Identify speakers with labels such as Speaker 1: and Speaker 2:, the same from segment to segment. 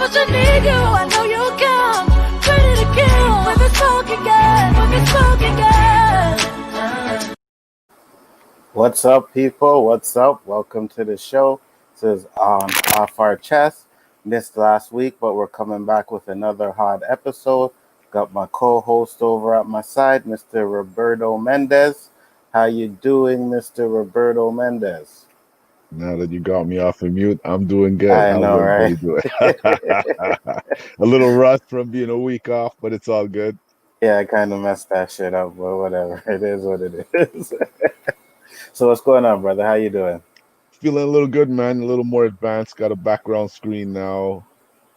Speaker 1: 'cause I need you, I know you'll come. Ready to kill when the smoke again, when the smoke again.
Speaker 2: What's up, people? What's up? Welcome to the show. This is on Off Our Chest. Missed last week, but we're coming back with another hot episode. Got my co-host over at my side, Mr. Roberto Mendez. How you doing, Mr. Roberto Mendez?
Speaker 3: Now that you got me off of mute, I'm doing good.
Speaker 2: I
Speaker 3: How's
Speaker 2: know, right?
Speaker 3: everybody doing? A little rust from being a week off, but it's all good.
Speaker 2: Yeah, I kind of messed that shit up, but whatever. It is what it is. So what's going on, brother? How you doing?
Speaker 3: Feeling a little good, man. A little more advanced. Got a background screen now.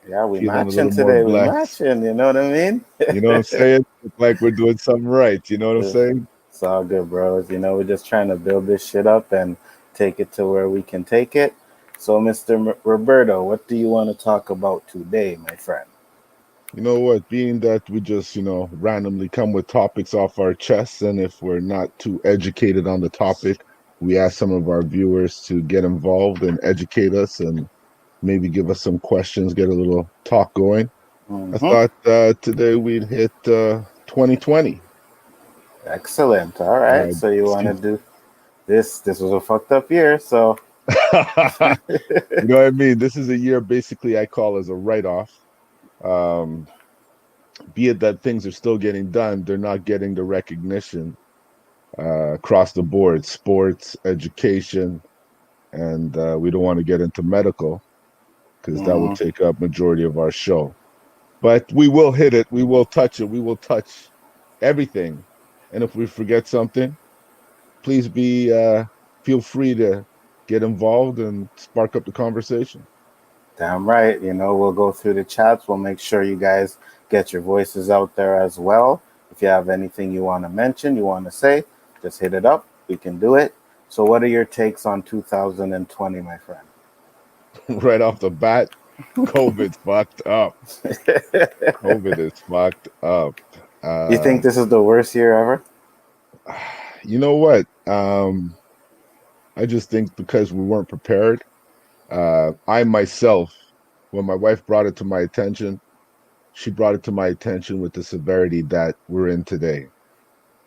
Speaker 2: Yeah, we
Speaker 3: Feeling a
Speaker 2: matching
Speaker 3: little more
Speaker 2: today. We
Speaker 3: blessed.
Speaker 2: matching. You know what I mean?
Speaker 3: You know what I'm saying? It's like we're doing something right. You know what I'm saying?
Speaker 2: It's all good, bros. You know, we're just trying to build this shit up and take it to where we can take it. So, Mr. Roberto, what do you want to talk about today, my friend?
Speaker 3: You know what? Being that we just, randomly come with topics off our chests, and if we're not too educated on the topic, we ask some of our viewers to get involved and educate us and maybe give us some questions, get a little talk going. I
Speaker 2: Mm-hmm.
Speaker 3: thought today we'd hit 2020.
Speaker 2: Excellent. All right. So you want to do this? This was a fucked up year. So
Speaker 3: You know what I mean? This is a year basically I call as a write-off. Be it that things are still getting done, they're not getting the recognition across the board, sports, education, and we don't want to get into medical because that would take up majority of our show. But we will hit it. We will touch it. We will touch everything. And if we forget something, please feel free to get involved and spark up the conversation.
Speaker 2: damn right. You know, we'll go through the chats. We'll make sure you guys get your voices out there as well. If you have anything you want to mention, you want to say, just hit it up. We can do it. So, what are your takes on 2020, my friend?
Speaker 3: Right off the bat, COVID's fucked up. COVID is fucked up.
Speaker 2: You think this is the worst year ever?
Speaker 3: You know what? I just think because we weren't prepared. I myself, when my wife brought it to my attention, she brought it to my attention with the severity that we're in today.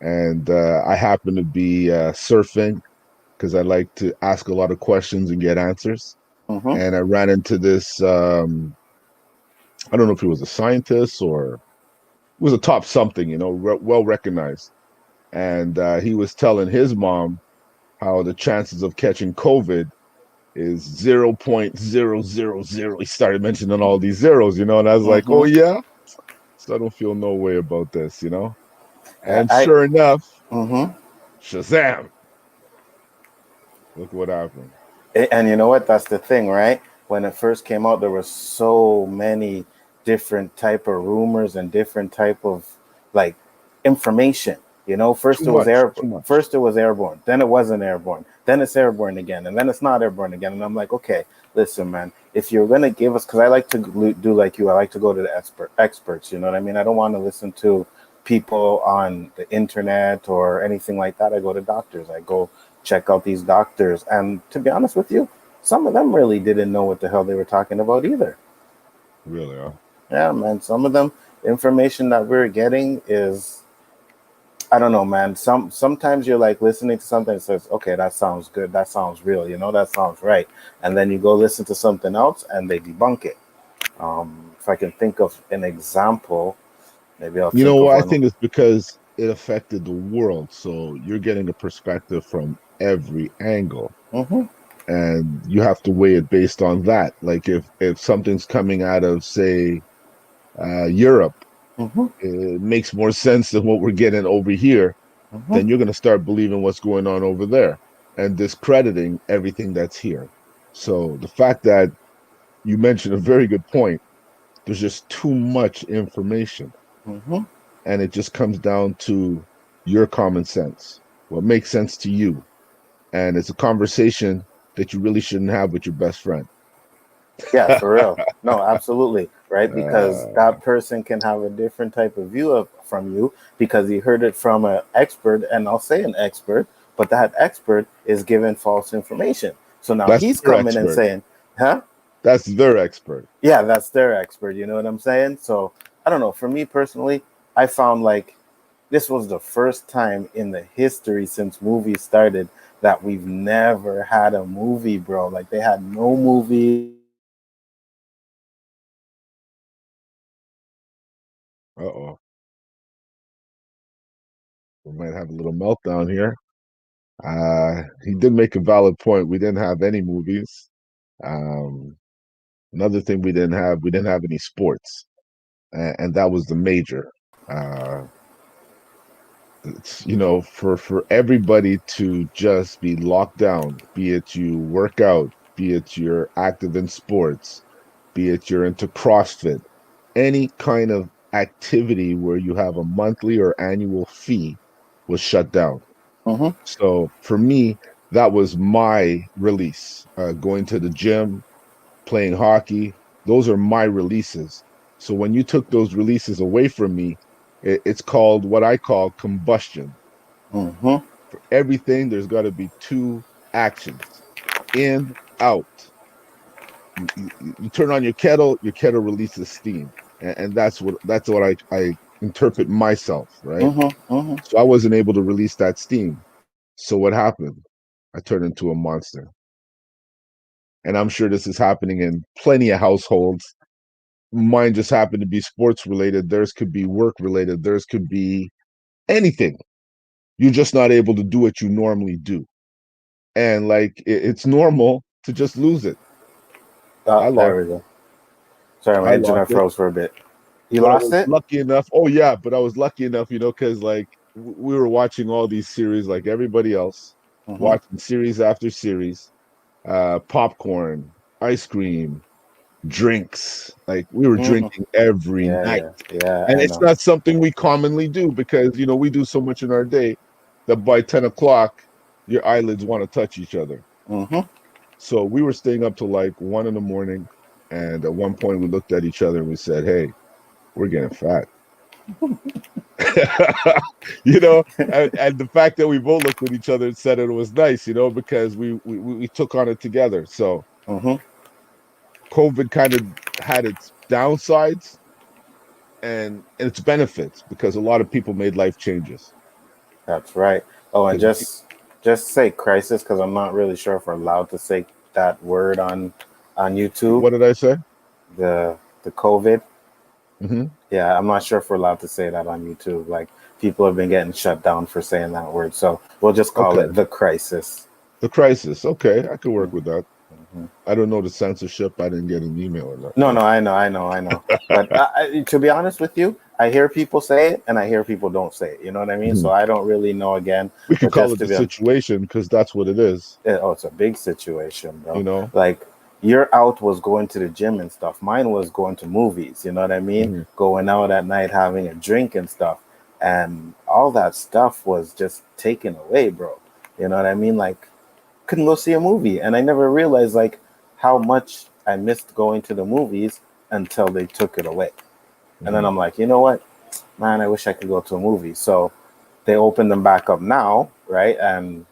Speaker 3: And I happen to be surfing because I like to ask a lot of questions and get answers.
Speaker 2: Mm-hmm.
Speaker 3: And I ran into this, I don't know if he was a scientist or it was a top something, well recognized. And he was telling his mom how the chances of catching COVID is 0.000. He started mentioning all these zeros, and I was like, oh yeah? So I don't feel no way about this, And sure enough, Shazam! Look what happened.
Speaker 2: And you know what? That's the thing, right? When it first came out, there were so many different type of rumors and different type of like information. First it was airborne, then it wasn't airborne, then it's airborne again, and then it's not airborne again. And I'm like, okay, listen, man, if you're gonna give us, because I like to do like you, I like to go to the experts. You know what I mean? I don't want to listen to people on the internet or anything like that. I go to doctors. I go check out these doctors, and to be honest with you, some of them really didn't know what the hell they were talking about either.
Speaker 3: Really, huh?
Speaker 2: Yeah, man. Some of them, information that we're getting is, I don't know, man. Sometimes you're like listening to something that says, okay, that sounds good, that sounds real, that sounds right, and then you go listen to something else and they debunk it. If I can think of an example, maybe I'll.
Speaker 3: I think it's because it affected the world, so you're getting a perspective from every angle, and you have to weigh it based on that. Like if something's coming out of, say, Europe, it makes more sense than what we're getting over here, then you're going to start believing what's going on over there and discrediting everything that's here. So the fact that you mentioned a very good point, there's just too much information. And it just comes down to your common sense, what makes sense to you. And it's a conversation that you really shouldn't have with your best friend.
Speaker 2: Yeah, for real. No, absolutely. Right. Because that person can have a different type of view from you because he heard it from an expert, and I'll say an expert, but that expert is given false information. So now he's coming and saying, huh?
Speaker 3: That's their expert.
Speaker 2: Yeah, that's their expert. You know what I'm saying? So I don't know. For me personally, I found like this was the first time in the history since movies started that we've never had a movie, bro. Like they had no movies.
Speaker 3: Uh-oh. We might have a little meltdown here. He did make a valid point. We didn't have any movies. Um, Another thing we didn't have any sports, and that was the major. Uh, it's, for everybody to just be locked down, be it you work out, be it you're active in sports, be it you're into CrossFit, any kind of activity where you have a monthly or annual fee was shut down.
Speaker 2: Mm-hmm,
Speaker 3: So for me, that was my release. Going to the gym, playing hockey, those are my releases. So when you took those releases away from me, it's called what I call combustion.
Speaker 2: mm-hmm,
Speaker 3: For everything, there's got to be two actions: in, out. You turn on your kettle releases steam, and that's what I interpret myself, right?
Speaker 2: mm-hmm, mm-hmm.
Speaker 3: So I wasn't able to release that steam. So what happened? I turned into a monster. And I'm sure this is happening in plenty of households. Mine just happened to be sports related. Theirs could be work related. Theirs could be anything. You're just not able to do what you normally do. And like it's normal to just lose it.
Speaker 2: Oh,
Speaker 3: I
Speaker 2: there
Speaker 3: lost
Speaker 2: we go. Sorry, my
Speaker 3: I
Speaker 2: internet
Speaker 3: lost it.
Speaker 2: froze for a bit. You
Speaker 3: But I
Speaker 2: lost
Speaker 3: was
Speaker 2: it?
Speaker 3: lucky enough. Oh yeah, but I was lucky enough, because like we were watching all these series like everybody else,
Speaker 2: Mm-hmm,
Speaker 3: watching series after series, popcorn, ice cream, drinks. Like we were
Speaker 2: mm-hmm.
Speaker 3: drinking every
Speaker 2: Yeah,
Speaker 3: night.
Speaker 2: yeah, yeah.
Speaker 3: And
Speaker 2: I
Speaker 3: it's
Speaker 2: know.
Speaker 3: not something we commonly do because, we do so much in our day that by 10 o'clock, your eyelids want to touch each other.
Speaker 2: Mm-hmm.
Speaker 3: So we were staying up till like 1 in the morning. And at one point, we looked at each other and we said, hey, we're getting fat. And the fact that we both looked at each other and said it was nice, because we took on it together. So
Speaker 2: Mm-hmm.
Speaker 3: COVID kind of had its downsides and its benefits because a lot of people made life changes.
Speaker 2: That's right. Oh, and
Speaker 3: 'Cause
Speaker 2: just say crisis because I'm not really sure if we're allowed to say that word on YouTube.
Speaker 3: what did I say?
Speaker 2: The COVID.
Speaker 3: Hmm.
Speaker 2: Yeah, I'm not sure if we're allowed to say that on YouTube. Like people have been getting shut down for saying that word, so we'll just call
Speaker 3: Okay.
Speaker 2: it the crisis.
Speaker 3: The crisis. Okay, I could work with that.
Speaker 2: Mm-hmm.
Speaker 3: I don't know the censorship. I didn't get an email or nothing.
Speaker 2: No, no, I know. But to be honest with you, I hear people say it and I hear people don't say it. You know what I mean?
Speaker 3: Mhm.
Speaker 2: So I don't really know again.
Speaker 3: We could
Speaker 2: But
Speaker 3: call
Speaker 2: just
Speaker 3: it
Speaker 2: to
Speaker 3: the
Speaker 2: be on,
Speaker 3: situation because that's what it is.
Speaker 2: oh, it's a big situation,
Speaker 3: You
Speaker 2: bro.
Speaker 3: know.
Speaker 2: Like your out was going to the gym and stuff. Mine was going to movies. You know what I mean?
Speaker 3: Hmm.
Speaker 2: Going out at night, having a drink and stuff, and all that stuff was just taken away, bro. You know what I mean? Like couldn't go see a movie, and I never realized like how much I missed going to the movies until they took it away. And then
Speaker 3: Hmm.
Speaker 2: I'm like, you know what, man, I wish I could go to a movie. So they opened them back up now, right? And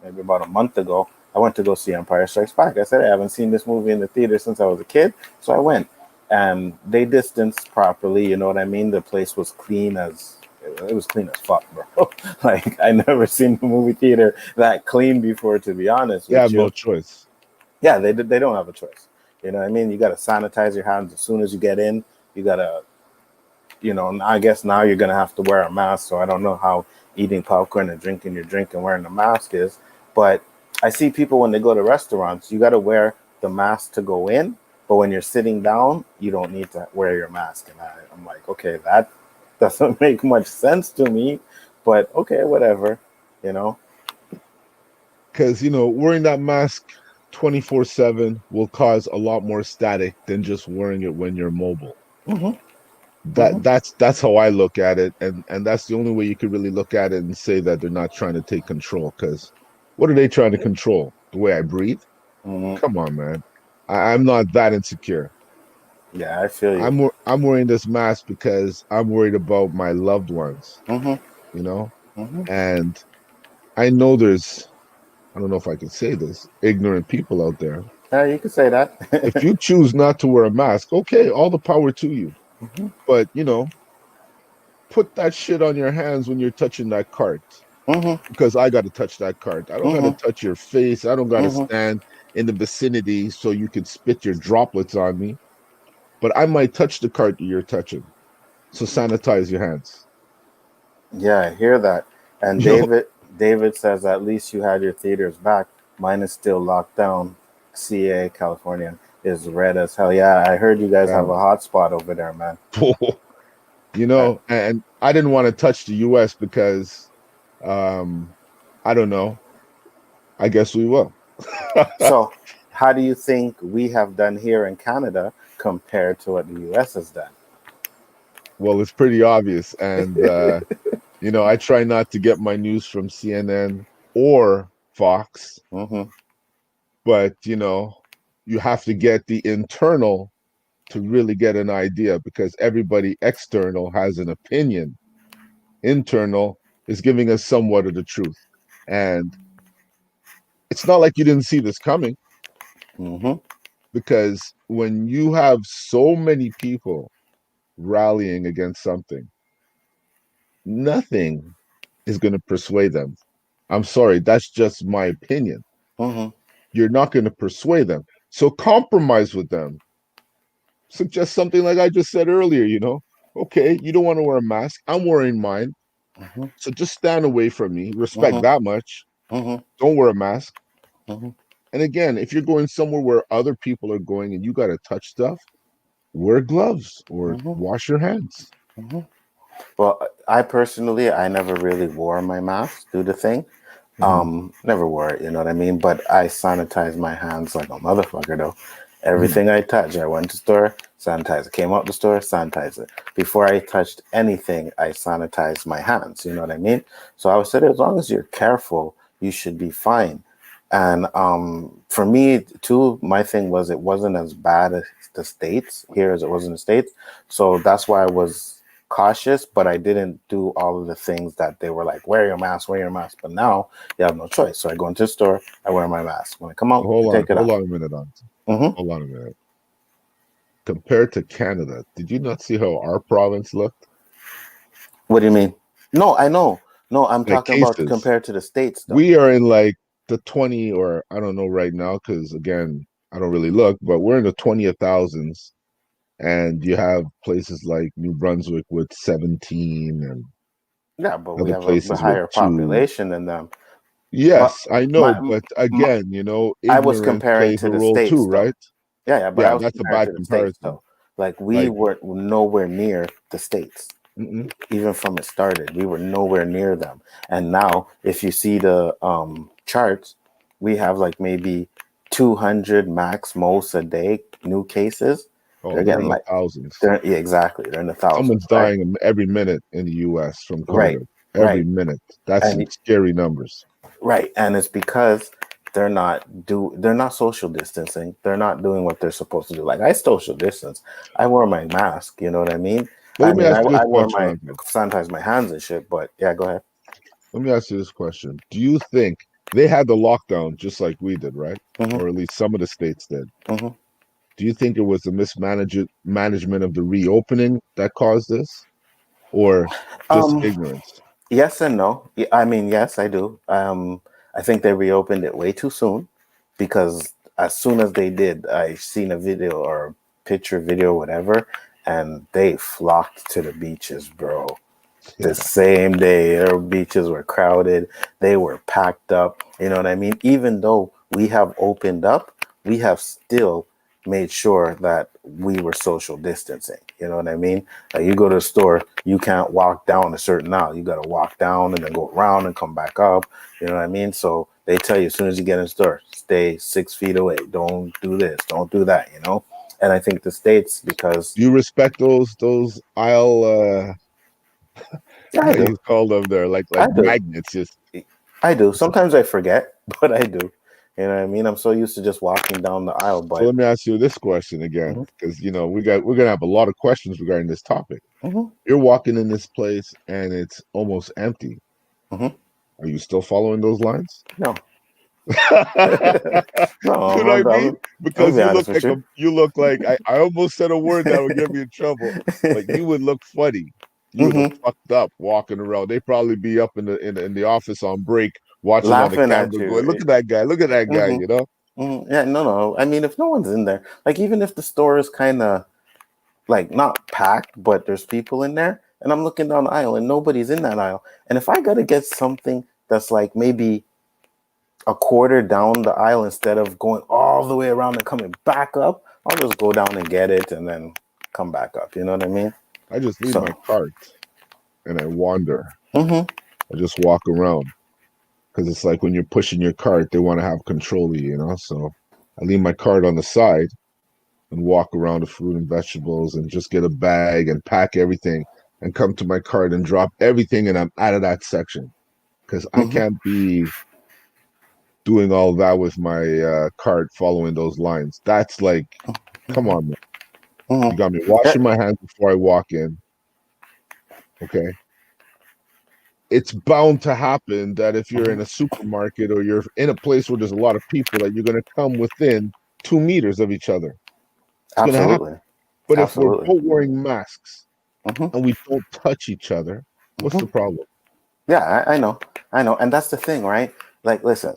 Speaker 2: maybe about a month ago, I went to go see Empire Strikes Back. I said, hey, I haven't seen this movie in the theater since I was a kid. So I went. And they distanced properly, you know what I mean? The place was clean as it was clean as fuck, bro. Like I never seen a movie theater that clean before, to be honest
Speaker 3: You
Speaker 2: with
Speaker 3: have no
Speaker 2: you.
Speaker 3: choice.
Speaker 2: Yeah, they don't have a choice. You know what I mean? You got to sanitize your hands as soon as you get in. You got to, I guess now you're gonna have to wear a mask. So I don't know how eating popcorn and drinking your drink and wearing a mask is, but I see people when they go to restaurants, you got to wear the mask to go in, but when you're sitting down, you don't need to wear your mask. And I'm like, okay, that doesn't make much sense to me, but okay, whatever, you know.
Speaker 3: Because wearing that mask 24/7 will cause a lot more static than just wearing it when you're mobile.
Speaker 2: Hmm. Hmm.
Speaker 3: That's how I look at it, and that's the only way you could really look at it and say that they're not trying to take control. Because what are they trying to control? The way I breathe?
Speaker 2: Hmm.
Speaker 3: Come on, man. I'm not that insecure.
Speaker 2: Yeah, I feel you.
Speaker 3: I'm wearing this mask because I'm worried about my loved ones,
Speaker 2: Hmm.
Speaker 3: you know?
Speaker 2: Hmm.
Speaker 3: And I know there's, I don't know if I can say this, ignorant people out there.
Speaker 2: You could say that.
Speaker 3: If you choose not to wear a mask, okay, all the power to you.
Speaker 2: Hmm.
Speaker 3: But put that shit on your hands when you're touching that cart.
Speaker 2: Hmm.
Speaker 3: Because I got to touch that cart. I don't got to
Speaker 2: Hmm.
Speaker 3: touch your face. I don't got to
Speaker 2: Hmm.
Speaker 3: stand in the vicinity so you could spit your droplets on me. But I might touch the cart that you're touching. So sanitize your hands.
Speaker 2: Yeah, I hear that. And
Speaker 3: You know,
Speaker 2: David says at least you had your theaters back. Mine is still locked down. CA California is red as hell. Yeah, I heard you guys have a
Speaker 3: um,
Speaker 2: hot spot over there, man. Uh,
Speaker 3: and I didn't want to touch the US because um I don't know. I guess we will.
Speaker 2: so, how do you think we have done here in Canada compared to what the US has done?
Speaker 3: Well, it's pretty obvious. And I try not to get my news from CNN or Fox,
Speaker 2: Hmm.
Speaker 3: but you have to get the internal to really get an idea because everybody external has an opinion. Internal is giving us somewhat of the truth. And it's not like you didn't see this coming
Speaker 2: Hmm.
Speaker 3: because when you have so many people rallying against something, nothing is going to persuade them. I'm sorry, that's just my opinion.
Speaker 2: Hmm.
Speaker 3: You're not going to persuade them. So compromise with them. Suggest something like I just said earlier. Okay, you don't want to wear a mask. I'm wearing mine.
Speaker 2: Hmm.
Speaker 3: So just stand away from me. Respect
Speaker 2: Hmm.
Speaker 3: that much.
Speaker 2: Hmm.
Speaker 3: Don't wear a mask.
Speaker 2: Hmm.
Speaker 3: And again, if you're going somewhere where other people are going and you got to touch stuff, wear gloves or
Speaker 2: Hmm.
Speaker 3: wash your hands.
Speaker 2: Hmm. Well, I personally, I never really wore my mask, do the thing.
Speaker 3: Mm-hmm.
Speaker 2: Never wore it, you know what I mean? But I sanitize my hands like a motherfucker though.
Speaker 3: Mm-hmm.
Speaker 2: Everything I touch, I went to store, sanitize it. Came out the store, sanitize it. Before I touched anything, I sanitized my hands, you know what I mean? So I would say as long as you're careful, you should be fine. And for me too, my thing was it wasn't as bad as the States here as it was in the States. So that's why I was cautious, but I didn't do all of the things that they were like, wear your mask, wear your mask. But now you have no choice. So I go into the store, I wear my mask. When I come out, I take it
Speaker 3: Hold
Speaker 2: off.
Speaker 3: on a minute, on.
Speaker 2: Hmm.
Speaker 3: Hold on a minute. Compared to Canada, did you not see how our province looked?
Speaker 2: What do you mean? No, I know. No, I'm
Speaker 3: Like
Speaker 2: talking about
Speaker 3: cases.
Speaker 2: compared to the States, though.
Speaker 3: We are in like the 20, or I don't know right now, because again, I don't really look, but we're in the 20th thousands. And you have places like New Brunswick with 17 and
Speaker 2: Yeah, but we
Speaker 3: other
Speaker 2: have a
Speaker 3: places with
Speaker 2: higher
Speaker 3: 2.
Speaker 2: population than them. But
Speaker 3: Yes, I know,
Speaker 2: my,
Speaker 3: but
Speaker 2: my
Speaker 3: again,
Speaker 2: I was
Speaker 3: ignorance
Speaker 2: comparing
Speaker 3: plays
Speaker 2: to
Speaker 3: a
Speaker 2: the
Speaker 3: role too,
Speaker 2: States, though.
Speaker 3: right?
Speaker 2: Yeah, yeah, but I
Speaker 3: Yeah,
Speaker 2: was
Speaker 3: that's a
Speaker 2: comparing
Speaker 3: bad
Speaker 2: to the States,
Speaker 3: comparison.
Speaker 2: though. Like we
Speaker 3: Like,
Speaker 2: were nowhere near the States.
Speaker 3: mm-mm.
Speaker 2: Even from it started, we were nowhere near them. And now, if you see the charts, we have like maybe 200 max most a day new cases.
Speaker 3: Oh,
Speaker 2: They're
Speaker 3: they're
Speaker 2: getting
Speaker 3: in the
Speaker 2: like
Speaker 3: thousands.
Speaker 2: they're yeah, exactly. They're in the thousands,
Speaker 3: Someone's
Speaker 2: right?
Speaker 3: dying every minute in the US from
Speaker 2: Right,
Speaker 3: COVID. Every
Speaker 2: right,
Speaker 3: minute. That's some
Speaker 2: and
Speaker 3: scary numbers.
Speaker 2: right, and it's because they're not social distancing. They're not doing what they're supposed to do. Like I social distance. I wear my mask. You know what I mean?
Speaker 3: But
Speaker 2: I
Speaker 3: let me
Speaker 2: mean,
Speaker 3: ask you this
Speaker 2: I wear
Speaker 3: question,
Speaker 2: my
Speaker 3: Andre.
Speaker 2: sanitize my hands and shit. But yeah, go ahead.
Speaker 3: Let me ask you this question. Do you think they had the lockdown just like we did, right?
Speaker 2: Hmm.
Speaker 3: Or at least some of the states did?
Speaker 2: Hmm.
Speaker 3: Do you think it was the management of the reopening that caused this, or just
Speaker 2: Um,
Speaker 3: ignorance?
Speaker 2: Yes and no. I mean, yes, I do. I think they reopened it way too soon because as soon as they did, I seen a video or a picture, video, whatever, and they flocked to the beaches, bro. The
Speaker 3: Yeah,
Speaker 2: same day, their beaches were crowded. They were packed up. You know what I mean? Even though we have opened up, we have still made sure that we were social distancing. You know what I mean? Like you go to the store, you can't walk down a certain aisle. You got to walk down and then go around and come back up. You know what I mean? So they tell you as soon as you get in the store, stay 6 feet away. Don't do this. Don't do that. You know. And I think the states because
Speaker 3: do you respect those aisle?
Speaker 2: yeah, I
Speaker 3: How
Speaker 2: do.
Speaker 3: you call them? There, like
Speaker 2: I do.
Speaker 3: magnets. Just
Speaker 2: I do. Sometimes I forget, but I do. You know what I mean? I'm so used to just walking down the aisle,
Speaker 3: so.
Speaker 2: but
Speaker 3: Let me ask you this question again,
Speaker 2: hmm
Speaker 3: because we're gonna have a lot of questions regarding this topic.
Speaker 2: hmm
Speaker 3: You're walking in this place and it's almost empty.
Speaker 2: hmm
Speaker 3: Are you still following those lines?
Speaker 2: no, No,
Speaker 3: You know what I mean?
Speaker 2: I'm gonna
Speaker 3: Because
Speaker 2: be honest with you.
Speaker 3: you look like I almost said a word that would get me in trouble, but you would look funny. You would look
Speaker 2: Hmm.
Speaker 3: fucked up walking around. They'd probably be up in the office on break, watching on the
Speaker 2: Laughing at
Speaker 3: camera, going,
Speaker 2: you.
Speaker 3: "Look at that guy! Look at that guy!"
Speaker 2: Hmm.
Speaker 3: You know?
Speaker 2: Yeah, no, no. I mean, if no one's in there, like even if the store is kind of like not packed, but there's people in there, and I'm looking down the aisle and nobody's in that aisle, and if I gotta get something that's like maybe a quarter down the aisle instead of going all the way around and coming back up, I'll just go down and get it and then come back up. You know what I mean?
Speaker 3: I just leave
Speaker 2: So,
Speaker 3: my cart and I wander.
Speaker 2: hmm.
Speaker 3: I just walk around because it's like when you're pushing your cart, they want to have control of you, you know? So I leave my cart on the side and walk around the fruit and vegetables and just get a bag and pack everything and come to my cart and drop everything and I'm out of that section because I
Speaker 2: Hmm.
Speaker 3: can't be doing all that with my cart following those lines. That's like, come on, man.
Speaker 2: Hmm.
Speaker 3: You got me
Speaker 2: Yeah,
Speaker 3: washing my hands before I walk in. Okay. It's bound to happen that if you're in a
Speaker 2: hmm.
Speaker 3: supermarket or you're in a place where there's a lot of people, that you're going to come within 2 meters of each other. It's going to happen.
Speaker 2: Absolutely,
Speaker 3: But if we're
Speaker 2: absolutely.
Speaker 3: both wearing masks
Speaker 2: Hmm.
Speaker 3: and we don't touch each other, what's the
Speaker 2: Hmm.
Speaker 3: problem?
Speaker 2: Yeah, I know, and that's the thing, right? Like, listen,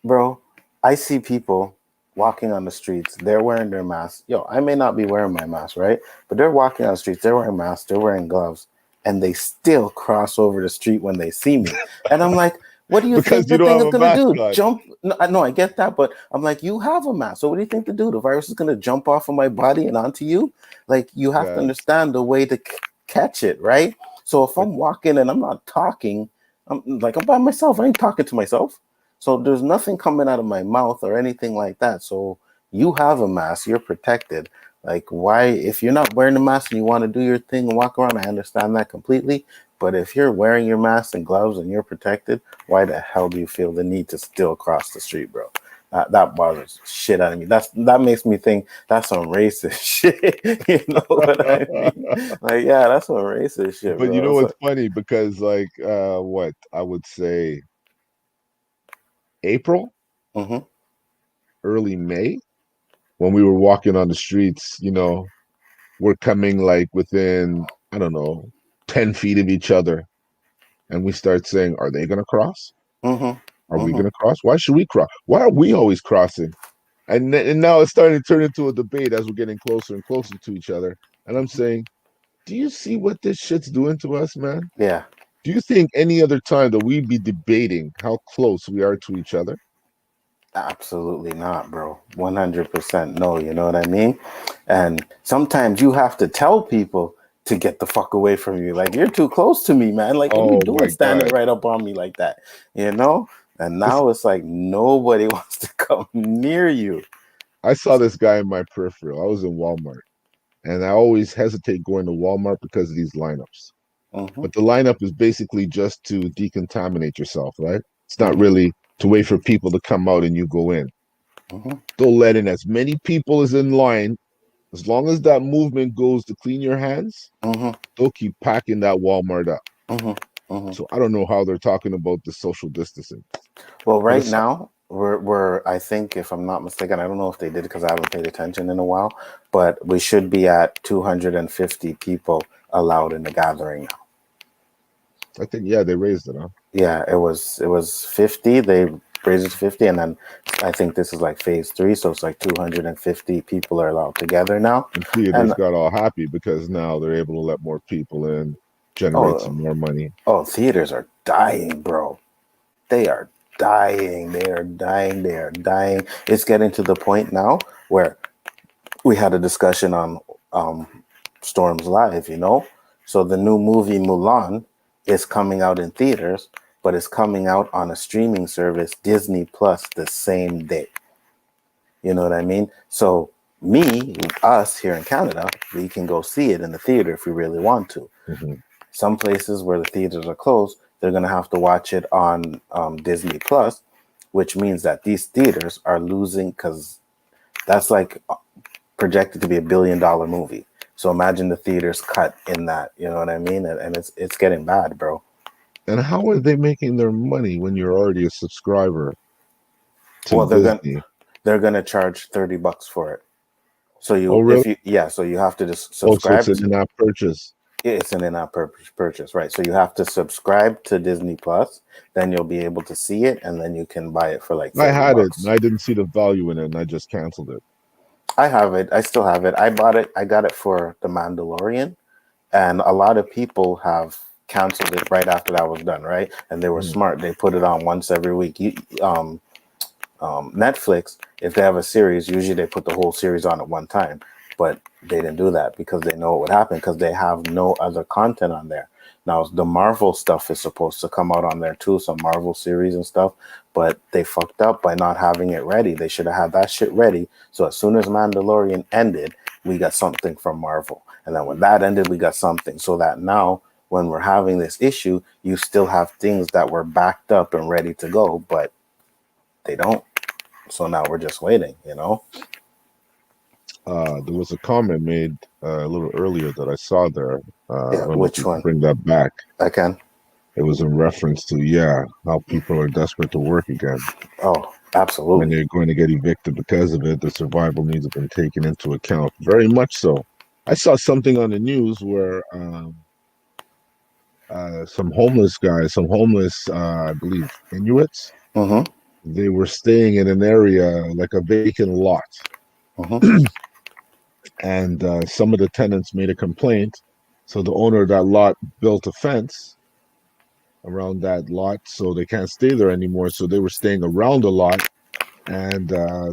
Speaker 2: bro, I see people walking on the streets. They're wearing their masks. Yo, I may not be wearing my mask, right? But they're walking on the streets. They're wearing masks. They're wearing gloves, and they still cross over the street when they see me. And I'm like, what do you think
Speaker 3: Because you
Speaker 2: the
Speaker 3: don't
Speaker 2: thing
Speaker 3: have
Speaker 2: is
Speaker 3: a
Speaker 2: gonna
Speaker 3: mask
Speaker 2: do?
Speaker 3: on.
Speaker 2: Jump? No, no, I get that, but I'm like, you have a mask. So what do you think to do? The virus is gonna jump off of my body and onto you? Like, you have to
Speaker 3: Yeah.
Speaker 2: understand the way to catch it, right? So if
Speaker 3: But
Speaker 2: I'm walking and I'm not talking, I'm by myself. I ain't talking to myself. So there's nothing coming out of my mouth or anything like that. So you have a mask, you're protected. Like, why, if you're not wearing a mask and you want to do your thing and walk around, I understand that completely. But if you're wearing your mask and gloves and you're protected, why the hell do you feel the need to still cross the street, bro? That bothers shit out of me. That makes me think that's some racist shit. You know what I mean? Like, yeah, that's some racist shit,
Speaker 3: but you
Speaker 2: bro.
Speaker 3: know
Speaker 2: It's
Speaker 3: what's
Speaker 2: like,
Speaker 3: funny? Because like what I would say April,
Speaker 2: mm-hmm,
Speaker 3: early May, when we were walking on the streets, we're coming like within, I don't know, 10 feet of each other. And we start saying, are they going to cross?
Speaker 2: mm-hmm,
Speaker 3: Are we
Speaker 2: mm-hmm,
Speaker 3: going to cross? Why should we cross? Why are we always crossing? And now it's starting to turn into a debate as we're getting closer and closer to each other. And I'm saying, do you see what this shit's doing to us, man?
Speaker 2: yeah.
Speaker 3: Do you think any other time that we'd be debating how close we are to each other?
Speaker 2: Absolutely not, bro. 100% no, you know what I mean? And sometimes you have to tell people to get the fuck away from you. Like, you're too close to me, man. Like, what are you
Speaker 3: Oh
Speaker 2: doing
Speaker 3: my
Speaker 2: standing
Speaker 3: God.
Speaker 2: right up on me like that? You know? And
Speaker 3: This
Speaker 2: now it's like nobody wants to come near you.
Speaker 3: I saw this guy in my peripheral. I was in Walmart and I always hesitate going to Walmart because of these lineups.
Speaker 2: Mm-hmm,
Speaker 3: But the lineup is basically just to decontaminate yourself, right? It's not
Speaker 2: mm-hmm,
Speaker 3: really to wait for people to come out and you go in.
Speaker 2: mm-hmm,
Speaker 3: They'll let in as many people as in line. As long as that movement goes to clean your hands,
Speaker 2: mm-hmm,
Speaker 3: they'll keep packing that Walmart up.
Speaker 2: mm-hmm, mm-hmm.
Speaker 3: So I don't know how they're talking about the social distancing.
Speaker 2: Well,
Speaker 3: But
Speaker 2: right
Speaker 3: it's
Speaker 2: now, we're I think, if I'm not mistaken, I don't know if they did because I haven't paid attention in a while, but we should be at 250 people allowed in the gathering.
Speaker 3: I think yeah, they raised it, huh?
Speaker 2: Yeah, it was 50. They raised it to 50, and then I think this is like phase three, so it's like 250 people are allowed together now.
Speaker 3: And theaters
Speaker 2: And
Speaker 3: got all happy because now they're able to let more people in, generate
Speaker 2: oh,
Speaker 3: some more money.
Speaker 2: theaters are dying, bro. They are dying. They are dying. They are dying. It's getting to the point now where we had a discussion on um, Storms Live, you know? So the new movie Mulan is coming out in theaters, but it's coming out on a streaming service, Disney Plus, the same day. You know what I mean? So us here in Canada, we can go see it in the theater if we really want to.
Speaker 3: Mhm.
Speaker 2: Some places where the theaters are closed, they're going to have to watch it on Disney Plus, which means that these theaters are losing because that's like projected to be $1 billion movie. So imagine the theaters cut in that. You know what I mean? And it's getting bad, bro.
Speaker 3: And how are they making their money when you're already a subscriber? to
Speaker 2: Well,
Speaker 3: Disney.
Speaker 2: they're gonna charge $30 for it. So
Speaker 3: Oh,
Speaker 2: you
Speaker 3: really?
Speaker 2: if you yeah, so you have to just
Speaker 3: Oh, so it's
Speaker 2: subscribe
Speaker 3: an
Speaker 2: to
Speaker 3: in-app purchase.
Speaker 2: it's an in-app purchase, right? So you have to subscribe to Disney Plus, then you'll be able to see it, and then you can buy it for like
Speaker 3: I
Speaker 2: thirty
Speaker 3: had it and
Speaker 2: bucks.
Speaker 3: I didn't see the value in it and I just canceled it.
Speaker 2: I have it. I still have it. I bought it. I got it for The Mandalorian, and a lot of people have canceled it right after that was done, right? And they were
Speaker 3: Mhm.
Speaker 2: smart. They put it on once every week. Netflix, if they have a series, usually they put the whole series on at one time, but they didn't do that because they know what would happen because they have no other content on there. Now, the Marvel stuff is supposed to come out on there too, some Marvel series and stuff, but they fucked up by not having it ready. They should have had that shit ready. So as soon as Mandalorian ended, we got something from Marvel. And then when that ended, we got something. So that now, when we're having this issue, you still have things that were backed up and ready to go, but they don't. So now we're just waiting, you know?
Speaker 3: There was a comment made a little earlier that I saw there. I
Speaker 2: Yeah,
Speaker 3: don't know if
Speaker 2: which
Speaker 3: you can
Speaker 2: one?
Speaker 3: bring that back.
Speaker 2: I can.
Speaker 3: It was in reference to, yeah, how people are desperate to work again
Speaker 2: Oh,
Speaker 3: and
Speaker 2: absolutely.
Speaker 3: they're going to get evicted because of it. The survival needs have been taken into account, very much so. I saw something on the news where some homeless guys, some homeless, I believe, Inuits,
Speaker 2: Mm-hmm.
Speaker 3: they were staying in an area like a vacant lot.
Speaker 2: Mm-hmm.
Speaker 3: And some of the tenants made a complaint. So the owner of that lot built a fence around that lot so they can't stay there anymore. So they were staying around the lot. And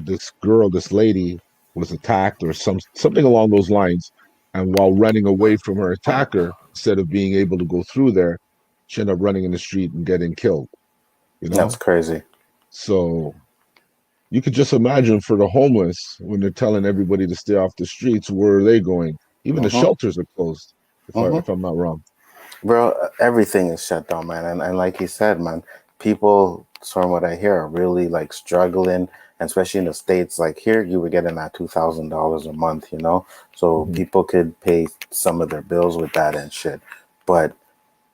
Speaker 3: this girl, this lady, was attacked or something along those lines. And while running away from her attacker, instead of being able to go through there, she ended up running in the street and getting killed, you
Speaker 2: That's
Speaker 3: know?
Speaker 2: crazy.
Speaker 3: So you could just imagine for the homeless when they're telling everybody to stay off the streets, where are they going? Even the
Speaker 2: Mm-hmm.
Speaker 3: shelters are closed,
Speaker 2: Mm-hmm.
Speaker 3: if I'm not wrong.
Speaker 2: Bro, everything is shut down, man. And like you said, man, people, from what I hear, are really like struggling, and especially in the States. Like here, you were getting that $2,000 a month, you know? So
Speaker 3: Mhm.
Speaker 2: people could pay some of their bills with that and shit. But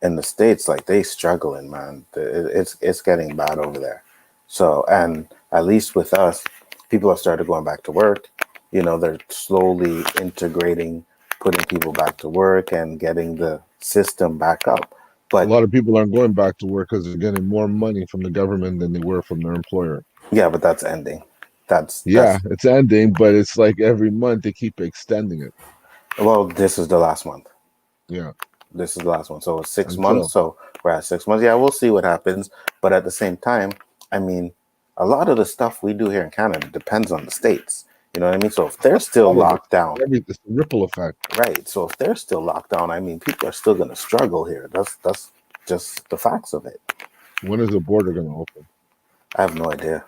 Speaker 2: in the States, like they struggling, man. It's getting bad over there. So, and at least with us, people have started going back to work. You know, they're slowly integrating, putting people back to work and getting the system back up.
Speaker 3: A
Speaker 2: But
Speaker 3: lot of people aren't going back to work because they're getting more money from the government than they were from their employer.
Speaker 2: yeah, but that's ending.
Speaker 3: Yeah,
Speaker 2: That's
Speaker 3: it's ending, but it's like every month they keep extending it.
Speaker 2: well, this is the last month.
Speaker 3: Yeah,
Speaker 2: This is the last one. So it's 6 months.
Speaker 3: until
Speaker 2: So we're at 6 months. Yeah, we'll see what happens. But at the same time, I mean, a lot of the stuff we do here in Canada depends on the states. You know what I mean? So if they're still
Speaker 3: all of it,
Speaker 2: locked down,
Speaker 3: it's a ripple effect.
Speaker 2: right? So if they're still locked down, I mean, people are still going to struggle here. That's just the facts of it.
Speaker 3: When is the border going to open?
Speaker 2: I have no idea.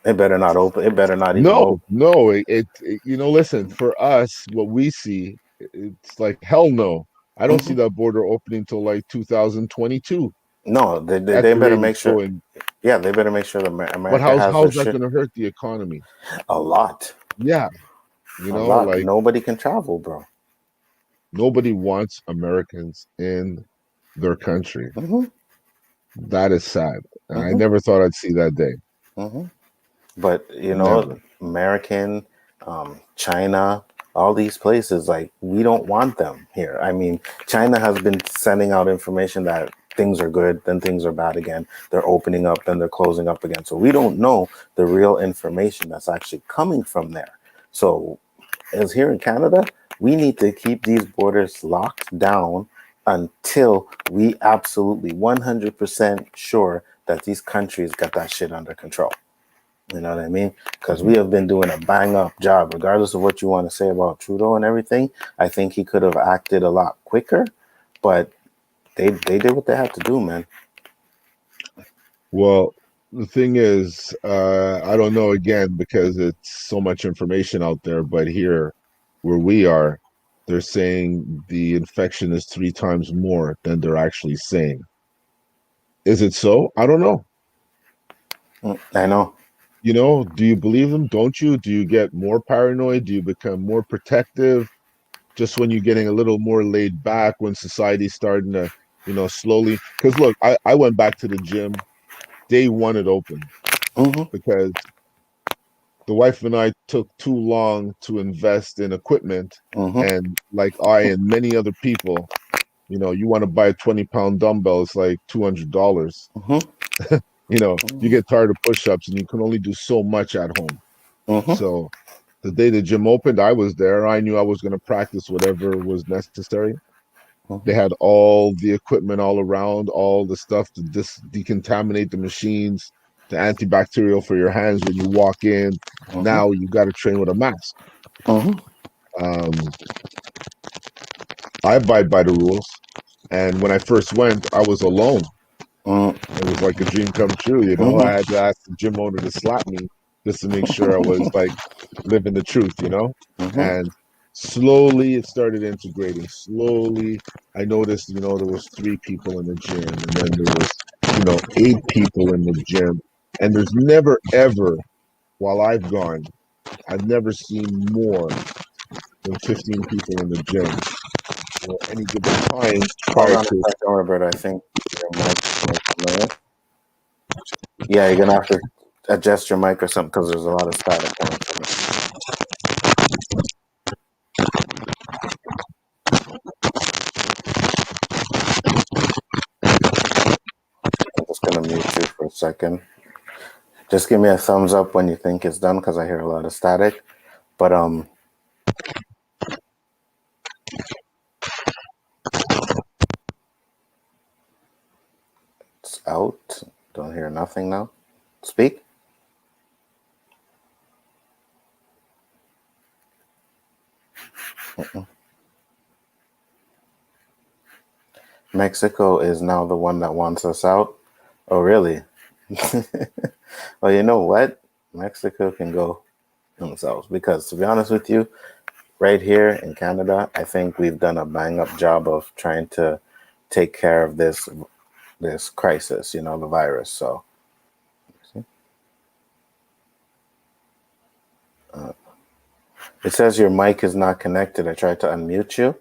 Speaker 2: It better not open. It better not even
Speaker 3: No,
Speaker 2: open.
Speaker 3: no. Listen, for us, what we see, it's like hell no. I don't see
Speaker 2: Hmm.
Speaker 3: that border opening till like 2022
Speaker 2: No,
Speaker 3: at
Speaker 2: they
Speaker 3: the
Speaker 2: better
Speaker 3: rate
Speaker 2: make
Speaker 3: it's
Speaker 2: sure.
Speaker 3: going.
Speaker 2: Yeah, they better make sure that
Speaker 3: But
Speaker 2: America has their
Speaker 3: how's that
Speaker 2: shit
Speaker 3: going to hurt the economy?
Speaker 2: a lot.
Speaker 3: Yeah,
Speaker 2: A lot.
Speaker 3: like
Speaker 2: Nobody can travel, bro.
Speaker 3: nobody wants Americans in their country.
Speaker 2: Hmm.
Speaker 3: That is sad. I
Speaker 2: Hmm.
Speaker 3: never thought I'd see that day.
Speaker 2: Hmm. But you know,
Speaker 3: Never.
Speaker 2: American, China, all these places, like we don't want them here. I mean, China has been sending out information that things are good, then things are bad again. They're opening up, then they're closing up again. So we don't know the real information that's actually coming from there. So as here in Canada, we need to keep these borders locked down until we absolutely 100% sure that these countries got that shit under control. You know what I mean? Because we
Speaker 3: Mhm.
Speaker 2: have been doing a bang up job, regardless of what you want to say about Trudeau and everything. I think he could have acted a lot quicker, but they did what they had to do, man.
Speaker 3: Well, the thing is, I don't know again because it's so much information out there, but here where we are, they're saying the infection is 3 times more than they're actually saying. Is it so? I don't know.
Speaker 2: I know.
Speaker 3: Do you believe them? Don't you? Do you get more paranoid? Do you become more protective just when you're getting a little more laid back when society's starting to, slowly? Because look, I went back to the gym day one it opened
Speaker 2: Hmm.
Speaker 3: because the wife and I took too long to invest in equipment,
Speaker 2: Mm-hmm.
Speaker 3: and like I and many other people, you know, you want to buy a 20-pound dumbbell, it's like $200.
Speaker 2: Mm-hmm.
Speaker 3: You know, you get tired of push-ups and you can only do so much at home.
Speaker 2: Mm-hmm.
Speaker 3: So the day the gym opened, I was there. I knew I was going to practice whatever was necessary. They
Speaker 2: Mm-hmm.
Speaker 3: had all the equipment all around, all the stuff to decontaminate the machines, the antibacterial for your hands when you walk in.
Speaker 2: Mm-hmm.
Speaker 3: Now you got to train with a mask.
Speaker 2: Mm-hmm.
Speaker 3: Um, I abide by the rules. And when I first went, I was alone. It was like a dream come true, you know. I
Speaker 2: Mm-hmm.
Speaker 3: had to ask the gym owner to slap me just to make sure I was like living the truth, you know.
Speaker 2: Mm-hmm.
Speaker 3: And slowly it started integrating. Slowly I noticed, you know, there was 3 people in the gym, and then there was, you know, 8 people in the gym. And there's never ever, while I've gone, I've never seen more than 15 people in the gym. You know, any given time
Speaker 2: Hold
Speaker 3: prior
Speaker 2: on a
Speaker 3: to.
Speaker 2: second, Robert. I think your mic is coming in. Yeah, you're gonna have to adjust your mic or something because there's a lot of static coming from it. I'm just gonna mute you for a second. Just give me a thumbs up when you think it's done because I hear a lot of static. But it's out. Don't hear nothing now. Speak. Mexico is now the one that wants us out. Oh, really? Well, you know what? Mexico can go themselves because, to be honest with you, right here in Canada, I think we've done a bang up job of trying to take care of this crisis. You know, the virus. So, it says your mic is not connected. I tried to unmute you.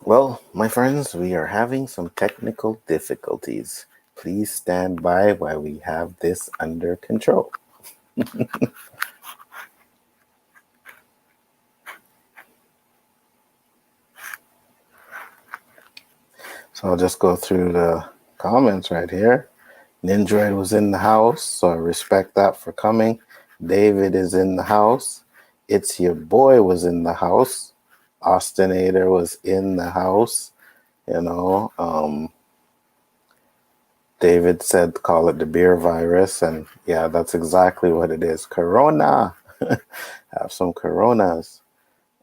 Speaker 2: Well, my friends, we are having some technical difficulties. Please stand by while we have this under control. So I'll just go through the comments right here. Nindroid was in the house, so I respect that for coming. David is in the house. It's Your Boy was in the house. Austinator was in the house. You know, David said call it the beer virus, and yeah, that's exactly what it is. Corona. Have some Coronas.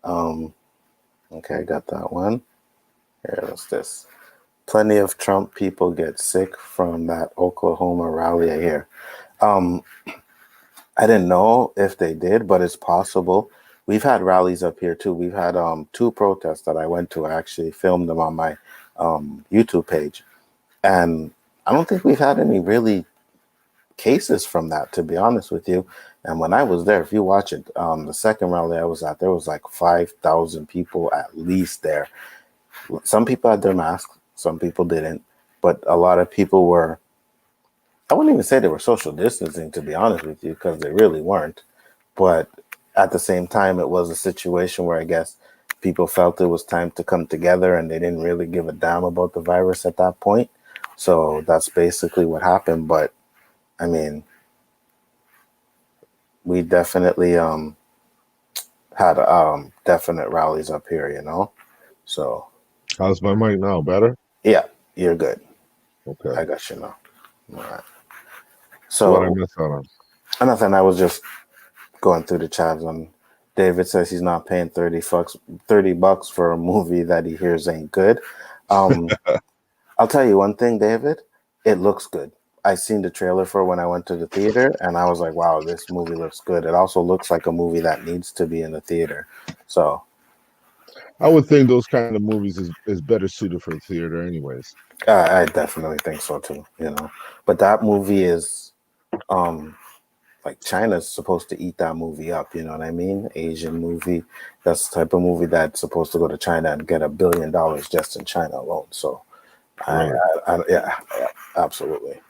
Speaker 2: Um, okay, I got that one. Here, what's this? Plenty of Trump people get sick from that Oklahoma rally, I hear. Um, I didn't know if they did, but it's possible. We've had rallies up here too. We've had 2 protests that I went to. I actually filmed them on my YouTube page. And I don't think we've had any really cases from that, to be honest with you. And when I was there, if you watch it, the second rally I was at, there was like 5,000 people at least there. Some people had their masks, some people didn't, but a lot of people were, I wouldn't even say they were social distancing, to be honest with you, because they really weren't. But at the same time, it was a situation where I guess people felt it was time to come together and they didn't really give a damn about the virus at that point. So that's basically what happened. But I mean, we definitely had definite rallies up here, you know. So
Speaker 3: How's my mic now? Better?
Speaker 2: yeah, you're good.
Speaker 3: Okay.
Speaker 2: I got you now. All right.
Speaker 3: So what I
Speaker 2: So
Speaker 3: miss out on?
Speaker 2: nothing. I was just going through the chats, and David says he's not paying $30 for a movie that he hears ain't good. Um, I'll tell you one thing, David. It looks good. I seen the trailer for when I went to the theater, and I was like, "Wow, this movie looks good." It also looks like a movie that needs to be in the theater. So
Speaker 3: I would think those kind of movies is better suited for the theater, anyways.
Speaker 2: I definitely think so too. You know, but that movie is um like China's supposed to eat that movie up, you know what I mean? Asian movie. That's the type of movie that's supposed to go to China and get $1 billion just in China alone. So,
Speaker 3: really.
Speaker 2: Yeah, yeah, absolutely.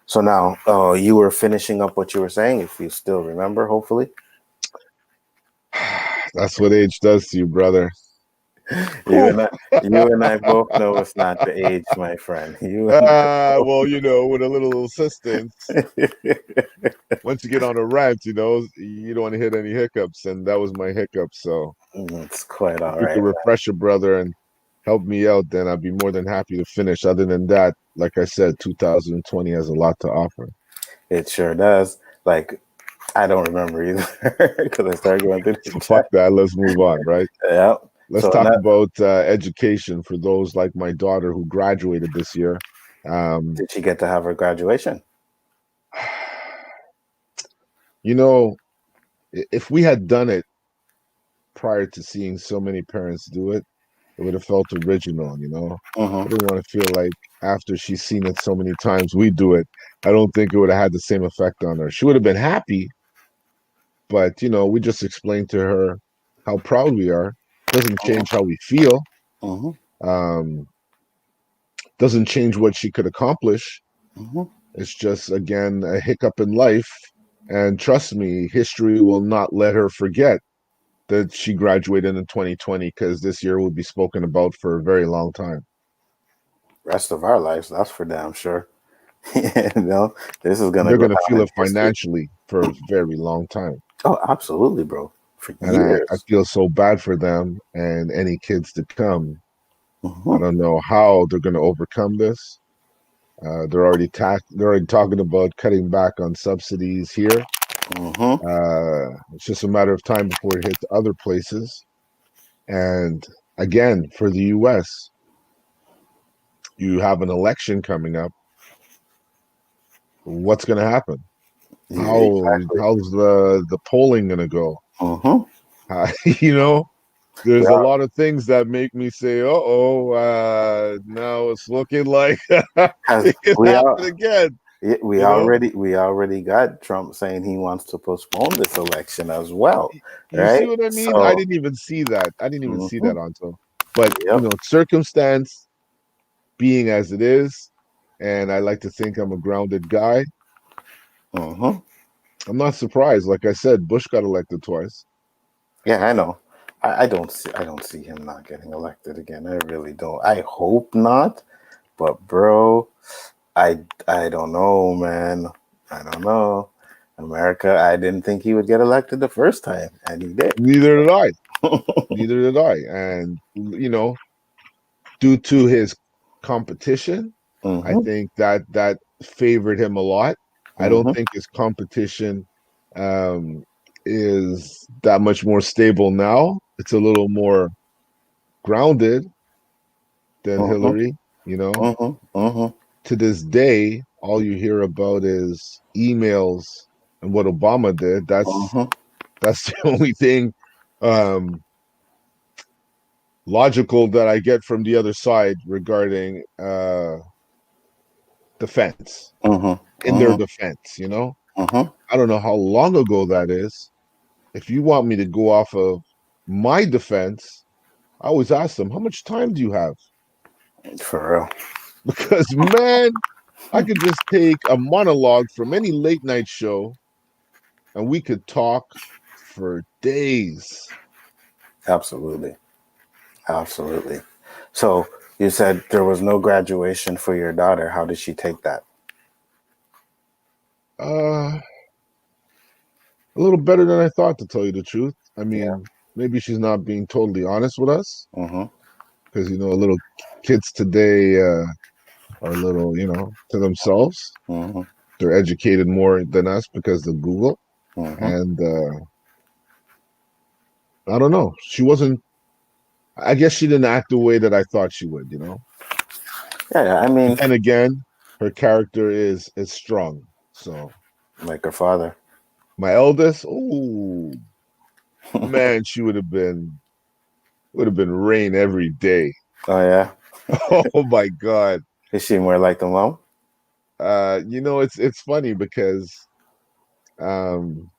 Speaker 2: So now, you were finishing up what you were saying, if you still remember, hopefully.
Speaker 3: That's what age does to you, brother.
Speaker 2: You
Speaker 3: Whew.
Speaker 2: and I, you and I both know it's not the age, my friend. You and I both.
Speaker 3: Well, with a little assistance, once you get on a rant, you don't want to hit any hiccups, and that was my hiccup. So
Speaker 2: It's quite
Speaker 3: if
Speaker 2: all
Speaker 3: you
Speaker 2: right,
Speaker 3: could
Speaker 2: man.
Speaker 3: refresh a brother and help me out, then I'd be more than happy to finish. Other than that, like I said, 2020 has a lot to offer.
Speaker 2: It sure does. Like, I don't remember either because I started going through the
Speaker 3: So fuck
Speaker 2: chat.
Speaker 3: that. Let's move on, right?
Speaker 2: Yeah.
Speaker 3: Let's
Speaker 2: So
Speaker 3: talk
Speaker 2: now,
Speaker 3: about education for those like my daughter who graduated this year. Um,
Speaker 2: did she get to have her graduation?
Speaker 3: you know, if we had done it prior to seeing so many parents do it, it would have felt original. I
Speaker 2: Mm-hmm.
Speaker 3: didn't want to feel like after she's seen it so many times we do it. I don't think it would have had the same effect on her. She would have been happy, but we just explained to her how proud we are. Doesn't change how we feel.
Speaker 2: Mm-hmm.
Speaker 3: Um, doesn't change what she could accomplish.
Speaker 2: Mm-hmm.
Speaker 3: It's just again a hiccup in life. And trust me, history will not let her forget that she graduated in 2020 because this year will be spoken about for a very long time.
Speaker 2: Rest of our lives, that's for damn sure. you know, this is gonna
Speaker 3: They're
Speaker 2: go
Speaker 3: going to
Speaker 2: down
Speaker 3: feel
Speaker 2: in
Speaker 3: it
Speaker 2: history.
Speaker 3: financially for a very long time.
Speaker 2: Oh, absolutely, bro. For
Speaker 3: And I
Speaker 2: years.
Speaker 3: feel so bad for them and any kids to come. I
Speaker 2: Mm-hmm.
Speaker 3: don't know how they're going to overcome this. They're already talking about cutting back on subsidies here.
Speaker 2: Mm-hmm.
Speaker 3: It's just a matter of time before it hits other places. And again, for the US, you have an election coming up. What's going to happen?
Speaker 2: Exactly.
Speaker 3: How's the polling going to go?
Speaker 2: Mm-hmm.
Speaker 3: Uh, you know, there's a
Speaker 2: Yeah,
Speaker 3: lot of things that make me say, "Uh-oh, now it's looking like
Speaker 2: because
Speaker 3: it could
Speaker 2: we
Speaker 3: happen
Speaker 2: are.
Speaker 3: again."
Speaker 2: Yeah, we
Speaker 3: You know,
Speaker 2: already got Trump saying he wants to postpone this election as well,
Speaker 3: you see
Speaker 2: right?
Speaker 3: what I mean? I
Speaker 2: So,
Speaker 3: didn't even see that. I didn't even see
Speaker 2: mhm,
Speaker 3: that, Anto. But
Speaker 2: yep,
Speaker 3: circumstance being as it is, and I like to think I'm a grounded guy.
Speaker 2: hmm,
Speaker 3: I'm not surprised. Like I said, Bush got elected twice.
Speaker 2: yeah, I know. I don't see him not getting elected again. I really don't. I hope not, but bro, I don't know, man. I don't know. America, I didn't think he would get elected the first time, and he did.
Speaker 3: Neither did I. Neither did I. And due to his competition, I
Speaker 2: Hmm.
Speaker 3: think that favored him a lot. I don't
Speaker 2: Hmm.
Speaker 3: think his competition um, is that much more stable now. It's a little more grounded than
Speaker 2: Hmm.
Speaker 3: Hillary. You know,
Speaker 2: Hmm. Hmm.
Speaker 3: to this day, all you hear about is emails and what Obama did.
Speaker 2: Hmm.
Speaker 3: That's the only thing um, logical that I get from the other side regarding defense.
Speaker 2: Hmm.
Speaker 3: In their
Speaker 2: Hmm.
Speaker 3: defense.
Speaker 2: Hmm.
Speaker 3: I don't know how long ago that is. If you want me to go off of my defense, I always ask them, how much time do you have?
Speaker 2: For
Speaker 3: Because, man, I could just take a monologue from any late night show and we could talk for days.
Speaker 2: real. Absolutely. Absolutely. So you said there was no graduation for your daughter. How did she take that?
Speaker 3: A little better than I thought, to tell you the truth. I
Speaker 2: Yeah.
Speaker 3: mean, maybe she's not being totally honest with us
Speaker 2: Mm-hmm.
Speaker 3: because, little kids today are a little, to themselves.
Speaker 2: Mm-hmm.
Speaker 3: They're educated more than us because of Google.
Speaker 2: Mm-hmm.
Speaker 3: And I don't know. She wasn't. I guess she didn't act the way that I thought she would.
Speaker 2: Yeah, yeah. I
Speaker 3: But
Speaker 2: mean,
Speaker 3: then again, her character is strong. So
Speaker 2: like her father.
Speaker 3: my eldest, oh man, she would have been rain every day.
Speaker 2: Oh yeah.
Speaker 3: Oh my God.
Speaker 2: Is she more like the mom?
Speaker 3: It's funny because um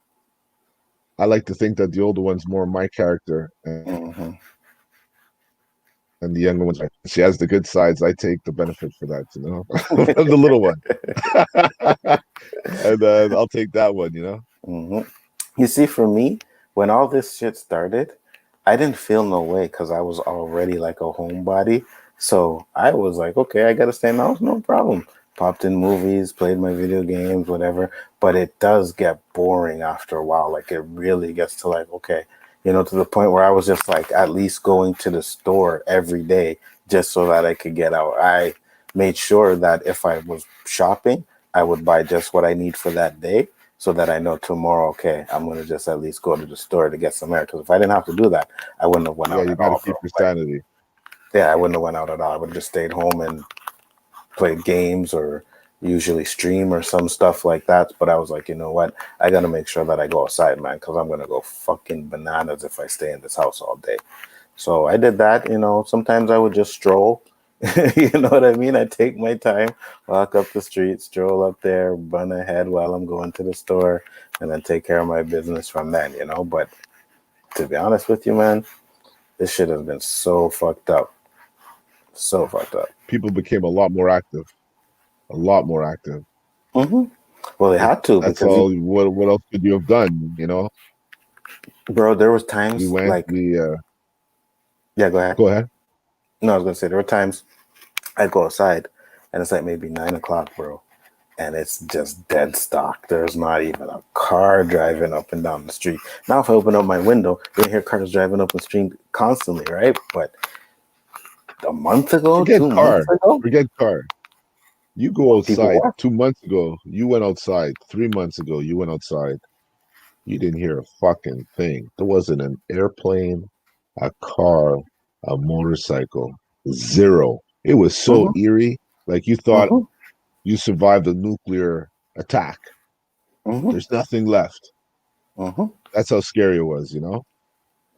Speaker 3: I like to think that the older one's more my character. And
Speaker 2: Mm-hmm.
Speaker 3: And the younger one's like, she has the good sides. I take the benefit for that, you know. I'm the little one. And I'll take that one, you know.
Speaker 2: hmm You see, for me, when all this shit started, I didn't feel no way because I was already like a homebody. So I was like, okay, I gotta stay in the house, no problem. Popped in movies, played my video games, whatever. But it does get boring after a while. Like it really gets to like, okay, to the point where I was just like at least going to the store every day just so that I could get out. I made sure that if I was shopping, I would buy just what I need for that day so that I know tomorrow, okay, I'm going to just at least go to the store to get some air. Because if I didn't have to do that, I wouldn't have went
Speaker 3: Yeah,
Speaker 2: out
Speaker 3: you
Speaker 2: at
Speaker 3: got to
Speaker 2: all,
Speaker 3: keep
Speaker 2: bro.
Speaker 3: your
Speaker 2: Like,
Speaker 3: sanity.
Speaker 2: yeah, I wouldn't have went out at all. I would have just stayed home and played games or usually stream or some stuff like that. But I was like, you know what? I got to make sure that I go outside, man, because I'm going to go fucking bananas if I stay in this house all day. So I did that. Sometimes I would just stroll. You know what I mean? I take my time, walk up the street, stroll up there, bun ahead while I'm going to the store, and then take care of my business from then. But to be honest with you, man, this shit has been so fucked up. So fucked up.
Speaker 3: People became a lot more active, a lot more active.
Speaker 2: hmm Well, they
Speaker 3: But
Speaker 2: had to
Speaker 3: that's
Speaker 2: because,
Speaker 3: all. What else could you have done? You know,
Speaker 2: bro, there was
Speaker 3: we
Speaker 2: times
Speaker 3: went.
Speaker 2: like, yeah, go ahead.
Speaker 3: Go ahead.
Speaker 2: No, I was going to say, there were times I'd go outside and it's like maybe 9 o'clock, bro, and it's just dead stock. There's not even a car driving up and down the street. Now, if I open up my window, you hear cars driving up the street constantly, right? But a month ago,
Speaker 3: Forget
Speaker 2: 2 months
Speaker 3: car.
Speaker 2: ago,
Speaker 3: Forget car. You go
Speaker 2: people
Speaker 3: outside
Speaker 2: were.
Speaker 3: 2 months ago. You went outside 3 months ago. You went outside. You didn't hear a fucking thing. There wasn't an airplane, a car, a motorcycle. Zero. It was so
Speaker 2: hmm
Speaker 3: eerie. Like you thought
Speaker 2: hmm
Speaker 3: you survived a nuclear attack.
Speaker 2: hmm
Speaker 3: There's nothing left.
Speaker 2: hmm
Speaker 3: That's how scary it was, you know?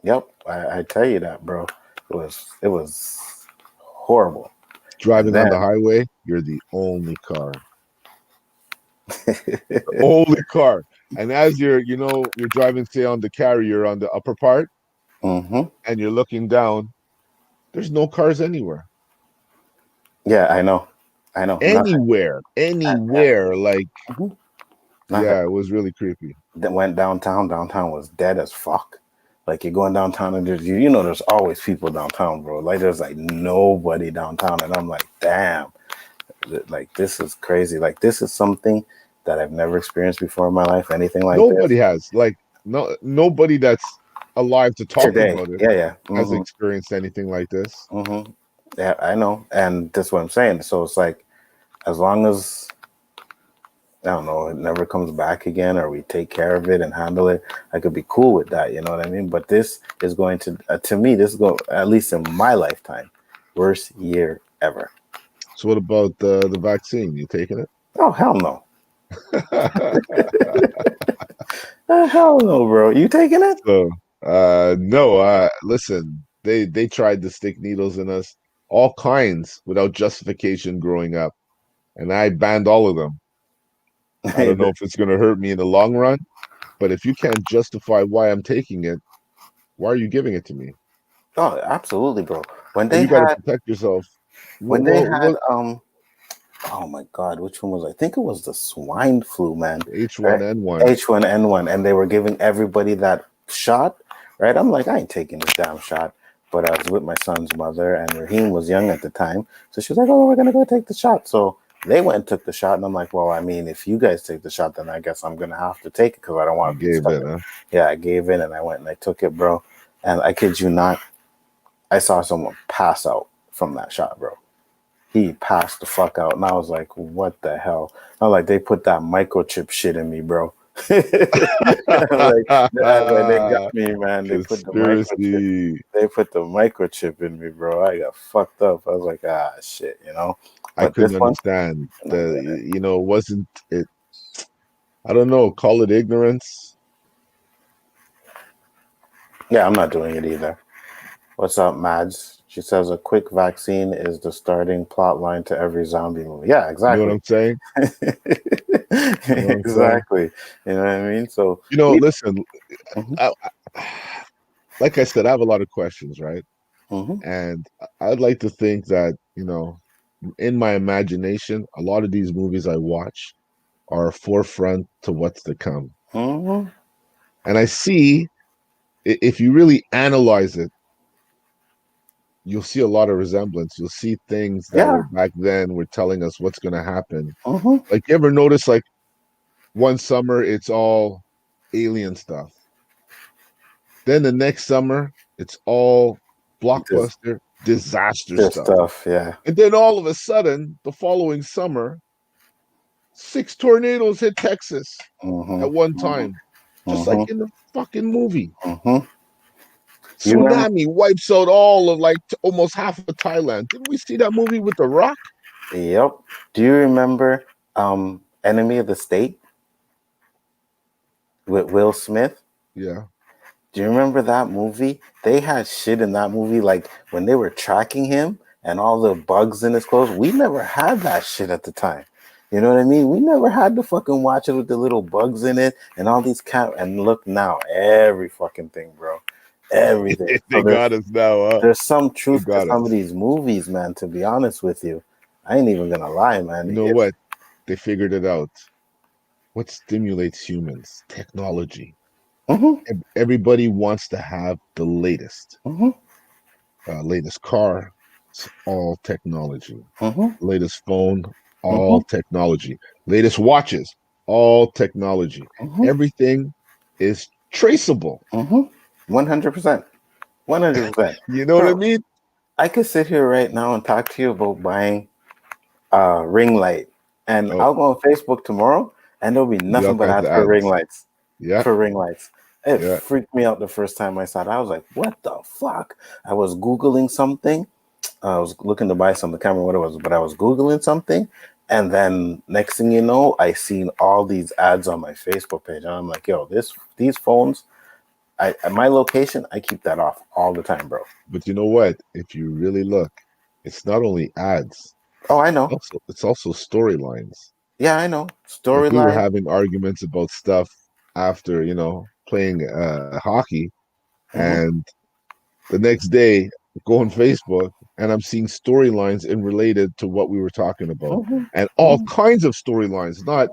Speaker 2: Yep, I tell you that, bro. It was horrible. And
Speaker 3: Driving on the
Speaker 2: then,
Speaker 3: highway, you're the only car. The only car. And as you're driving, say, on the carrier on the upper part,
Speaker 2: hmm
Speaker 3: and you're looking down, there's no cars anywhere.
Speaker 2: yeah, I know, nothing.
Speaker 3: Anywhere.
Speaker 2: Yeah,
Speaker 3: Anywhere. Like,
Speaker 2: mhm, nothing.
Speaker 3: yeah, it was really creepy.
Speaker 2: That went downtown. Downtown was dead as fuck. Like you're going downtown and there's always people downtown, bro. Like there's like nobody downtown, and I'm like, damn, like this is crazy. Like this is something that I've never experienced before in my life. Anything like
Speaker 3: Nobody
Speaker 2: this
Speaker 3: has. Like, nobody that's alive to talk
Speaker 2: today.
Speaker 3: about it
Speaker 2: Yeah, yeah.
Speaker 3: has experienced anything like this.
Speaker 2: Yeah, I know, and that's what I'm saying. So it's like as long as I don't know, it never comes back again, or we take care of it and handle it. I could be cool with that, you know what I mean? But this is going to me, this is going, at least in my lifetime, worst year ever.
Speaker 3: So what about the vaccine? You taking it?
Speaker 2: Oh, hell no. Hell no, bro. You taking it?
Speaker 3: So no, listen, they tried to stick needles in us, all kinds, without justification growing up, and I banned all of them. I
Speaker 2: Hey,
Speaker 3: don't know if it's going to hurt me in the long run, but if you can't justify why I'm taking it, why are you giving it to me?
Speaker 2: oh, absolutely, bro. When
Speaker 3: And
Speaker 2: they
Speaker 3: you got to
Speaker 2: had,
Speaker 3: protect yourself.
Speaker 2: when they had,
Speaker 3: What
Speaker 2: oh my God, which one was it? I think it was the swine flu, man. Right?
Speaker 3: H1N1?
Speaker 2: H1N1, and they were giving everybody that shot, right? I'm like, I ain't taking this damn shot. But I was with my son's mother, and Raheem was young at the time. So she was like, oh, we're going to go take the shot. So they went and took the shot. And I'm like, well, I mean, if you guys take the shot, then I guess I'm going to have to take it because I don't
Speaker 3: You
Speaker 2: want to be
Speaker 3: gave
Speaker 2: stuck.
Speaker 3: in, huh?
Speaker 2: Yeah, I gave in and I went and I took it, bro. And I kid you not, I saw someone pass out from that shot, bro. He passed the fuck out. And I was like, what the hell? I'm like, they put that microchip shit in me, bro. Like, they got me, man. They put the microchip.
Speaker 3: Conspiracy.
Speaker 2: They put the microchip in me, bro. I got fucked up. I was like, ah, shit.
Speaker 3: I
Speaker 2: But this
Speaker 3: couldn't
Speaker 2: one,
Speaker 3: understand
Speaker 2: no, go ahead.
Speaker 3: wasn't it? I don't know. Call it ignorance.
Speaker 2: Yeah, I'm not doing it either. What's up, Mads? She says a quick vaccine is the starting plot line to every zombie movie. Yeah,
Speaker 3: You know what
Speaker 2: exactly.
Speaker 3: I'm saying? You know what I'm saying?
Speaker 2: Exactly. You know what I mean? So,
Speaker 3: Listen,
Speaker 2: Mhm.
Speaker 3: I, like I said, I have a lot of questions, right?
Speaker 2: Mm-hmm.
Speaker 3: And I'd like to think that, in my imagination, a lot of these movies I watch are a forefront to what's to come.
Speaker 2: Mm-hmm.
Speaker 3: And I see, if you really analyze it, you'll see a lot of resemblance. You'll see things that were
Speaker 2: Yeah.
Speaker 3: back then were telling us what's going to happen.
Speaker 2: Mm-hmm.
Speaker 3: Like, you ever notice, like, one summer it's all alien stuff. Then the next summer it's all
Speaker 2: Just
Speaker 3: blockbuster disaster
Speaker 2: this
Speaker 3: stuff.
Speaker 2: stuff. Yeah.
Speaker 3: And then all of a sudden, the following summer, 6 tornadoes hit Texas at one
Speaker 2: Mm-hmm. Mm-hmm.
Speaker 3: time, just like
Speaker 2: Mm-hmm.
Speaker 3: in the fucking movie.
Speaker 2: Mm-hmm. You remember?
Speaker 3: Tsunami wipes out all of like almost half of Thailand. Didn't we see that movie with The Rock?
Speaker 2: Yep. Do you remember Enemy of the State with Will Smith?
Speaker 3: Yeah.
Speaker 2: Do you remember that movie? They had shit in that movie, like when they were tracking him and all the bugs in his clothes. We never had that shit at the time. You know what I mean? We never had to fucking watch it with the little bugs in it and all these and look now, every fucking thing, bro. Everything.
Speaker 3: They got us now, huh?
Speaker 2: There's some
Speaker 3: They
Speaker 2: truth to
Speaker 3: got
Speaker 2: some of
Speaker 3: us.
Speaker 2: these movies, man, to be honest with you. I ain't even gonna lie,
Speaker 3: You
Speaker 2: man.
Speaker 3: know what? They figured it out. What stimulates humans? Technology.
Speaker 2: Mhm,
Speaker 3: Everybody wants to have the latest.
Speaker 2: mhm,
Speaker 3: Latest car, it's all technology.
Speaker 2: mhm,
Speaker 3: Latest phone, all
Speaker 2: mhm,
Speaker 3: technology. Latest watches, all technology.
Speaker 2: mhm,
Speaker 3: Everything is traceable.
Speaker 2: mhm. 100%. 100%.
Speaker 3: You know what I
Speaker 2: Bro,
Speaker 3: mean?
Speaker 2: I could sit here right now and talk to you about buying a ring light. And
Speaker 3: Oh,
Speaker 2: I'll go on Facebook tomorrow and there'll be
Speaker 3: there'll be all
Speaker 2: nothing but
Speaker 3: kinds
Speaker 2: ads
Speaker 3: of
Speaker 2: for ring
Speaker 3: ads.
Speaker 2: lights.
Speaker 3: Yeah,
Speaker 2: For ring lights. It
Speaker 3: yeah.
Speaker 2: freaked me out the first time I saw it. I was like, what the fuck? I was Googling something. I was looking to buy some. I can't remember what it was, but I was Googling something. And then next thing you know, I seen all these ads on my Facebook page. And I'm like, yo, these phones, at my location, I keep that off all the time, bro.
Speaker 3: But you know what? If you really look, it's not only ads,
Speaker 2: Oh, I know.
Speaker 3: it's also storylines.
Speaker 2: Yeah, I know.
Speaker 3: Like, we were
Speaker 2: Storyline.
Speaker 3: having arguments about stuff after, playing hockey,
Speaker 2: Mm-hmm,
Speaker 3: and the next day go on Facebook and I'm seeing storylines in related to what we were talking about.
Speaker 2: mm-hmm,
Speaker 3: And all
Speaker 2: mm-hmm.
Speaker 3: kinds of storylines, not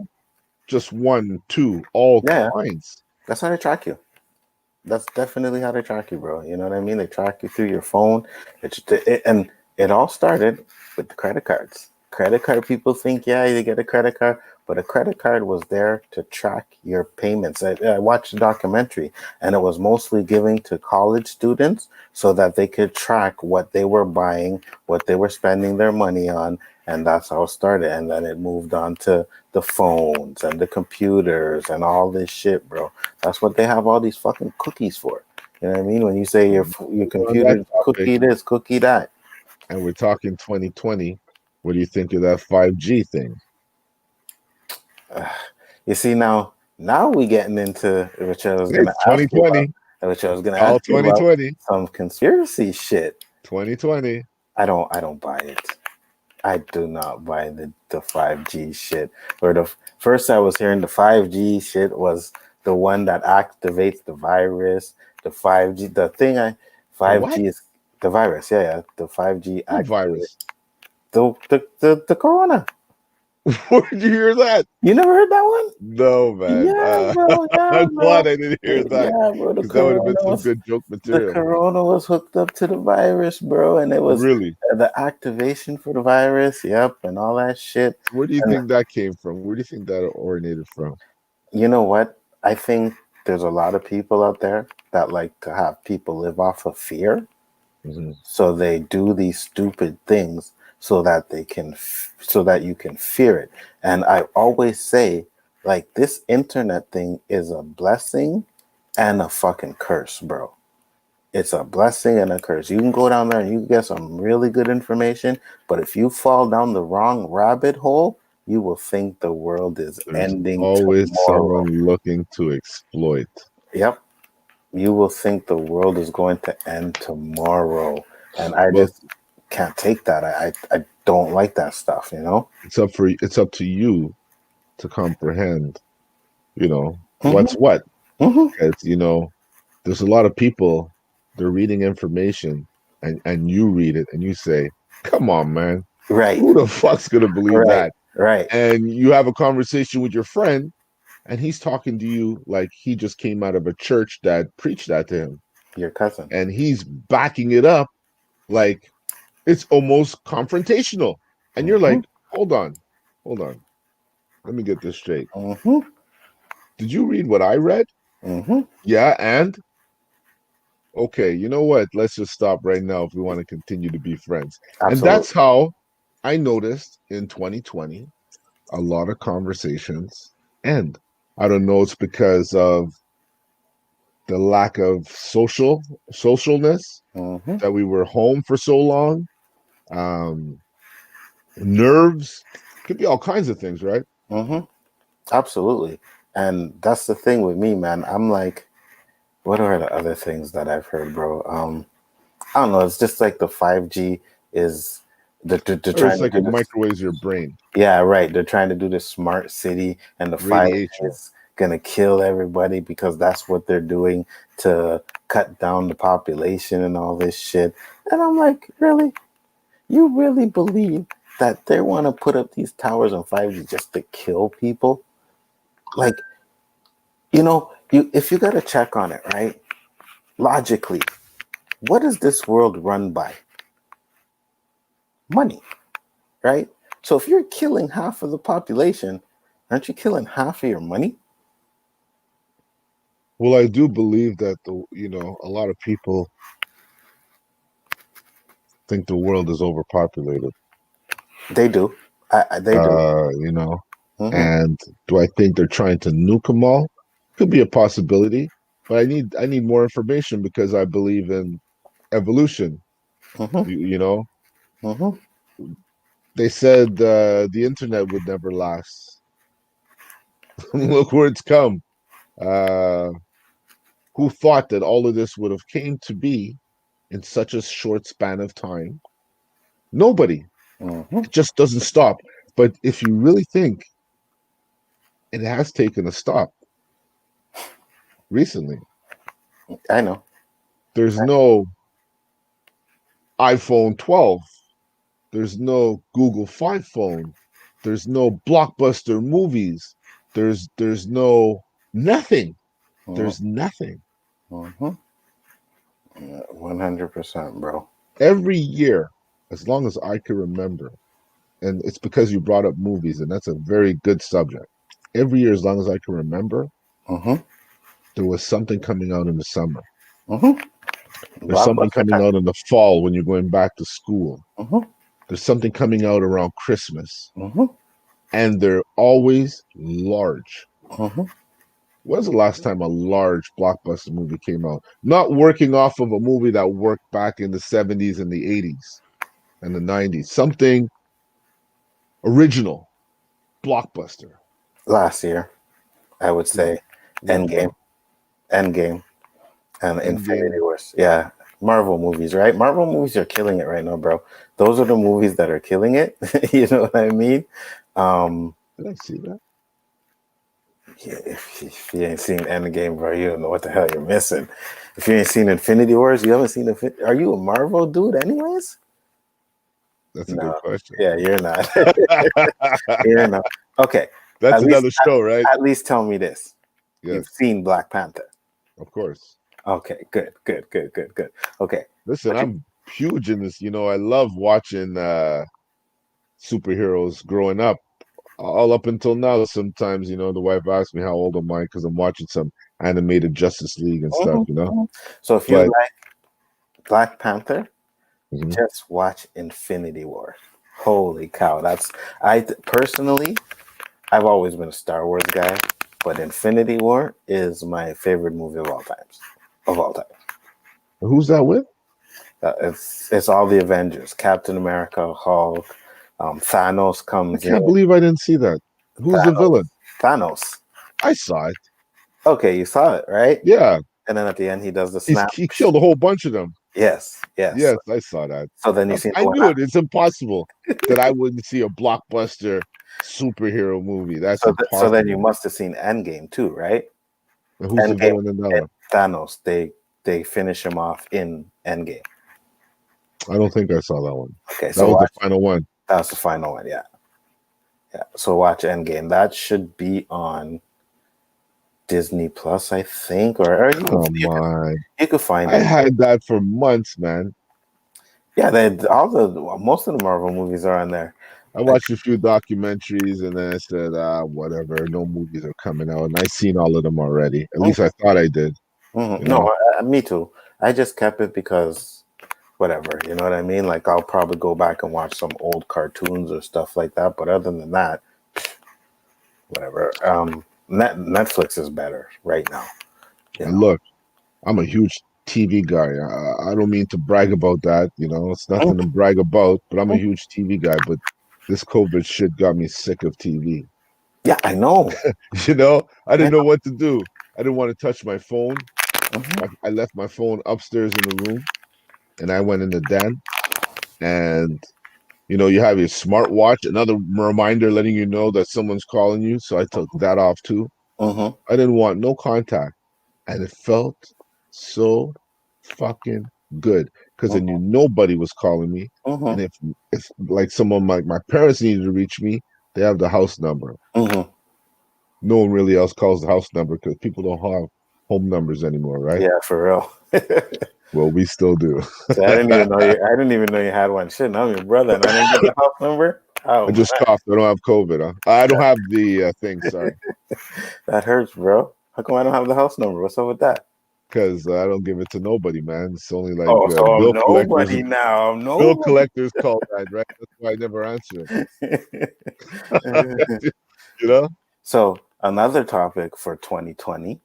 Speaker 3: just one, two, all
Speaker 2: Yeah, yeah.
Speaker 3: kinds.
Speaker 2: That's how they track you. That's definitely how they track you, bro. You know what I mean? They track you through your phone. And it all started with the credit cards. Credit card people think, yeah, they get a credit card, but a credit card was there to track your payments. I watched a documentary, and it was mostly giving to college students so that they could track what they were buying, what they were spending their money on, and that's how it started. And then it moved on to the phones and the computers and all this shit, bro. That's what they have all these fucking cookies for. You know what I mean? When you say your
Speaker 3: On that
Speaker 2: computer
Speaker 3: topic,
Speaker 2: cookie this, cookie that.
Speaker 3: and we're talking 2020, what do you think of that 5G thing?
Speaker 2: You see now we getting into which I was gonna
Speaker 3: It's
Speaker 2: ask you about,
Speaker 3: 2020.
Speaker 2: which I was
Speaker 3: It's
Speaker 2: gonna
Speaker 3: all
Speaker 2: ask you about
Speaker 3: 2020.
Speaker 2: some conspiracy shit.
Speaker 3: 2020.
Speaker 2: I don't buy it. I do not buy the 5G shit. Or the first I was hearing the 5G shit was the one that activates the virus. The 5G, the thing I
Speaker 3: The what?
Speaker 2: 5G is the virus. Yeah, yeah. The 5G
Speaker 3: What
Speaker 2: activate
Speaker 3: virus?
Speaker 2: the corona.
Speaker 3: Where did you hear that?
Speaker 2: You never heard that one?
Speaker 3: No, man.
Speaker 2: Yeah, bro. Yeah,
Speaker 3: I'm
Speaker 2: bro.
Speaker 3: glad I didn't hear that,
Speaker 2: Yeah, bro.
Speaker 3: because that would have been some good joke
Speaker 2: The
Speaker 3: material.
Speaker 2: corona was hooked up to the virus, bro, and it was
Speaker 3: Really?
Speaker 2: the activation for the virus. Yep, and all that shit.
Speaker 3: So where do you
Speaker 2: And
Speaker 3: think that came from? Where do you think that originated from?
Speaker 2: you know what? I think there's a lot of people out there that like to have people live off of fear.
Speaker 3: Hmm.
Speaker 2: So they do these stupid things so that so that you can fear it. And I always say, like, this internet thing is a blessing and a fucking curse, bro. It's a blessing and a curse. You can go down there and you can get some really good information, but if you fall down the wrong rabbit hole, you will think the world is
Speaker 3: There's
Speaker 2: ending
Speaker 3: always
Speaker 2: tomorrow.
Speaker 3: someone looking to exploit.
Speaker 2: Yep. You will think the world is going to end tomorrow. And I
Speaker 3: Well,
Speaker 2: just can't take that. I don't like that stuff, you know?
Speaker 3: it's up to you to comprehend, what's
Speaker 2: Mm-hmm.
Speaker 3: what.
Speaker 2: Mm-hmm.
Speaker 3: Because, there's a lot of people, they're reading information and you read it and you say, "Come on, man,
Speaker 2: Right,
Speaker 3: who the fuck's gonna believe
Speaker 2: right,
Speaker 3: that?"
Speaker 2: right.
Speaker 3: And you have a conversation with your friend, and he's talking to you like he just came out of a church that preached that to him,
Speaker 2: Your cousin.
Speaker 3: and he's backing it up like it's almost confrontational. And you're
Speaker 2: Mm-hmm,
Speaker 3: like, hold on, let me get this straight.
Speaker 2: mm-hmm,
Speaker 3: Did you read what I read?
Speaker 2: mm-hmm.
Speaker 3: Yeah, and okay, you know what? Let's just stop right now if we want to continue to be friends. And that's
Speaker 2: Absolutely.
Speaker 3: how I noticed in 2020 a lot of conversations end. I don't know, it's because of the lack of socialness
Speaker 2: Mm-hmm,
Speaker 3: that we were home for so long. Um, nerves could be all kinds of things, right?
Speaker 2: mm-hmm. Absolutely. And that's the thing with me, man. I'm like, what are the other things that I've heard, bro? I don't know. It's just like the 5G is they're
Speaker 3: Or it's
Speaker 2: trying to
Speaker 3: like
Speaker 2: do
Speaker 3: it
Speaker 2: this.
Speaker 3: microwaves your brain,
Speaker 2: Yeah, right. They're trying to do this smart city, and the 5G
Speaker 3: radiation.
Speaker 2: is gonna kill everybody because that's what they're doing to cut down the population and all this shit. And I'm like, really? You really believe that they want to put up these towers on 5G just to kill people? Like, you if you got to check on it, right? Logically, what is this world run by? Money, right? So if you're killing half of the population, aren't you killing half of your money?
Speaker 3: Well, I do believe that a lot of people think the world is overpopulated.
Speaker 2: They do. They do.
Speaker 3: You know,
Speaker 2: Hmm.
Speaker 3: and do I think they're trying to nuke them all? Could be a possibility, but I need more information because I believe in evolution.
Speaker 2: Hmm.
Speaker 3: You know,
Speaker 2: Hmm.
Speaker 3: they said the internet would never last. Look where it's come. Uh, who thought that all of this would have came to be in such a short span of time? Nobody.
Speaker 2: Hmm.
Speaker 3: It just doesn't stop. But if you really think it has taken a stop recently,
Speaker 2: I know.
Speaker 3: there's no iPhone 12, there's no Google 5 phone, there's no blockbuster movies, there's no nothing. There's nothing.
Speaker 2: Mm-hmm. 100%, bro.
Speaker 3: Every year, as long as I can remember, and it's because you brought up movies, and that's a very good subject. Every year, as long as I can remember,
Speaker 2: Hmm.
Speaker 3: there was something coming out in the summer.
Speaker 2: Hmm.
Speaker 3: There's something
Speaker 2: Blockbuster
Speaker 3: coming
Speaker 2: type.
Speaker 3: out in the fall when you're going back to school.
Speaker 2: Hmm.
Speaker 3: There's something coming out around Christmas,
Speaker 2: Hmm.
Speaker 3: and they're always large.
Speaker 2: Hmm.
Speaker 3: When's the last time a large blockbuster movie came out? Not working off of a movie that worked back in the 70s and the 80s and the 90s. Something original, blockbuster.
Speaker 2: Last year, I would
Speaker 3: What,
Speaker 2: say
Speaker 3: what
Speaker 2: Endgame,
Speaker 3: film?
Speaker 2: Endgame, and Infinity
Speaker 3: Endgame.
Speaker 2: Wars. Yeah, Marvel movies, right? Marvel movies are killing it right now, bro. Those are the movies that are killing it. You know what I mean? Um,
Speaker 3: Did I see that?
Speaker 2: yeah, if you ain't seen Endgame, bro, you don't know what the hell you're missing. If you ain't seen Infinity Wars, you haven't seen Are you a Marvel dude, anyways?
Speaker 3: That's a good
Speaker 2: No.
Speaker 3: question.
Speaker 2: Yeah, you're not. You're not. Okay.
Speaker 3: That's
Speaker 2: At least,
Speaker 3: another show, right?
Speaker 2: at least tell me this: you've
Speaker 3: Yes,
Speaker 2: seen Black Panther.
Speaker 3: of course.
Speaker 2: Okay, good, good, good, good, good. Okay,
Speaker 3: Listen,
Speaker 2: what you?
Speaker 3: I'm huge in this. I love watching superheroes growing up. All up until now, sometimes, the wife asks me how old am I because I'm watching some animated Justice League and stuff,
Speaker 2: Mhm, mhm. So if you
Speaker 3: But
Speaker 2: like Black Panther,
Speaker 3: mhm.
Speaker 2: just watch Infinity War. Holy cow! Personally, I've always been a Star Wars guy, but Infinity War is my favorite movie of all times. Of all time.
Speaker 3: Who's that with?
Speaker 2: It's all the Avengers: Captain America, Hulk, Thanos
Speaker 3: I
Speaker 2: comes in.
Speaker 3: can't believe I didn't see that. Who's the
Speaker 2: Thanos.
Speaker 3: villain?
Speaker 2: Thanos.
Speaker 3: I saw it.
Speaker 2: Okay, you saw it, right?
Speaker 3: Yeah,
Speaker 2: And then at the end, he does the
Speaker 3: he's
Speaker 2: snap.
Speaker 3: he killed a whole bunch of them.
Speaker 2: Yes, yes.
Speaker 3: Yes, I saw that.
Speaker 2: So then you see
Speaker 3: I
Speaker 2: the one.
Speaker 3: knew it. It's impossible that I wouldn't see a blockbuster superhero movie. That's
Speaker 2: So then you
Speaker 3: impossible.
Speaker 2: must have seen Endgame too, right?
Speaker 3: And who's the
Speaker 2: Endgame
Speaker 3: villain in that
Speaker 2: and
Speaker 3: one?
Speaker 2: Thanos. They finish him off in Endgame.
Speaker 3: I don't think I saw that one.
Speaker 2: Okay,
Speaker 3: That
Speaker 2: so
Speaker 3: was the
Speaker 2: watch.
Speaker 3: final one.
Speaker 2: That's the final one. Yeah, yeah. So watch Endgame. That should be on Disney Plus, I think, or
Speaker 3: Come on.
Speaker 2: you could find
Speaker 3: I
Speaker 2: it.
Speaker 3: had that for months, man.
Speaker 2: Yeah, all the most of the Marvel movies are on there.
Speaker 3: I watched a few documentaries and then I said, whatever, no movies are coming out. And I seen all of them already. At least I thought I did, you know?
Speaker 2: No, me too. I just kept it because whatever, you know what I mean? Like I'll probably go back and watch some old cartoons or stuff like that. But other than that, whatever. Netflix is better right now. You
Speaker 3: And
Speaker 2: know.
Speaker 3: look, I'm a huge TV guy. I don't mean to brag about that, it's nothing to brag about, but I'm a huge TV guy. But this COVID shit got me sick of TV.
Speaker 2: Yeah, I know.
Speaker 3: I
Speaker 2: Yeah.
Speaker 3: didn't know what to do. I didn't want to touch my phone.
Speaker 2: Mhm.
Speaker 3: I left my phone upstairs in the room and I went in the den and you have your smartwatch, another reminder letting you know that someone's calling you. So I took that off too.
Speaker 2: Mhm.
Speaker 3: I didn't want no contact. And it felt so fucking good because I knew nobody was calling me. And
Speaker 2: Mhm.
Speaker 3: if like someone like my parents needed to reach me, they have the house number.
Speaker 2: Mhm.
Speaker 3: No one really else calls the house number because people don't have home numbers anymore, right?
Speaker 2: Yeah, for real.
Speaker 3: Well, we still do.
Speaker 2: So I didn't even know you. I didn't even know you had one. Shit, I'm your brother, and I didn't get the house number.
Speaker 3: I
Speaker 2: Oh
Speaker 3: just
Speaker 2: man,
Speaker 3: coughed. I don't have COVID. Huh? I don't have the thing. Sorry,
Speaker 2: that hurts, bro. How come I don't have the house number? What's up with that?
Speaker 3: because I don't give it to nobody, man. It's only like
Speaker 2: Oh, so I'm
Speaker 3: bill collectors.
Speaker 2: nobody now. I'm
Speaker 3: Bill
Speaker 2: nobody.
Speaker 3: collectors call that, right? That's why I never answer it. you know.
Speaker 2: So another topic for 2020,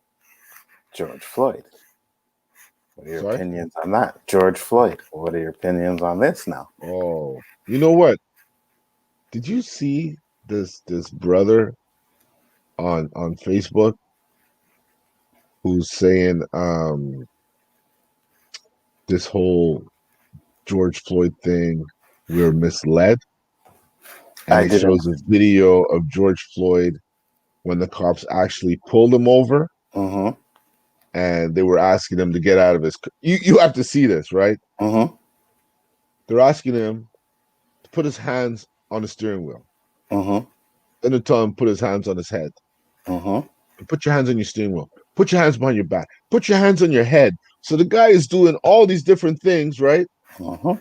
Speaker 2: George Floyd. What are your
Speaker 3: Sorry.
Speaker 2: opinions on that? George Floyd. What are your opinions on this now?
Speaker 3: Oh, you know what? Did you see this brother on Facebook who's saying this whole George Floyd thing, we're misled? And
Speaker 2: I
Speaker 3: it
Speaker 2: didn't.
Speaker 3: shows a video of George Floyd when the cops actually pulled him over
Speaker 2: Mm-hmm.
Speaker 3: and they were asking him to get out of his you have to see this, right?
Speaker 2: Mm-hmm.
Speaker 3: They're asking him to put his hands on the steering wheel.
Speaker 2: Mm-hmm.
Speaker 3: Then they tell him put his hands on his head.
Speaker 2: Mm-hmm.
Speaker 3: And put your hands on your steering wheel. Put your hands behind your back. Put your hands on your head. So the guy is doing all these different things, right?
Speaker 2: Mm-hmm.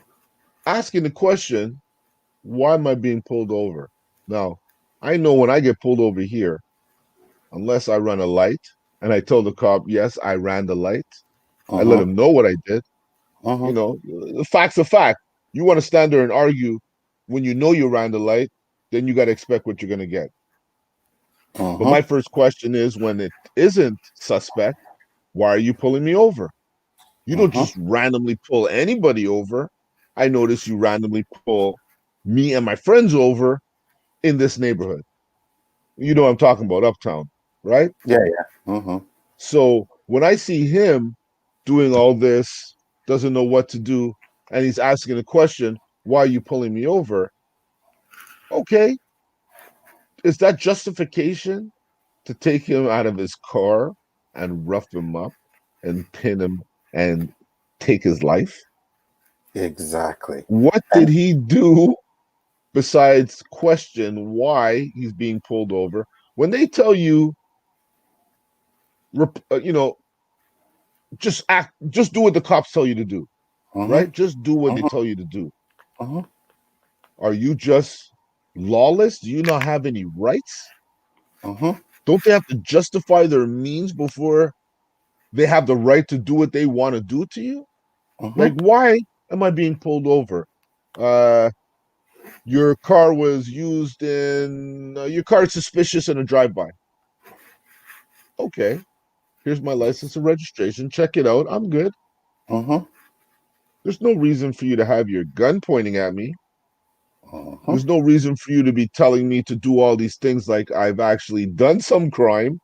Speaker 3: Asking the question, why am I being pulled over? Now, I know when I get pulled over here, unless I run a light, and I told the cop, yes, I ran the light. I let
Speaker 2: Mm-hmm.
Speaker 3: him know what I did.
Speaker 2: Mm-hmm.
Speaker 3: The fact's a fact. You want to stand there and argue when you know you ran the light, then you got to expect what you're going to get. But
Speaker 2: Mm-hmm.
Speaker 3: my first question is when it isn't suspect, why are you pulling me over? You don't
Speaker 2: Mm-hmm.
Speaker 3: just randomly pull anybody over. I notice you randomly pull me and my friends over in this neighborhood. You know what I'm talking about, uptown, right?
Speaker 2: Yeah, yeah. Mm-hmm.
Speaker 3: So when I see him doing all this, doesn't know what to do, and he's asking a question, why are you pulling me over? Okay, is that justification to take him out of his car and rough him up and pin him and take his life?
Speaker 2: Exactly.
Speaker 3: What did
Speaker 2: And
Speaker 3: he do besides question why he's being pulled over? When they tell you, you know, just do what the cops tell you to do,
Speaker 2: mm-hmm.
Speaker 3: right? Just do what they
Speaker 2: Mm-hmm.
Speaker 3: tell you to do.
Speaker 2: Mm-hmm.
Speaker 3: Are you just lawless? Do you not have any rights?
Speaker 2: Mm-hmm.
Speaker 3: Don't they have to justify their means before they have the right to do what they want to do to you?
Speaker 2: Mm-hmm.
Speaker 3: Like, why am I being pulled over? Uh, your car was used in your car is suspicious in a drive-by. Okay, here's my license and registration. Check it out. I'm good.
Speaker 2: Mm-hmm.
Speaker 3: There's no reason for you to have your gun pointing at me.
Speaker 2: Mm-hmm.
Speaker 3: There's no reason for you to be telling me to do all these things like I've actually done some crime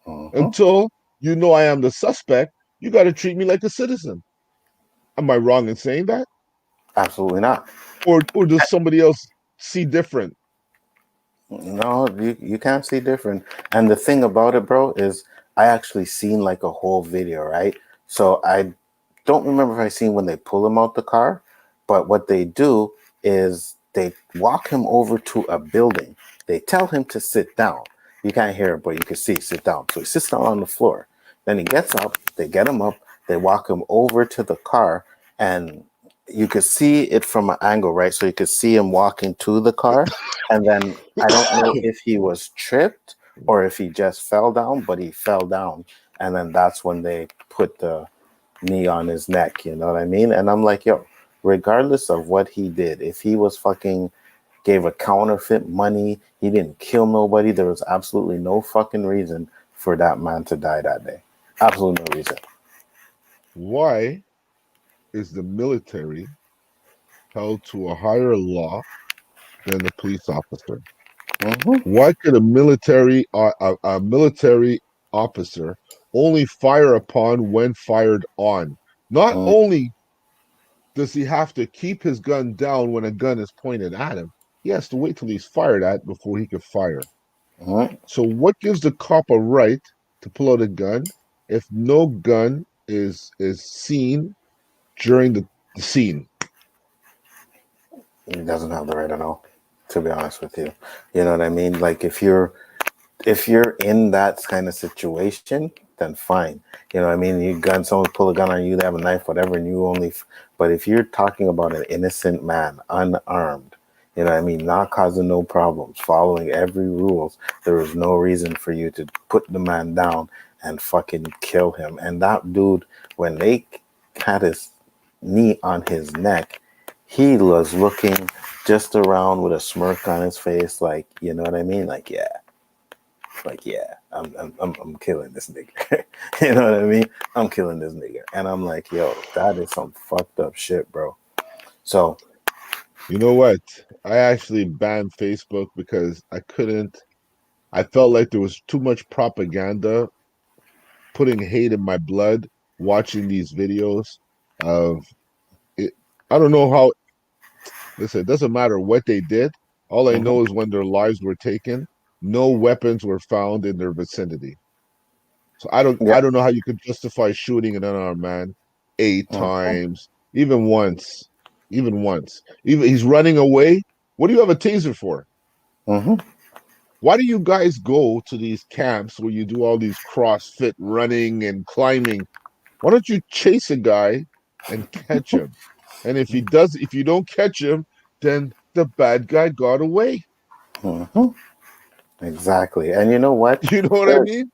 Speaker 2: Mm-hmm.
Speaker 3: until you know I am the suspect. You got to treat me like a citizen. Am I wrong in saying that?
Speaker 2: Absolutely not.
Speaker 3: Or does somebody else see different?
Speaker 2: No, you can't see different. And the thing about it, bro, is I actually seen like a whole video, right? So I don't remember if I seen when they pull him out the car, But what they do is they walk him over to a building. They tell him to sit down. You can't hear it, but you can see sit down. So he sits down on the floor. Then he gets up. They get him up. They walk him over to the car, and you could see it from an angle, right? So you could see him walking to the car, and then I don't know if he was tripped or if he just fell down, but he fell down, and then that's when they put the knee on his neck. You know what I mean? And I'm like, yo, regardless of what he did, if he was fucking gave a counterfeit money, he didn't kill nobody. There was absolutely no fucking reason for that man to die that day. Absolutely no reason.
Speaker 3: Why is the military held to a higher law than the police officer?
Speaker 2: Mm-hmm.
Speaker 3: Why could a military officer only fire upon when fired on? Not only does he have to keep his gun down when a gun is pointed at him, he has to wait till he's fired at before he can fire.
Speaker 2: Mm-hmm.
Speaker 3: So what gives the cop a right to pull out a gun if no gun is seen during the scene?
Speaker 2: He doesn't have the right at all, to be honest with you. You know what I mean? Like if you're in that kind of situation, then fine. You know what I mean? You gun someone pull a gun on you, they have a knife, whatever, and you only. But if you're talking about an innocent man, unarmed, you know what I mean, not causing no problems, following every rules, there is no reason for you to put the man down and fucking kill him. And that dude, when they had his knee on his neck, he was looking just around with a smirk on his face, like, you know what I mean? Like, yeah, I'm killing this nigga. You know what I mean? I'm killing this nigga. And I'm like, yo, that is some fucked up shit, bro. So,
Speaker 3: You know what? I actually banned Facebook because I felt like there was too much propaganda putting hate in my blood watching these videos of it. I don't know how. Listen, it doesn't matter what they did. All I
Speaker 2: mhm,
Speaker 3: know is when their lives were taken, no weapons were found in their vicinity. So
Speaker 2: yeah,
Speaker 3: I don't know how you could justify shooting an unarmed man eight
Speaker 2: mhm,
Speaker 3: times, even once, even once. Even he's running away. What do you have a taser for?
Speaker 2: mhm,
Speaker 3: Why do you guys go to these camps where you do all these CrossFit running and climbing? Why don't you chase a guy and catch him? And if you don't catch him, then the bad guy got away.
Speaker 2: mhm. Exactly. And you know what?
Speaker 3: You know what I
Speaker 2: There,
Speaker 3: mean?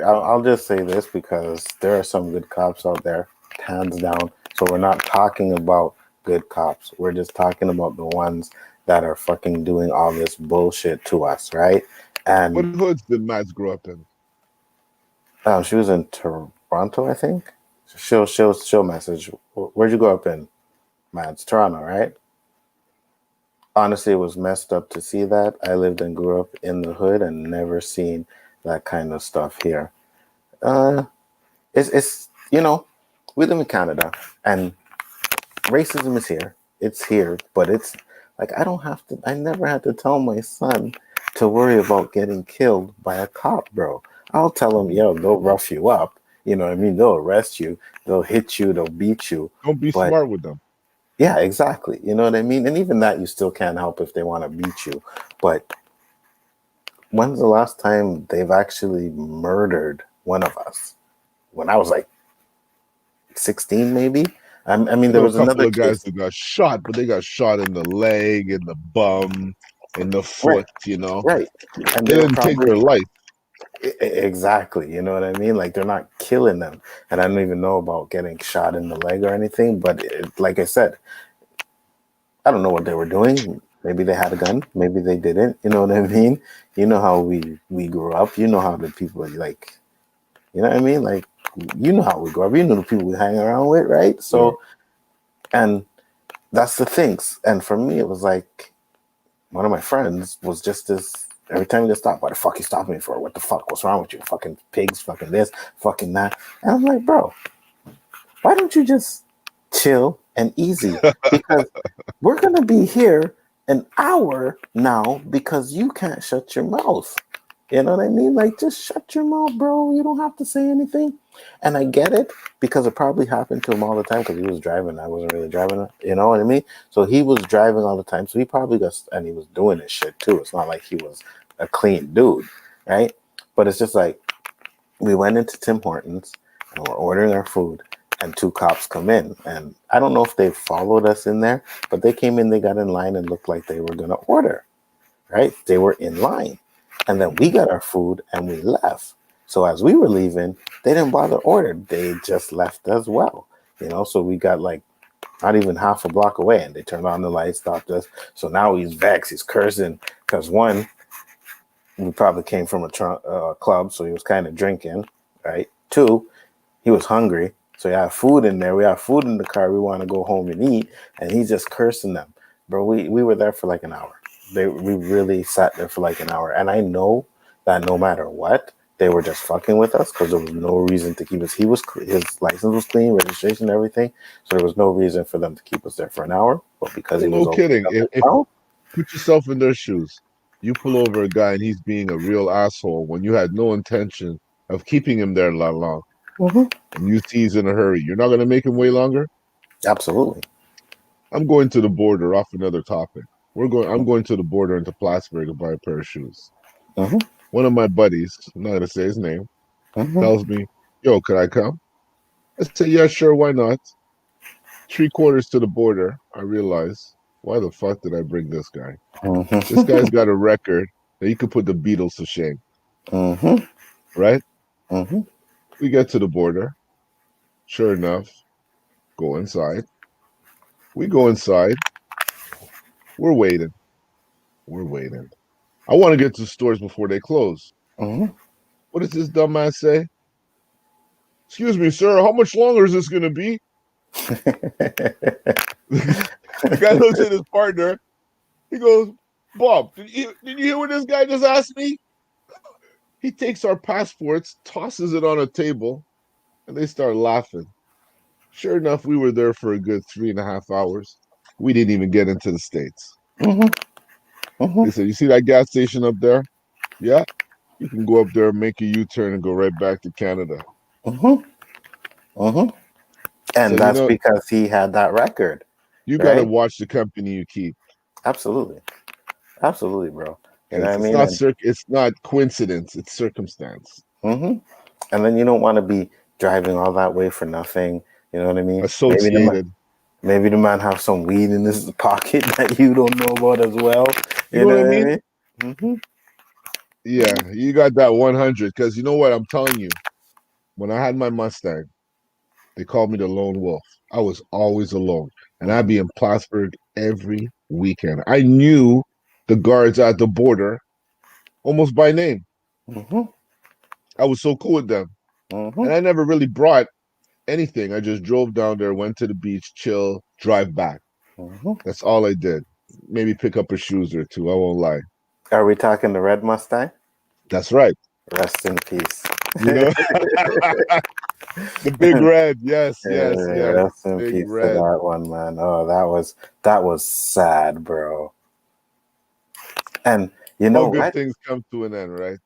Speaker 2: I'll just say this because there are some good cops out there, hands down. So we're not talking about good cops. We're just talking about the ones that are fucking doing all this bullshit to us, right?
Speaker 3: What
Speaker 2: And
Speaker 3: hoods did Mads grow up in?
Speaker 2: she was in Toronto, I think. She'll message. Where'd you grow up in? Man, it's Toronto, right? Honestly, it was messed up to see that. I lived and grew up in the hood and never seen that kind of stuff here. Uh, it's we live in Canada and racism is here. It's here, but it's like I don't have to. I never had to tell my son to worry about getting killed by a cop, bro. I'll tell him, yo, they'll rough you up. You know what I mean? They'll arrest you. They'll hit you. They'll beat you.
Speaker 3: Don't be
Speaker 2: But
Speaker 3: smart with them.
Speaker 2: yeah, exactly. You know what I mean? And even that, you still can't help if they want to beat you. But when's the last time they've actually murdered one of us? When I was like 16, maybe. I mean,
Speaker 3: I
Speaker 2: there
Speaker 3: know a
Speaker 2: was
Speaker 3: couple
Speaker 2: another
Speaker 3: of guys
Speaker 2: case.
Speaker 3: that got shot, but they got shot in the leg, in the bum, in the
Speaker 2: Right,
Speaker 3: foot, you know.
Speaker 2: right. And
Speaker 3: They
Speaker 2: they were
Speaker 3: didn't take
Speaker 2: probably
Speaker 3: their life.
Speaker 2: exactly, you know what I mean? Like they're not killing them. And I don't even know about getting shot in the leg or anything. But like I said, I don't know what they were doing. Maybe they had a gun. Maybe they didn't. You know what I mean? You know how we grew up. You know how the people like. You know what I mean? Like you know how we grew up. You know the people we hang around with, right?
Speaker 3: Yeah.
Speaker 2: So and that's the things. And for me, it was like one of my friends was just this. Every time they stop, why the fuck you stopping me for? What the fuck? What's wrong with you? Fucking pigs, fucking this, fucking that. And I'm like, bro, why don't you just chill and easy? Because we're gonna be here an hour now because you can't shut your mouth. You know what I mean? Like, just shut your mouth, bro. You don't have to say anything. And I get it because it probably happened to him all the time because he was driving. I wasn't really driving. You know what I mean? So he was driving all the time. So he probably got, and he was doing this shit too. It's not like he was a clean dude, right? But it's just like we went into Tim Hortons and we're ordering our food, and two cops come in. And I don't know if they followed us in there, but they came in, they got in line and looked like they were going to order, right? They were in line. And then we got our food and we left. So as we were leaving, they didn't bother order. They just left as well. You know, so we got like not even half a block away and they turned on the light, stopped us. So now he's vexed, he's cursing because one, we probably came from a club, so he was kind of drinking, right? Two, he was hungry, so he had food in there. We have food in the car. We want to go home and eat, and he's just cursing them, bro. We were there for like an hour. We really sat there for like an hour, and I know that no matter what, they were just fucking with us because there was no reason to keep us. His license was clean, registration, everything, so there was no reason for them to keep us there for an hour. But because
Speaker 3: Well,
Speaker 2: he was
Speaker 3: no
Speaker 2: opening
Speaker 3: kidding.
Speaker 2: up his
Speaker 3: If
Speaker 2: mouth,
Speaker 3: put yourself in their shoes, you pull over a guy and he's being a real asshole when you had no intention of keeping him there that long,
Speaker 2: mm-hmm.
Speaker 3: and you see he's in a hurry, you're not going to make him wait longer.
Speaker 2: Absolutely.
Speaker 3: I'm going to the border off another topic. I'm going to the border into Plattsburgh to buy a pair of shoes.
Speaker 2: Mm-hmm.
Speaker 3: One of my buddies, I'm not going to say his name,
Speaker 2: Mm-hmm.
Speaker 3: tells me, "Yo, could I come?" I say, "Yeah, sure, why not?" 3 quarters to the border, I realize, why the fuck did I bring this guy? This guy's got a record that you could put the Beatles to shame,
Speaker 2: Mm-hmm.
Speaker 3: right?
Speaker 2: Mm-hmm.
Speaker 3: We get to the border. Sure enough, go inside. We go inside. We're waiting. We're waiting. I want to get to stores before they close.
Speaker 2: Mm-hmm.
Speaker 3: What does this dumbass say? "Excuse me, sir, how much longer is this going to be?" The guy looks at his partner. He goes, "Bob, did you hear what this guy just asked me?" He takes our passports, tosses it on a table, and they start laughing. Sure enough, we were there for a good 3.5 hours. We didn't even get into the States.
Speaker 2: Mm-hmm. Mm-hmm.
Speaker 3: They said, "You see that gas station up there? Yeah, you can go up there and make a U-turn and go right back to Canada."
Speaker 2: Mm-hmm. Mm-hmm.
Speaker 3: So,
Speaker 2: And that's because he had that record,
Speaker 3: you got to
Speaker 2: right?
Speaker 3: watch the company you keep.
Speaker 2: Absolutely. Absolutely, bro. You know what
Speaker 3: Because
Speaker 2: I mean? And
Speaker 3: it's not coincidence, it's circumstance.
Speaker 2: mm-hmm. And then you don't want to be driving all that way for nothing. You know what I mean?
Speaker 3: Associated.
Speaker 2: Maybe the man have some weed in his pocket that you don't know about as well.
Speaker 3: You
Speaker 2: You
Speaker 3: know what I
Speaker 2: know what I
Speaker 3: mean?
Speaker 2: mean? Mm-hmm.
Speaker 3: Yeah, you got that 100. Because you know what? I'm telling you, when I had my Mustang, they called me the lone wolf. I was always alone. And I'd be in Plattsburgh every weekend. I knew the guards at the border almost by name.
Speaker 2: Mm-hmm.
Speaker 3: I was so cool with them.
Speaker 2: Mm-hmm.
Speaker 3: And I never really brought anything. I just drove down there, went to the beach, chill, drive back.
Speaker 2: Mm-hmm.
Speaker 3: That's all I did. Maybe pick up a shoes or two. I won't lie.
Speaker 2: Are we talking the red Mustang?
Speaker 3: That's right.
Speaker 2: Rest in peace.
Speaker 3: You know, the big red. Yes, yes,
Speaker 2: Yeah,
Speaker 3: yes.
Speaker 2: rest in
Speaker 3: Big
Speaker 2: peace to
Speaker 3: red.
Speaker 2: that one, man. Oh, that was sad, bro. And you know
Speaker 3: All good
Speaker 2: what?
Speaker 3: things come to an end, right?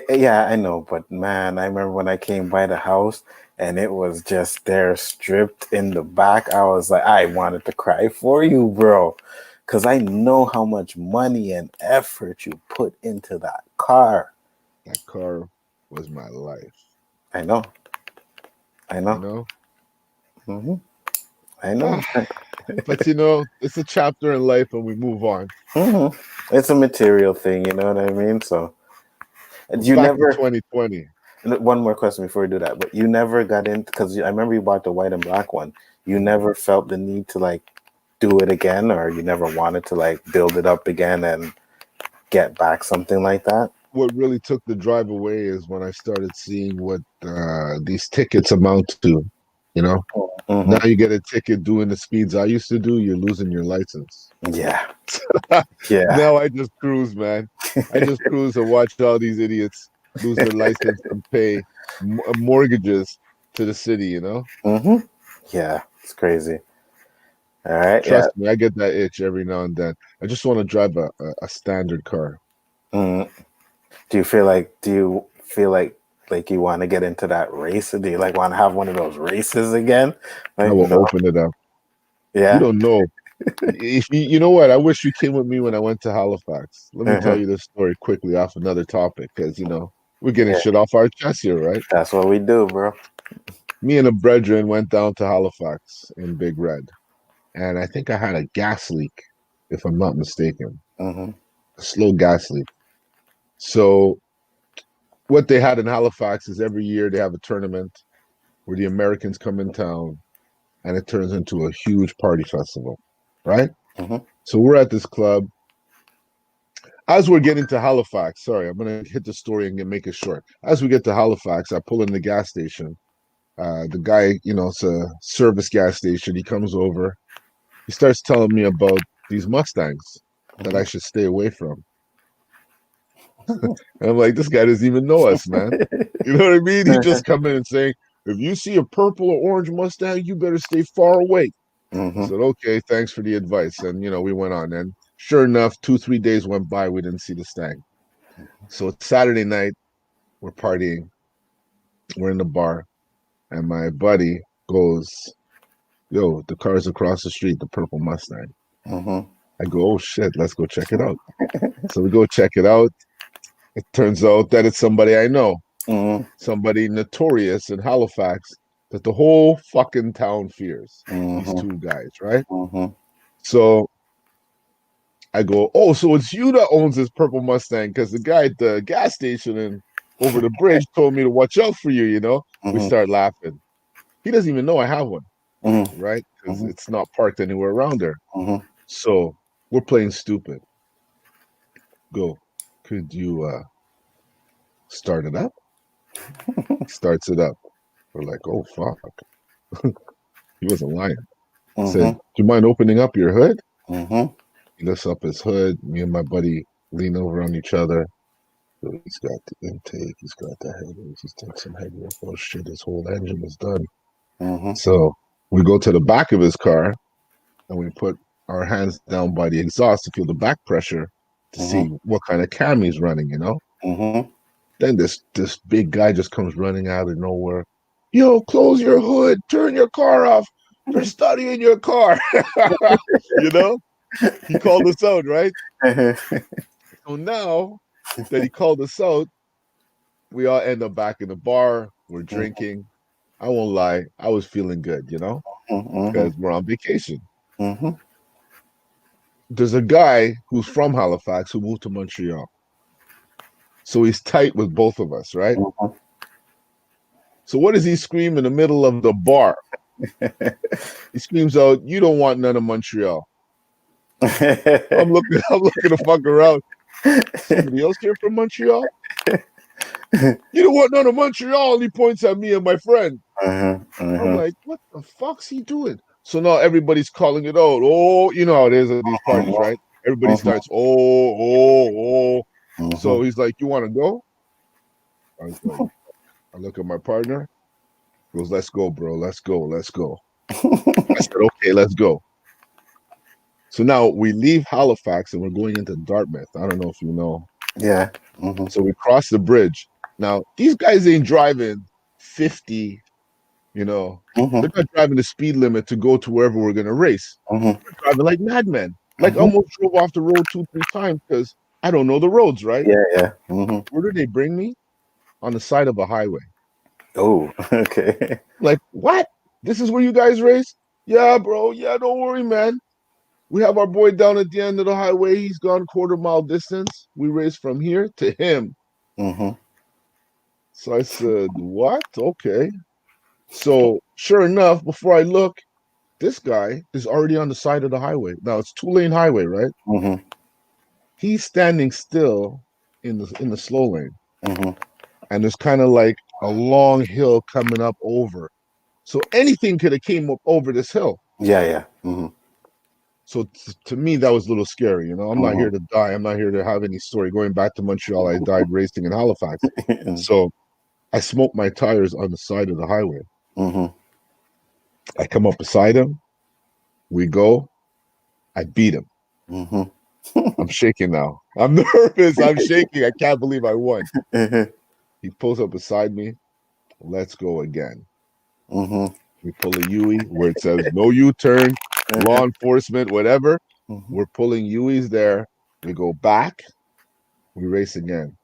Speaker 2: Yeah, I know, but man, I remember when I came by the house and it was just there stripped in the back. I was like, I wanted to cry for you, bro, because I know how much money and effort you put into that car.
Speaker 3: That car was my life.
Speaker 2: I know, I
Speaker 3: You
Speaker 2: know,
Speaker 3: know?
Speaker 2: hmm I know.
Speaker 3: Ah, but you know, it's a chapter in life and we move on.
Speaker 2: hmm It's a material thing, you know what I mean? So
Speaker 3: But
Speaker 2: you
Speaker 3: back to
Speaker 2: never.
Speaker 3: 2020.
Speaker 2: One more question before we do that, but you never got in because I remember you bought the white and black one. You
Speaker 3: Mhm.
Speaker 2: never felt the need to like do it again, or you never wanted to like build it up again and get back something like that.
Speaker 3: What really took the drive away is when I started seeing what these tickets amount to. You know, now
Speaker 2: Mm-hmm.
Speaker 3: you get a ticket doing the speeds I used to do, you're losing your license.
Speaker 2: Yeah, yeah.
Speaker 3: Now I just cruise, man. I just cruise and watch all these idiots lose their license and pay mortgages to the city, you know?
Speaker 2: Mm-hmm. Yeah, it's crazy. All right, yeah.
Speaker 3: Trust me, I get that itch every now and then. I just want to drive a standard car.
Speaker 2: Mm. Do you feel like you want to get into that race? Do you like want to have one of those races again?
Speaker 3: I
Speaker 2: Like
Speaker 3: will
Speaker 2: no,
Speaker 3: open it up. You
Speaker 2: yeah.
Speaker 3: don't know. If you know what, I wish you came with me when I went to Halifax. Let me tell
Speaker 2: Hmm.
Speaker 3: you this story quickly off another topic, because we're getting
Speaker 2: Yeah,
Speaker 3: shit off our chest here, right?
Speaker 2: that's what we do, bro.
Speaker 3: Me and a brethren went down to Halifax in Big Red, and I think I had a gas leak, if I'm not mistaken,
Speaker 2: Hmm.
Speaker 3: a slow gas leak. So what they had in Halifax is every year they have a tournament where the Americans come in town, and it turns into a huge party festival, right?
Speaker 2: Hmm.
Speaker 3: So we're at this club. As we're getting to Halifax, sorry, I'm gonna hit the story and make it short. As we get to Halifax, I pull in the gas station. The guy, it's a service gas station. He comes over. He starts telling me about these Mustangs that I should stay away from. And I'm like, this guy doesn't even know us, man. You know what I mean? He just come in and saying, if you see a purple or orange Mustang, you better stay far away. I
Speaker 2: Hmm.
Speaker 3: said, okay, thanks for the advice. And we went on. And sure enough, 2, 3 days went by, we didn't see the stag. So it's Saturday night, we're partying, we're in the bar, and my buddy goes, yo, the car's across the street, the purple Mustang.
Speaker 2: Hmm.
Speaker 3: I go, oh shit, let's go check it out. So we go check it out. It turns out that it's somebody I know,
Speaker 2: Hmm.
Speaker 3: somebody notorious in Halifax that the whole fucking town fears. These
Speaker 2: Hmm.
Speaker 3: two guys, right?
Speaker 2: Hmm.
Speaker 3: So I go, oh, so it's you that owns this purple Mustang, because the guy at the gas station and over the bridge told me to watch out for you. We
Speaker 2: Hmm.
Speaker 3: start laughing. He doesn't even know I have one,
Speaker 2: Hmm.
Speaker 3: right? Because
Speaker 2: Hmm.
Speaker 3: it's not parked anywhere around there.
Speaker 2: Hmm.
Speaker 3: So we're playing stupid. Go, could you start it up? Starts it up. We're like, oh fuck. He wasn't lying. I said,
Speaker 2: Hmm.
Speaker 3: do you mind opening up your hood?
Speaker 2: Hmm.
Speaker 3: He lifts up his hood. Me and my buddy lean over on each other. So he's got the intake. He's got the headers. He's taking some headroom. Oh shit, his whole engine is done.
Speaker 2: Hmm.
Speaker 3: So we go to the back of his car and we put our hands down by the exhaust to feel the back pressure to
Speaker 2: Hmm.
Speaker 3: see what kind of cam he's running.
Speaker 2: Hmm.
Speaker 3: Then this big guy just comes running out of nowhere. Yo, close your hood, turn your car off. They're studying your car. you know? He called us out, right? So now that he called us out, we all end up back in the bar. We're drinking. I won't lie, I was feeling good,
Speaker 2: Hmm.
Speaker 3: because we're on vacation.
Speaker 2: Hmm.
Speaker 3: There's a guy who's from Halifax who moved to Montreal. So he's tight with both of us, right?
Speaker 2: Hmm.
Speaker 3: So what does he scream in the middle of the bar? He screams out, "You don't want none of Montreal." I'm looking, I'm looking to fuck around. Somebody else here from Montreal? You don't want none of Montreal. And he points at me and my friend.
Speaker 2: Uh-huh,
Speaker 3: I'm
Speaker 2: uh-huh,
Speaker 3: like, what the fuck's he doing? So now everybody's calling it out. Oh, you know how it is at these parties,
Speaker 2: uh-huh,
Speaker 3: right? Everybody
Speaker 2: uh-huh,
Speaker 3: starts, oh.
Speaker 2: uh-huh.
Speaker 3: So he's like, you want to go? I was like, I look at my partner. He goes, let's go, bro. Let's go. Let's go. I said, okay, let's go. So now we leave Halifax and we're going into Dartmouth. I don't know if you know.
Speaker 2: Yeah. Mm-hmm.
Speaker 3: So we cross the bridge. Now, these guys ain't driving 50, you know.
Speaker 2: Mm-hmm.
Speaker 3: They're not driving the speed limit to go to wherever we're going to race.
Speaker 2: Mm-hmm.
Speaker 3: They're driving like madmen. Like I
Speaker 2: Mm-hmm.
Speaker 3: almost drove off the road 2, 3 times because I don't know the roads, right?
Speaker 2: Yeah, yeah. Mm-hmm.
Speaker 3: Where did they bring me? On the side of a highway.
Speaker 2: Oh, okay.
Speaker 3: Like, what? This is where you guys race? Yeah, bro. Yeah, don't worry, man. We have our boy down at the end of the highway. He's gone quarter-mile distance. We race from here to him.
Speaker 2: Mm-hmm.
Speaker 3: So I said, what? Okay. So sure enough, before I look, this guy is already on the side of the highway. Now it's 2-lane highway, right?
Speaker 2: Mm-hmm.
Speaker 3: He's standing still in the slow lane.
Speaker 2: Mm-hmm.
Speaker 3: And there's kind of like a long hill coming up over. So anything could have came up over this hill.
Speaker 2: Yeah, yeah. Mm-hmm.
Speaker 3: So to me, that was a little scary. I'm not here
Speaker 2: Mm-hmm.
Speaker 3: to die. I'm not here to have any story. Going back to Montreal, I died racing in Halifax. So I smoked my tires on the side of the highway.
Speaker 2: Mm-hmm.
Speaker 3: I come up beside him. We go. I beat him.
Speaker 2: Mm-hmm.
Speaker 3: I'm shaking now. I'm nervous. I'm shaking. I can't believe I won.
Speaker 2: Mhm.
Speaker 3: He pulls up beside me. Let's go again.
Speaker 2: Mhm.
Speaker 3: We pull a Yui where it says no U-turn, law enforcement, whatever.
Speaker 2: Mhm.
Speaker 3: We're pulling Yuis there. We go back. We race again.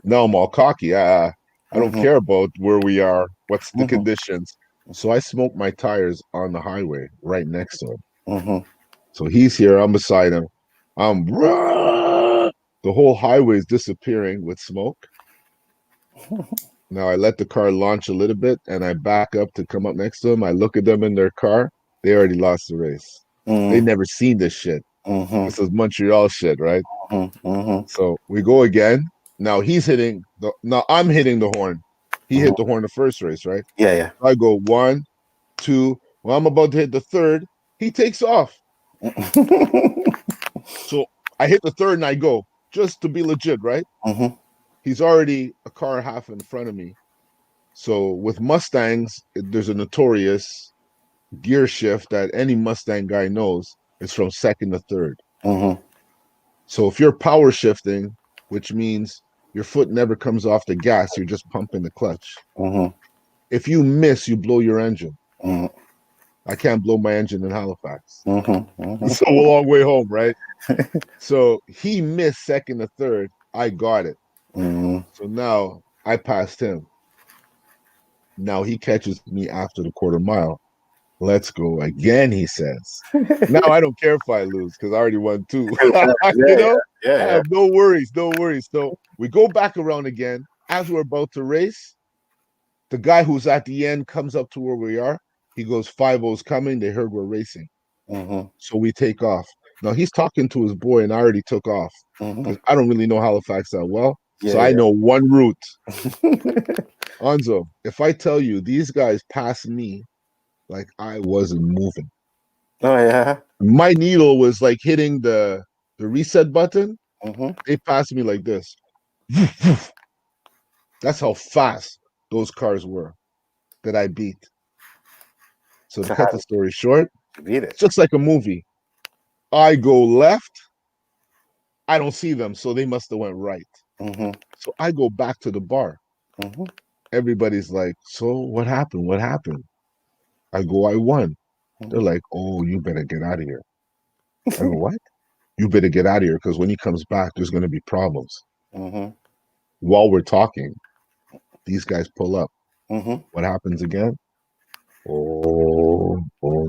Speaker 3: Now I'm all cocky. I don't
Speaker 2: Mhm.
Speaker 3: care about where we are. What's the
Speaker 2: Mhm.
Speaker 3: conditions? So I smoke my tires on the highway right next to him.
Speaker 2: Mhm.
Speaker 3: So he's here. I'm beside him. I'm the whole highway is disappearing with smoke. Now I let the car launch a little bit and I back up to come up next to them. I look at them in their car. They already lost the race. They
Speaker 2: Mhm.
Speaker 3: never seen this shit.
Speaker 2: Mhm.
Speaker 3: This is Montreal shit, right?
Speaker 2: Mhm. Mhm.
Speaker 3: So we go again. Now he's hitting the now I'm hitting the horn. He hit
Speaker 2: Mhm.
Speaker 3: the horn the first race, right?
Speaker 2: Yeah, yeah.
Speaker 3: I go one, two. Well, I'm about to hit the third. He takes off. So I hit the third and I go, just to be legit, right?
Speaker 2: Mhm.
Speaker 3: He's already a car and a half in front of me. So with Mustangs, there's a notorious gear shift that any Mustang guy knows. It's from second to third.
Speaker 2: Mhm.
Speaker 3: So if you're power shifting, which means your foot never comes off the gas, you're just pumping the clutch.
Speaker 2: Mhm.
Speaker 3: If you miss, you blow your engine.
Speaker 2: Mhm.
Speaker 3: I can't blow my engine in Halifax.
Speaker 2: Mhm.
Speaker 3: So a long way home, right? So he missed second to third. I got it.
Speaker 2: Mhm.
Speaker 3: So now I passed him. Now he catches me after the quarter mile. Let's go again, he says. Now I don't care if I lose because I already won two.
Speaker 2: Yeah,
Speaker 3: you
Speaker 2: yeah,
Speaker 3: know, I
Speaker 2: yeah.
Speaker 3: have no worries, no worries. So we go back around again. As we're about to race, the guy who's at the end comes up to where we are. He goes, 5-0's coming. They heard we're racing.
Speaker 2: Mhm.
Speaker 3: So we take off. Now he's talking to his boy, and I already took off
Speaker 2: Mhm.
Speaker 3: because I don't really know Halifax that well. So
Speaker 2: Yeah,
Speaker 3: I
Speaker 2: yeah.
Speaker 3: know one route. Anzo, if I tell you these guys passed me like I wasn't moving,
Speaker 2: Oh yeah.
Speaker 3: my needle was like hitting the reset button.
Speaker 2: Mhm.
Speaker 3: They passed me like this. That's how fast those cars were that I beat. So to
Speaker 2: So how
Speaker 3: cut the story short,
Speaker 2: did you beat
Speaker 3: it's
Speaker 2: it?
Speaker 3: just like a movie. I go left, I don't see them, so they must have went right.
Speaker 2: Mhm.
Speaker 3: So I go back to the bar.
Speaker 2: Mhm.
Speaker 3: Everybody's like, "So what happened? What happened?" I go, "I won." They're
Speaker 2: Mhm.
Speaker 3: like, "Oh, you better get out of here." I go, "What?" You better get out of here because when he comes back, there's going to be problems.
Speaker 2: Mhm.
Speaker 3: While we're talking, these guys pull up.
Speaker 2: Mhm.
Speaker 3: What happens again? Oh,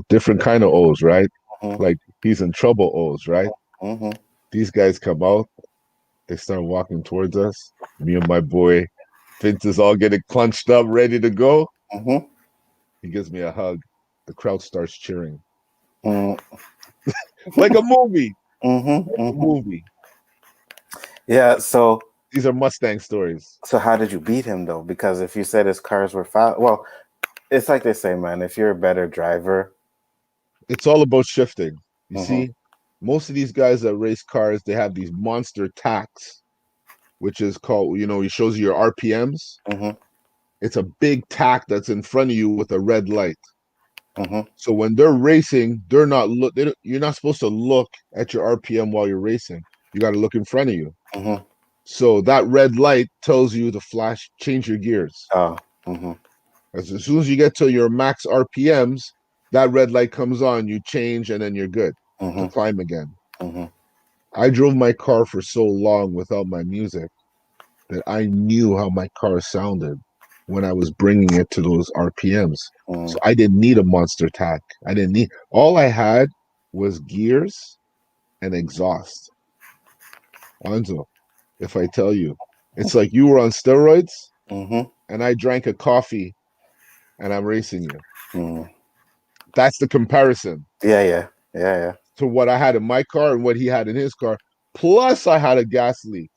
Speaker 3: different kind of O's, right?
Speaker 2: Mhm.
Speaker 3: Like he's in trouble O's, right?
Speaker 2: Mhm.
Speaker 3: These guys come out, they start walking towards us. Me and my boy Vince is all getting clenched up, ready to go.
Speaker 2: Mhm.
Speaker 3: He gives me a hug. The crowd starts cheering.
Speaker 2: Mhm.
Speaker 3: Like a movie.
Speaker 2: Mhm.
Speaker 3: Like a
Speaker 2: Mhm.
Speaker 3: movie.
Speaker 2: Yeah. So
Speaker 3: These are Mustang stories.
Speaker 2: so how did you beat him though? Because if you said his cars were fast, well, it's like they say, man. If you're a better driver.
Speaker 3: It's all about shifting. You
Speaker 2: Mhm.
Speaker 3: see, most of these guys that race cars, they have these monster tacks, which is called, it shows you your RPMs.
Speaker 2: Mhm.
Speaker 3: It's a big tack that's in front of you with a red light.
Speaker 2: Mhm.
Speaker 3: So when they're racing, they're not look. You're not supposed to look at your RPM while you're racing. You got to look in front of you.
Speaker 2: Mhm.
Speaker 3: So that red light tells you to flash, change your gears.
Speaker 2: Oh. Mhm.
Speaker 3: As soon as you get to your max RPMs, that red light comes on. You change, and then you're good to
Speaker 2: Mhm.
Speaker 3: climb again.
Speaker 2: Mhm.
Speaker 3: I drove my car for so long without my music that I knew how my car sounded when I was bringing it to those RPMs. So
Speaker 2: Mhm.
Speaker 3: I didn't need a monster tack. I didn't need, all I had was gears and exhaust. Anzo, if I tell you, it's like you were on steroids
Speaker 2: Mhm.
Speaker 3: and I drank a coffee and I'm racing you.
Speaker 2: Mhm.
Speaker 3: That's the comparison
Speaker 2: Yeah. Yeah. Yeah. Yeah.
Speaker 3: to what I had in my car and what he had in his car. Plus, I had a gas leak.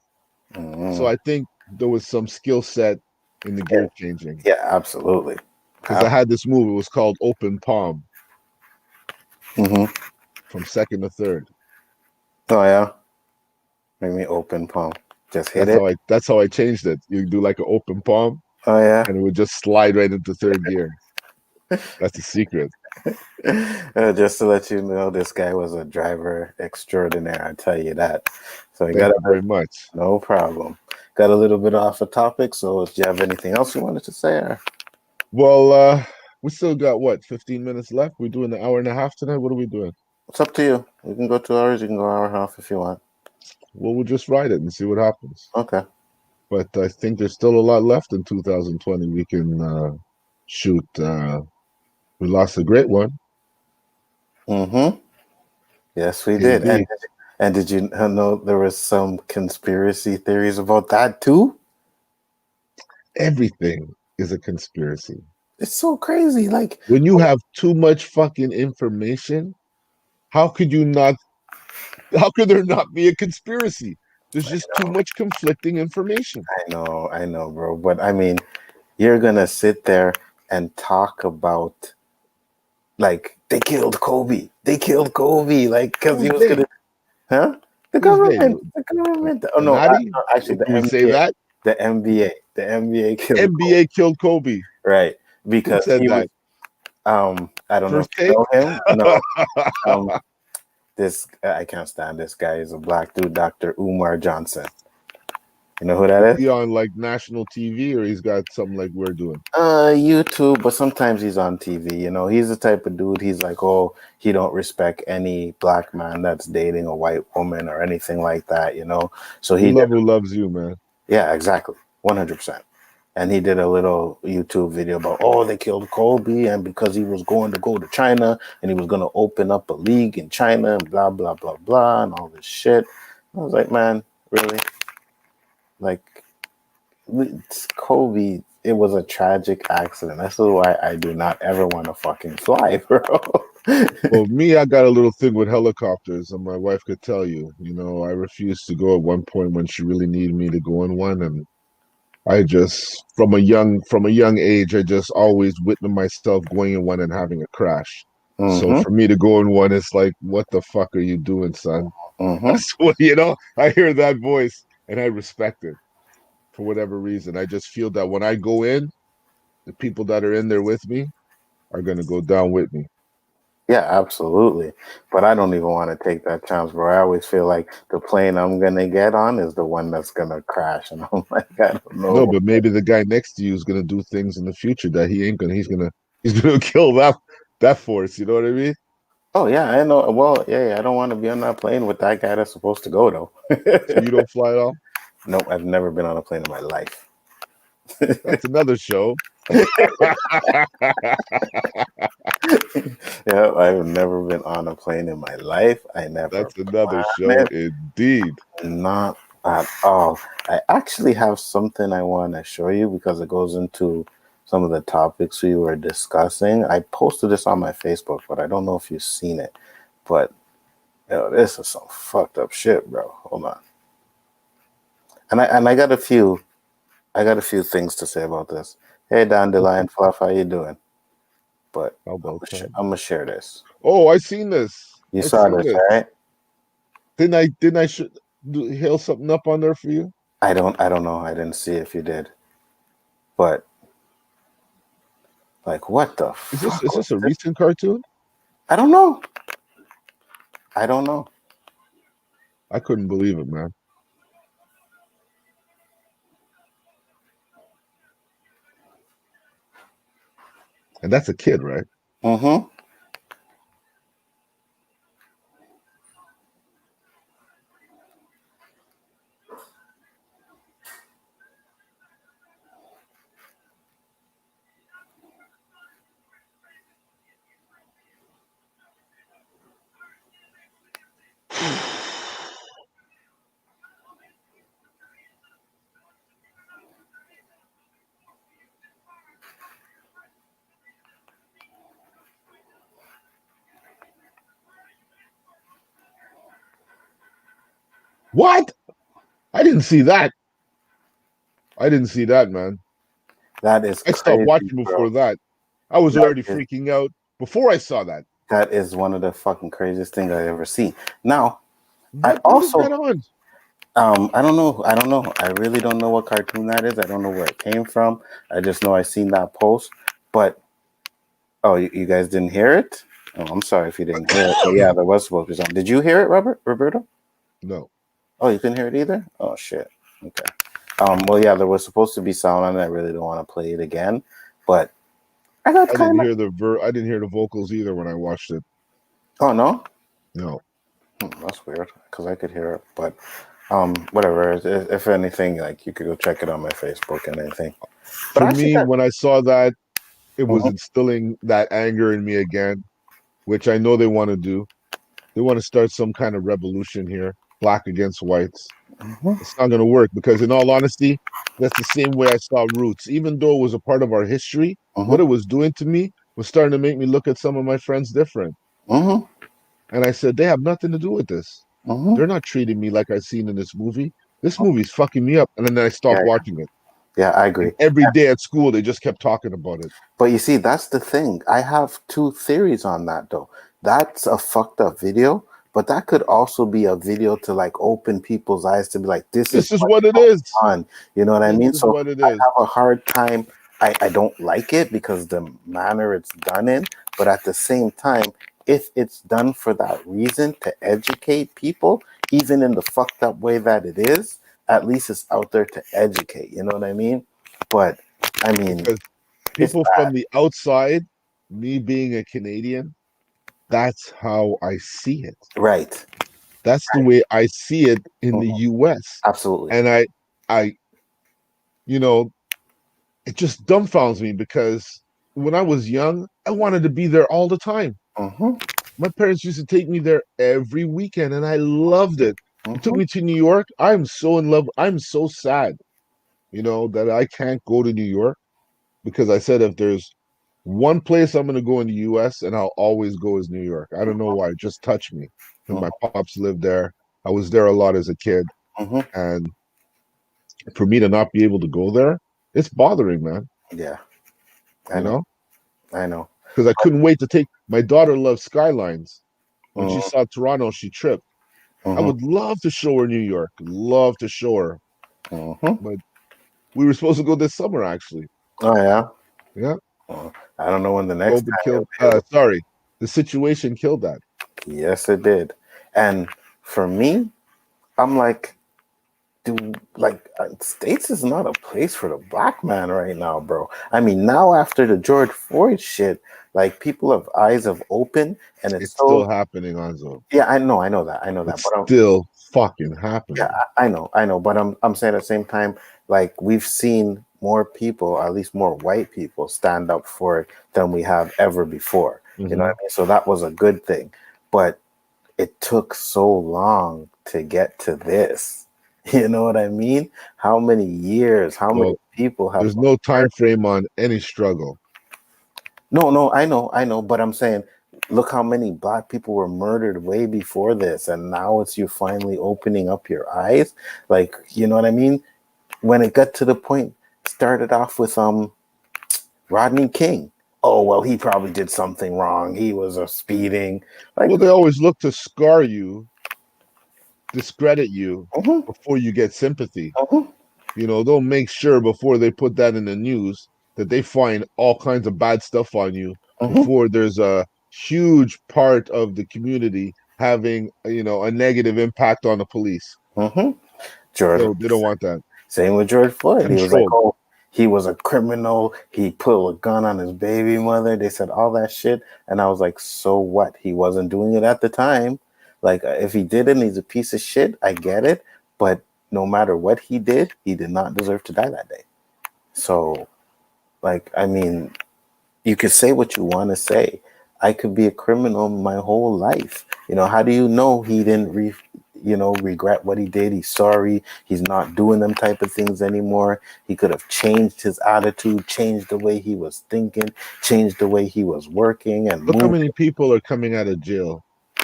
Speaker 3: So
Speaker 2: Mhm.
Speaker 3: I think there was some skill set in the gear changing.
Speaker 2: Yeah. Absolutely.
Speaker 3: Because I had this move. It was called open palm
Speaker 2: Mhm.
Speaker 3: from second to third.
Speaker 2: Oh yeah. Make me open palm. Just hit it.
Speaker 3: That's how I changed it. You do like an open palm,
Speaker 2: Oh yeah.
Speaker 3: and it would just slide right into third gear. That's the secret.
Speaker 2: Just to let you know, this guy was a driver extraordinaire. I tell you that. So he
Speaker 3: Thank
Speaker 2: got
Speaker 3: you very much.
Speaker 2: no problem. Got a little bit off a topic. So, do you have anything else you wanted to say? Or?
Speaker 3: Well, we still got what, 15 minutes left? We're doing an hour and a half tonight. What are we doing?
Speaker 2: It's up to you. You can go 2 hours. You can go hour and a half if you want.
Speaker 3: Well, we'll just ride it and see what happens.
Speaker 2: Okay.
Speaker 3: But I think there's still a lot left in 2020. We can shoot. We lost a great one.
Speaker 2: Mm-hmm. Yes, we did.
Speaker 3: Indeed.
Speaker 2: And did you know there was some conspiracy theories about that too?
Speaker 3: Everything is a conspiracy.
Speaker 2: It's so crazy. Like,
Speaker 3: When you have too much fucking information, how could you not, how could there not be a conspiracy? There's just too much conflicting information.
Speaker 2: I know, bro. But I mean, you're gonna sit there and talk about like they killed Kobe. They killed Kobe, like because he
Speaker 3: Who's
Speaker 2: was
Speaker 3: they?
Speaker 2: gonna, huh? The
Speaker 3: Who's they?
Speaker 2: government. The government. Oh no,
Speaker 3: Nadi?
Speaker 2: actually, the
Speaker 3: We say
Speaker 2: NBA.
Speaker 3: that?
Speaker 2: The NBA. The NBA killed Kobe.
Speaker 3: NBA killed Kobe.
Speaker 2: Right,
Speaker 3: Who
Speaker 2: because
Speaker 3: said
Speaker 2: he was.
Speaker 3: that?
Speaker 2: I don't know if
Speaker 3: First
Speaker 2: you
Speaker 3: take?
Speaker 2: know him. No. Um, this I can't stand this guy. He's a black dude, Dr. Umar Johnson. You know who that
Speaker 3: Is
Speaker 2: is?
Speaker 3: he on like national TV or he's got something like we're doing?
Speaker 2: YouTube, but sometimes he's on TV. You know, he's the type of dude. He's like, oh, he don't respect any black man that's dating a white woman or anything like that. You know, so
Speaker 3: We
Speaker 2: he did.
Speaker 3: love who loves you, man.
Speaker 2: Yeah, exactly, 100%. And he did a little YouTube video about, oh, they killed Kobe, and because he was going to go to China and he was going to open up a league in China and blah blah blah blah and all this shit. I was like, man, really? Like, Kobe, it was a tragic accident. That's why I do not ever want to fucking fly, bro.
Speaker 3: Well, me, I got a little thing with helicopters, and my wife could tell you. I refused to go at one point when she really needed me to go in one, and I just, from a young age, I just always witnessed myself going in one and having a crash. So
Speaker 2: Mm-hmm.
Speaker 3: for me to go in one, it's like, what the fuck are you doing, son?
Speaker 2: Mm-hmm.
Speaker 3: So, I hear that voice and I respect it for whatever reason. I just feel that when I go in, the people that are in there with me are going to go down with me.
Speaker 2: Yeah, absolutely. But I don't even want to take that chance, bro. I always feel like the plane I'm gonna get on is the one that's gonna crash, and I'm like, I don't
Speaker 3: No,
Speaker 2: know.
Speaker 3: but maybe the guy next to you is going to do things in the future that he ain't going to, he's going to kill that force. You know what I mean?
Speaker 2: Oh yeah, I know. Well, yeah, I don't want to be on that plane with that guy that's supposed to go though.
Speaker 3: So you don't fly at all?
Speaker 2: Nope, I've never been on a plane in my life.
Speaker 3: That's another show.
Speaker 2: Yeah, I've never been on a plane in my life. I never
Speaker 3: That's another
Speaker 2: planned
Speaker 3: show
Speaker 2: it.
Speaker 3: indeed.
Speaker 2: Not at all. I actually have something I want to show you because it goes into some of the topics we were discussing. I posted this on my Facebook, but I don't know if you've seen it. But this is some fucked up shit, bro. Hold on. And I got a few things to say about this. Hey,
Speaker 3: Okay.
Speaker 2: Dandelion Fluff, how you doing? But
Speaker 3: How about that?
Speaker 2: I'm gonna share this.
Speaker 3: Oh, I seen this.
Speaker 2: You
Speaker 3: I
Speaker 2: saw
Speaker 3: seen
Speaker 2: this,
Speaker 3: this.
Speaker 2: right?
Speaker 3: Didn't I hail something up on there for you?
Speaker 2: I don't know. I didn't see if you did, but like, what the
Speaker 3: Is this
Speaker 2: fuck
Speaker 3: is
Speaker 2: was
Speaker 3: this a
Speaker 2: this?
Speaker 3: recent cartoon?
Speaker 2: I don't know. I don't know.
Speaker 3: I couldn't believe it, man. And that's a kid, right?
Speaker 2: Mm-hmm.
Speaker 3: What? I didn't see that. I didn't see that, man.
Speaker 2: That is
Speaker 3: I stopped
Speaker 2: crazy,
Speaker 3: watching
Speaker 2: bro.
Speaker 3: before that. I was
Speaker 2: That
Speaker 3: already
Speaker 2: is
Speaker 3: freaking out before I saw that.
Speaker 2: that is one of the fucking craziest things I ever seen. Now, I
Speaker 3: What is that
Speaker 2: also
Speaker 3: on?
Speaker 2: I don't know. I don't know. I really don't know what cartoon that is. I don't know where it came from. I just know I seen that post. But Oh, you guys didn't hear it? Oh, I'm sorry if you didn't hear it. But yeah, there was supposed to be something. Did you hear it, Roberto?
Speaker 3: No,
Speaker 2: Oh, you couldn't hear it either? Oh shit. Okay. Well, yeah, there was supposed to be sound on it. I really don't want to play it again, but I got
Speaker 3: I didn't
Speaker 2: kind of.
Speaker 3: hear I didn't hear the vocals either when I watched it.
Speaker 2: Oh no,
Speaker 3: No,
Speaker 2: that's weird because I could hear it. But whatever. If anything, like you could go check it on my Facebook and anything. But
Speaker 3: for
Speaker 2: I actually
Speaker 3: me,
Speaker 2: got.
Speaker 3: when I saw that, it was
Speaker 2: Mhm,
Speaker 3: instilling that anger in me again, which I know they want to do. They want to start some kind of revolution here, black against whites.
Speaker 2: mhm,
Speaker 3: It's not going to work because, in all honesty, that's the same way I saw Roots. Even though it was a part of our history, what
Speaker 2: mhm,
Speaker 3: it was doing to me was starting to make me look at some of my friends different.
Speaker 2: mhm,
Speaker 3: And I said, they have nothing to do with this.
Speaker 2: mhm.
Speaker 3: They're not treating me like I've seen in this movie. This movie's fucking me up. And then I stopped
Speaker 2: Yeah,
Speaker 3: watching it.
Speaker 2: yeah, I
Speaker 3: And
Speaker 2: agree.
Speaker 3: every day at school, they just kept talking about it.
Speaker 2: But you see, that's the thing. I have two theories on that though. That's a fucked up video, but that could also be a video to like open people's eyes to be like, this is
Speaker 3: This is
Speaker 2: what's
Speaker 3: what it
Speaker 2: going
Speaker 3: is.
Speaker 2: on. You know what I
Speaker 3: This
Speaker 2: mean?
Speaker 3: is
Speaker 2: So
Speaker 3: what it
Speaker 2: I
Speaker 3: is.
Speaker 2: have a hard time. I don't like it because the manner it's done in, but at the same time, if it's done for that reason to educate people, even in the fucked up way that it is, at least it's out there to educate. You know what I mean? But I mean,
Speaker 3: Because
Speaker 2: it's
Speaker 3: people from the outside, me being a Canadian, that's how I see it.
Speaker 2: right.
Speaker 3: That's the way I see it in the
Speaker 2: Mhm.
Speaker 3: US.
Speaker 2: Absolutely.
Speaker 3: And I, you know, it just dumbfounds me because when I was young, I wanted to be there all the time.
Speaker 2: Mm-hmm.
Speaker 3: My parents used to take me there every weekend and I loved it. You took
Speaker 2: Mm-hmm.
Speaker 3: me to New York. I'm so in love. I'm so sad, that I can't go to New York because I said if there's one place I'm going to go in the US and I'll always go is New York. I don't know why. It just touched me. And my pops lived there. I was there a lot as a kid.
Speaker 2: Mm-hmm.
Speaker 3: And for me to not be able to go there, it's bothering, man,
Speaker 2: Yeah, I
Speaker 3: you
Speaker 2: know.
Speaker 3: know?
Speaker 2: I know.
Speaker 3: Because I couldn't wait to take my daughter loves skylines. When she
Speaker 2: Mm-hmm.
Speaker 3: saw Toronto, she tripped. I
Speaker 2: Mm-hmm.
Speaker 3: would love to show her New York, love to show her.
Speaker 2: Mm-hmm.
Speaker 3: But we were supposed to go this summer, actually.
Speaker 2: Oh yeah.
Speaker 3: Yeah.
Speaker 2: I don't know when the next
Speaker 3: COVID
Speaker 2: time you'll
Speaker 3: killed,
Speaker 2: be able.
Speaker 3: sorry, the situation killed that.
Speaker 2: Yes, it did. And for me, I'm like, like states is not a place for the black man right now, bro. I mean, now after the George Floyd shit, like people have eyes have opened, and it's
Speaker 3: It's still
Speaker 2: so.
Speaker 3: happening, Anzo.
Speaker 2: Yeah, I know that,
Speaker 3: It's
Speaker 2: but
Speaker 3: still fucking
Speaker 2: yeah,
Speaker 3: happening.
Speaker 2: I know, but I'm saying at the same time, like we've seen more people, at least more white people, stand up for it than we have ever before. You know what
Speaker 3: Hmm.
Speaker 2: I mean? So that was a good thing, but it took so long to get to this. You know what I mean? How many years? How many
Speaker 3: Well,
Speaker 2: people have?
Speaker 3: there's no time frame on any struggle.
Speaker 2: No, no, I know, but I'm saying, look how many black people were murdered way before this, and now it's you finally opening up your eyes. Like, you know what I mean? When it got to the point, started off with Rodney King. Oh well, he probably did something wrong. He was a speeding. Like,
Speaker 3: Well, they always look to scar you, discredit you
Speaker 2: mhm,
Speaker 3: before you get sympathy.
Speaker 2: mhm,
Speaker 3: They'll make sure before they put that in the news that they find all kinds of bad stuff on you
Speaker 2: mhm,
Speaker 3: before there's a huge part of the community having, a negative impact on the police.
Speaker 2: mhm. George,
Speaker 3: They don't want that.
Speaker 2: same with George Floyd. He was like,
Speaker 3: Controlled.
Speaker 2: oh, he was a criminal. He put a gun on his baby mother. They said all that shit, and I was like, so what? He wasn't doing it at the time. Like, if he did it, and he's a piece of shit. I get it, but no matter what he did not deserve to die that day. So, like, I mean, you could say what you want to say. I could be a criminal my whole life. How do you know he didn't regret what he did? He's sorry. He's not doing them type of things anymore. He could have changed his attitude, changed the way he was thinking, changed the way he was working and
Speaker 3: Look how
Speaker 2: moving.
Speaker 3: many people are coming out of jail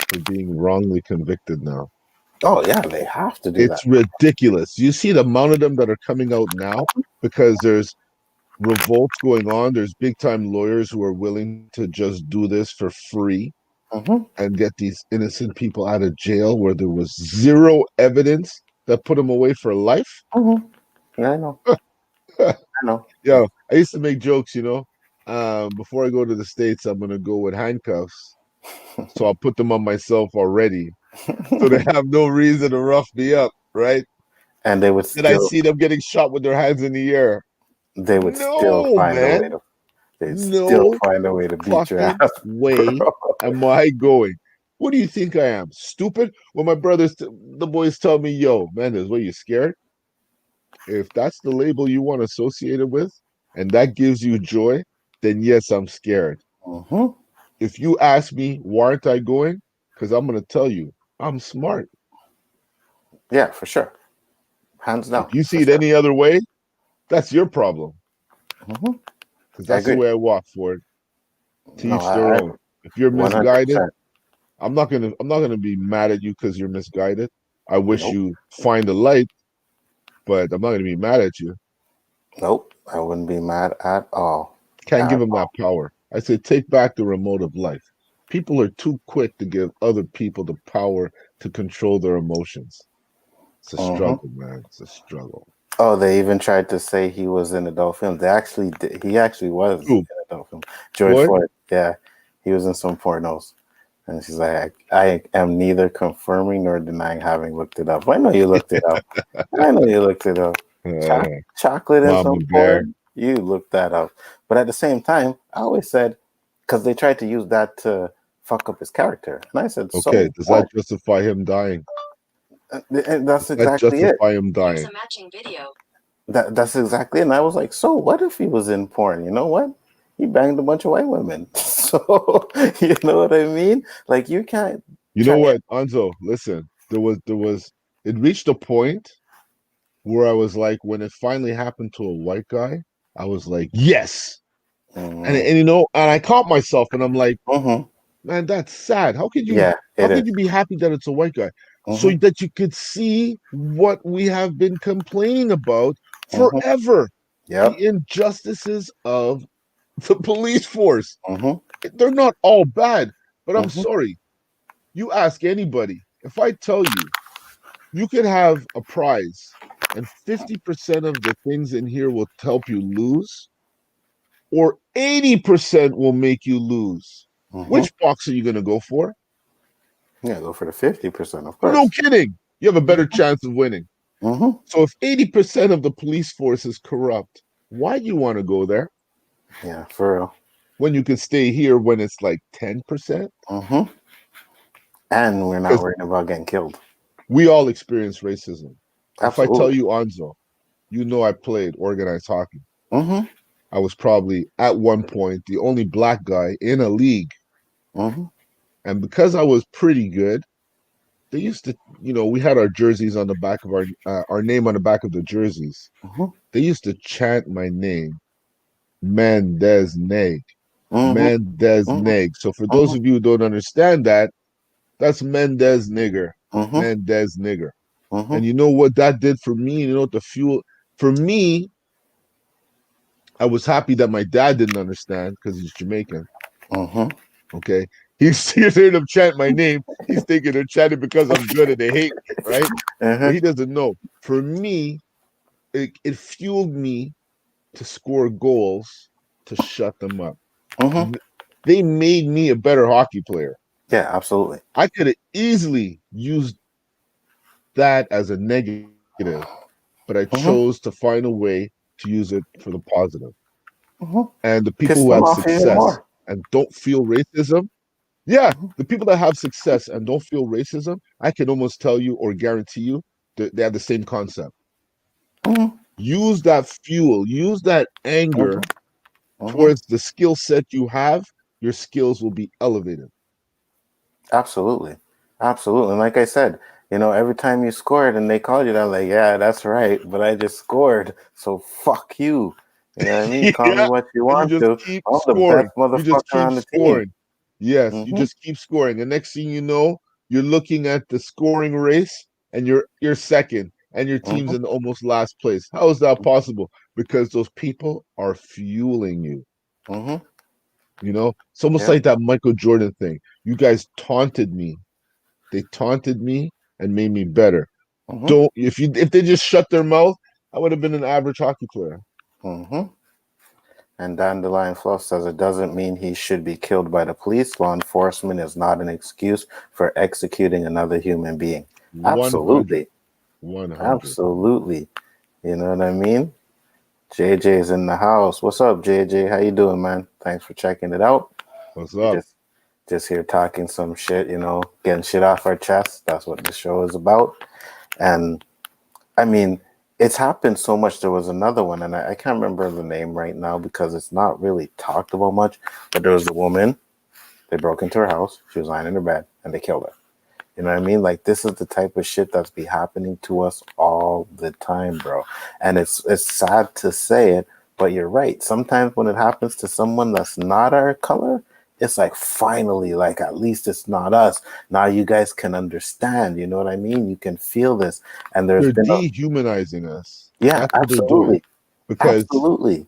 Speaker 3: for being wrongly convicted now.
Speaker 2: Oh yeah, they have to do that.
Speaker 3: It's ridiculous. You see the amount of them that are coming out now because there's revolts going on. There's big time lawyers who are willing to just do this for free
Speaker 2: Hmm.
Speaker 3: and get these innocent people out of jail where there was zero evidence that put them away for life.
Speaker 2: Hmm. Yeah, I know. I know.
Speaker 3: Yeah, I used to make jokes. before I go to the States, I'm gonna go with handcuffs. So I'll put them on myself already. So they have no reason to rough me up, right?
Speaker 2: And
Speaker 3: Then I see them getting shot with their hands in the air.
Speaker 2: they would still
Speaker 3: No,
Speaker 2: find a way
Speaker 3: man.
Speaker 2: to they'd still
Speaker 3: No
Speaker 2: find a way to beat your
Speaker 3: fucking
Speaker 2: ass,
Speaker 3: way
Speaker 2: bro.
Speaker 3: am I going. What do you think I am? Stupid? When my brothers, the boys tell me, yo, man, is what you scared? If that's the label you want associated with and that gives you joy, then yes, I'm scared.
Speaker 2: Hmm.
Speaker 3: If you ask me, why aren't I going? Because I'm going to tell you, I'm smart.
Speaker 2: Yeah, for sure. Hands
Speaker 3: If
Speaker 2: down,
Speaker 3: you
Speaker 2: for
Speaker 3: see it
Speaker 2: sure.
Speaker 3: any other way, that's your problem.
Speaker 2: Hmm.
Speaker 3: Because
Speaker 2: I
Speaker 3: that's the
Speaker 2: agree.
Speaker 3: way I walk for it. To
Speaker 2: No,
Speaker 3: each their
Speaker 2: I
Speaker 3: own. If you're misguided,
Speaker 2: 100%.
Speaker 3: I'm not gonna be mad at you because you're misguided. I wish
Speaker 2: Nope.
Speaker 3: you find the light, but I'm not gonna be mad at you.
Speaker 2: Nope. I wouldn't be mad at all.
Speaker 3: Can't give
Speaker 2: At
Speaker 3: them that
Speaker 2: all.
Speaker 3: power. I say take back the remote of life. People are too quick to give other people the power to control their emotions. It's a
Speaker 2: Hmm.
Speaker 3: struggle, man. It's a struggle.
Speaker 2: Oh, they even tried to say he was in adult films. They actually did. He actually was
Speaker 3: Ooh,
Speaker 2: in adult film. George
Speaker 3: Floyd,
Speaker 2: Floyd. Yeah, he was in some pornos. And she's like, I am neither confirming nor denying having looked it up. I know you looked it up. I know you looked it up.
Speaker 3: uh,
Speaker 2: Chocolate and
Speaker 3: Mama
Speaker 2: some
Speaker 3: Bear.
Speaker 2: porn. You looked that up. But at the same time, I always said, because they tried to use that to fuck up his character. And I said,
Speaker 3: Okay,
Speaker 2: so
Speaker 3: does that
Speaker 2: what?
Speaker 3: justify him dying?
Speaker 2: And that's
Speaker 3: Does that
Speaker 2: exactly it.
Speaker 3: justify him dying?
Speaker 2: That's exactly it. And I was like, so what if he was in porn? You know what? He banged a bunch of white women. So you know what I mean? Like you can't
Speaker 3: You know
Speaker 2: try.
Speaker 3: what, Anzo? Listen, there was it reached a point where I was like, when it finally happened to a white guy, I was like, yes. And
Speaker 2: Mm-hmm.
Speaker 3: and and I caught myself and I'm like,
Speaker 2: Mm-hmm.
Speaker 3: man, that's sad. How could you
Speaker 2: Yeah,
Speaker 3: how
Speaker 2: it
Speaker 3: could
Speaker 2: is.
Speaker 3: you be happy that it's a white guy? So
Speaker 2: Mm-hmm.
Speaker 3: that you could see what we have been complaining about
Speaker 2: Mm-hmm.
Speaker 3: forever.
Speaker 2: Yep.
Speaker 3: The injustices of the police force.
Speaker 2: Mm-hmm.
Speaker 3: They're not all bad, but I'm
Speaker 2: Mm-hmm.
Speaker 3: sorry. You ask anybody, if I tell you you could have a prize and 50% of the things in here will help you lose, or 80% will make you lose,
Speaker 2: Mm-hmm.
Speaker 3: which box are you going to go for?
Speaker 2: Yeah, go for the 50%, of
Speaker 3: No
Speaker 2: course.
Speaker 3: kidding. You have a better chance of winning.
Speaker 2: Mm-hmm.
Speaker 3: So if 80% of the police force is corrupt, why do you want to go there
Speaker 2: Yeah, for real.
Speaker 3: when you can stay here when it's like 10%?
Speaker 2: Mm-hmm. And we're not
Speaker 3: Because
Speaker 2: worried about getting killed.
Speaker 3: we all experience racism. If I tell
Speaker 2: Absolutely.
Speaker 3: you, Anzo, you know I played organized hockey.
Speaker 2: Mm-hmm.
Speaker 3: I was probably at one point the only black guy in a league.
Speaker 2: Mm-hmm.
Speaker 3: And because I was pretty good, they used to, we had our jerseys on the back of our name on the back of the jerseys.
Speaker 2: Mm-hmm.
Speaker 3: They used to chant my name, Mendez Neg,
Speaker 2: Mm-hmm.
Speaker 3: Mendez
Speaker 2: Mm-hmm.
Speaker 3: Neg. So for those
Speaker 2: Mm-hmm.
Speaker 3: of you who don't understand that, that's Mendez nigger,
Speaker 2: Mm-hmm.
Speaker 3: Mendez nigger.
Speaker 2: Mm-hmm.
Speaker 3: And you know what that did for me? You know what the fuel for me? I was happy that my dad didn't understand because he's Jamaican.
Speaker 2: Mm-hmm.
Speaker 3: Okay. He's heard them chant my name. He's thinking they're chanting because I'm good and they hate me, right? But
Speaker 2: Uh-huh.
Speaker 3: he doesn't know. For me, it fueled me to score goals to shut them up.
Speaker 2: Mm-hmm.
Speaker 3: They made me a better hockey player.
Speaker 2: Yeah, absolutely.
Speaker 3: I could have easily used that as a negative, but I chose to
Speaker 2: Mm-hmm.
Speaker 3: find a way to use it for the positive.
Speaker 2: Mm-hmm.
Speaker 3: And the people
Speaker 2: Piss
Speaker 3: who
Speaker 2: them
Speaker 3: had
Speaker 2: off even
Speaker 3: success
Speaker 2: more.
Speaker 3: and don't feel racism, yeah,
Speaker 2: Mm-hmm.
Speaker 3: the people that have success and don't feel racism, I can almost tell you or guarantee you that they have the same concept.
Speaker 2: Mm-hmm.
Speaker 3: Use that fuel, use that anger
Speaker 2: Mm-hmm. Mm-hmm.
Speaker 3: towards the skill set you have, your skills will be elevated.
Speaker 2: Absolutely. Absolutely. And like I said, every time you scored and they called you, I'm like, yeah, that's right. But I just scored. So fuck you. You know what I mean? Call me
Speaker 3: Yeah.
Speaker 2: what you
Speaker 3: And you
Speaker 2: want
Speaker 3: just
Speaker 2: to.
Speaker 3: keep
Speaker 2: I'm the best
Speaker 3: scoring. You just
Speaker 2: motherfucker
Speaker 3: keep
Speaker 2: on the team.
Speaker 3: scoring. Yes, you
Speaker 2: Mm-hmm.
Speaker 3: just keep scoring. The next thing you know, you're looking at the scoring race and you're second and your team's
Speaker 2: Mm-hmm.
Speaker 3: in almost last place. How is that possible? Because those people are fueling you.
Speaker 2: Mm-hmm.
Speaker 3: It's almost
Speaker 2: Yep.
Speaker 3: like that Michael Jordan thing. You guys taunted me. They taunted me and made me better.
Speaker 2: Mm-hmm.
Speaker 3: Don't if they just shut their mouth, I would have been an average hockey player.
Speaker 2: Mm-hmm. And Dandelion Fluff says it doesn't mean he should be killed by the police. Law enforcement is not an excuse for executing another human being.
Speaker 3: 100.
Speaker 2: Absolutely.
Speaker 3: 100.
Speaker 2: Absolutely. You know what I mean? JJ's in the house. What's up, JJ? How you doing, man? Thanks for checking it out.
Speaker 3: What's
Speaker 2: We
Speaker 3: up?
Speaker 2: just here talking some shit, getting shit off our chest. That's what the show is about. And I mean, it's happened so much. There was another one, and I can't remember the name right now because it's not really talked about much. But there was a woman. They broke into her house. She was lying in her bed, and they killed her. You know what I mean? Like this is the type of shit that's be happening to us all the time, bro. And it's sad to say it, but you're right. Sometimes when it happens to someone that's not our color, it's like finally, like at least it's not us. Now you guys can understand. You know what I mean? You can feel this. And there's
Speaker 3: They're
Speaker 2: been a
Speaker 3: dehumanizing us.
Speaker 2: yeah,
Speaker 3: That's what they're doing.
Speaker 2: absolutely,
Speaker 3: Because
Speaker 2: absolutely.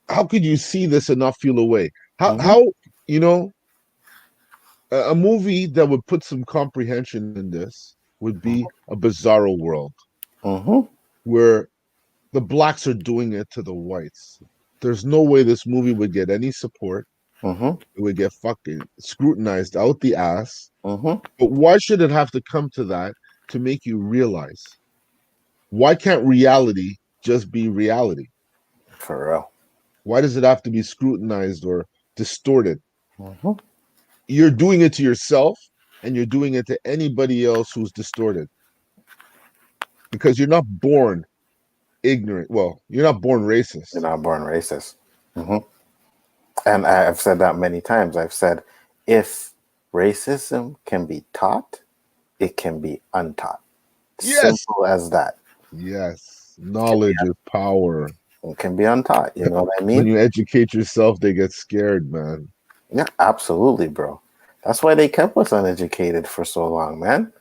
Speaker 3: how could you see this and not feel away? How
Speaker 2: Mm-hmm,
Speaker 3: how you know a movie that would put some comprehension in this would be a bizarro world
Speaker 2: mm-hmm,
Speaker 3: where the blacks are doing it to the whites. There's no way this movie would get any support.
Speaker 2: mm-hmm,
Speaker 3: It would get fucking scrutinized out the ass.
Speaker 2: mm-hmm.
Speaker 3: But why should it have to come to that to make you realize? Why can't reality just be reality?
Speaker 2: For real.
Speaker 3: Why does it have to be scrutinized or distorted?
Speaker 2: Mm-hmm.
Speaker 3: You're doing it to yourself and you're doing it to anybody else who's distorted because you're not born ignorant. Well, you're not born
Speaker 2: You're
Speaker 3: racist.
Speaker 2: not born racist. Mm-hmm. And I've said that many times. I've said, if racism can be taught, it can be untaught.
Speaker 3: Yes.
Speaker 2: Simple as that.
Speaker 3: Yes.
Speaker 2: It can be,
Speaker 3: Knowledge is power.
Speaker 2: it can be untaught. You know what I
Speaker 3: When
Speaker 2: mean?
Speaker 3: you educate yourself, they get scared, man.
Speaker 2: Yeah, absolutely, bro. That's why they kept us uneducated for so long, man.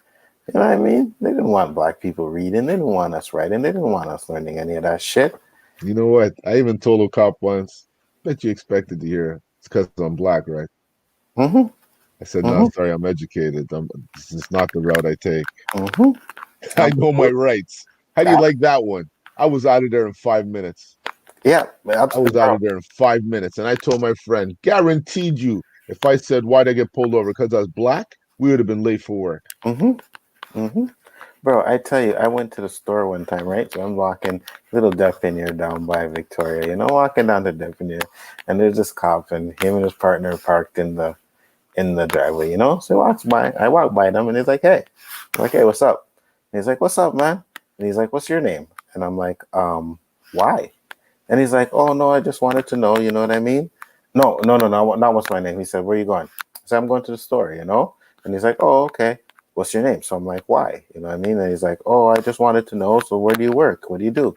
Speaker 2: You know what I mean? They didn't want black people reading. They didn't want us writing. They didn't want us learning any of that shit.
Speaker 3: You know what? I even told a cop once, bet you expected to hear it's because I'm black, right?
Speaker 2: Mm-hmm.
Speaker 3: I said, no,
Speaker 2: Mm-hmm.
Speaker 3: sorry, I'm educated. This is not the route I take.
Speaker 2: Mm-hmm.
Speaker 3: I know my
Speaker 2: Absolutely.
Speaker 3: rights. How do you like that one? I was out of there in 5 minutes.
Speaker 2: Yeah,
Speaker 3: I was out
Speaker 2: bro.
Speaker 3: of there in 5 minutes. And I told my friend, guaranteed you, if I said, why'd I get pulled over? Because I was black, we would have been late for work.
Speaker 2: Mm-hmm. Mm-hmm. Bro, I tell you, I went to the store one time, right? So I'm walking little Definier down by Victoria, walking down to Definier, and there's this cop, and him and his partner parked in the driveway, So he walks by. I walk by them, and he's like, "Hey," I'm like, "Hey, what's up?" And he's like, "What's up, man?" And he's like, "What's your name?" And I'm like, why?" And he's like, "Oh no, I just wanted to know, you know what I mean?" No, no, no, no, not what's my name. He said, "Where are you going?" I said, "I'm going to the store." And he's like, "Oh, okay. What's your name?" So I'm like, "Why?" You know what I mean? And he's like, "Oh, I just wanted to know. So where do you work? What do you do?"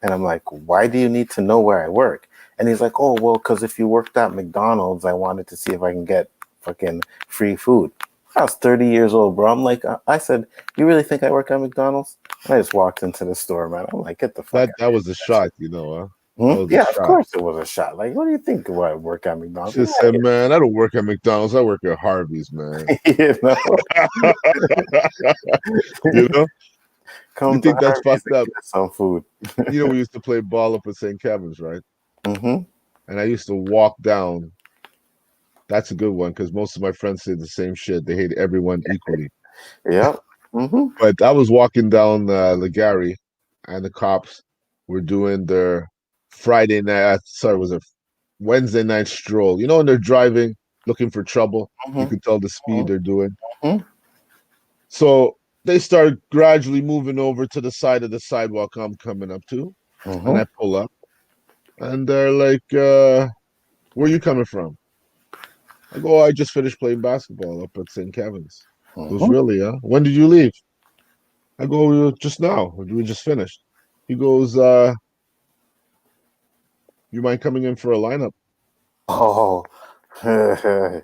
Speaker 2: And I'm like, "Why do you need to know where I work?" And he's like, "Oh, well, because if you worked at McDonald's, I wanted to see if I can get fucking free food." I was 30 years old, bro. I'm like, I said, "You really think I work at McDonald's?" And I just walked into the store, man. I'm like, "Get the fuck
Speaker 3: That
Speaker 2: out
Speaker 3: that
Speaker 2: of
Speaker 3: was a shot, huh?
Speaker 2: here."
Speaker 3: That was a
Speaker 2: Yeah, of
Speaker 3: shot.
Speaker 2: course it was a shot. Like, what do you think? Why I work at McDonald's?
Speaker 3: She said, man, I don't work at McDonald's. I work at Harvey's, man.
Speaker 2: Get out of
Speaker 3: You
Speaker 2: here.
Speaker 3: know? You
Speaker 2: Come to
Speaker 3: think that's
Speaker 2: Harvey's
Speaker 3: fucked
Speaker 2: and
Speaker 3: up?
Speaker 2: get some food.
Speaker 3: We used to play ball up at St. Kevin's, right?
Speaker 2: Mm-hmm.
Speaker 3: And I used to walk down. That's a good one because most of my friends say the same shit. They hate everyone equally.
Speaker 2: Yep. Mm-hmm.
Speaker 3: But I was walking down Legary, and the cops were doing their Friday night. Sorry, was a Wednesday night stroll. When they're driving, looking for trouble, you
Speaker 2: Mm-hmm.
Speaker 3: can tell the speed they're doing.
Speaker 2: Mm-hmm.
Speaker 3: So they start gradually moving over to the side of the sidewalk I'm coming up to, and
Speaker 2: Mm-hmm.
Speaker 3: I pull up, and they're like, "Where are you coming from?" I go, "I just finished playing basketball up at St. Kevin's." He goes,
Speaker 2: Mm-hmm.
Speaker 3: "Really, huh? When did you leave?" I go, "Just now. We just finished." He goes, "You mind coming in for a lineup?"
Speaker 2: Oh. Don't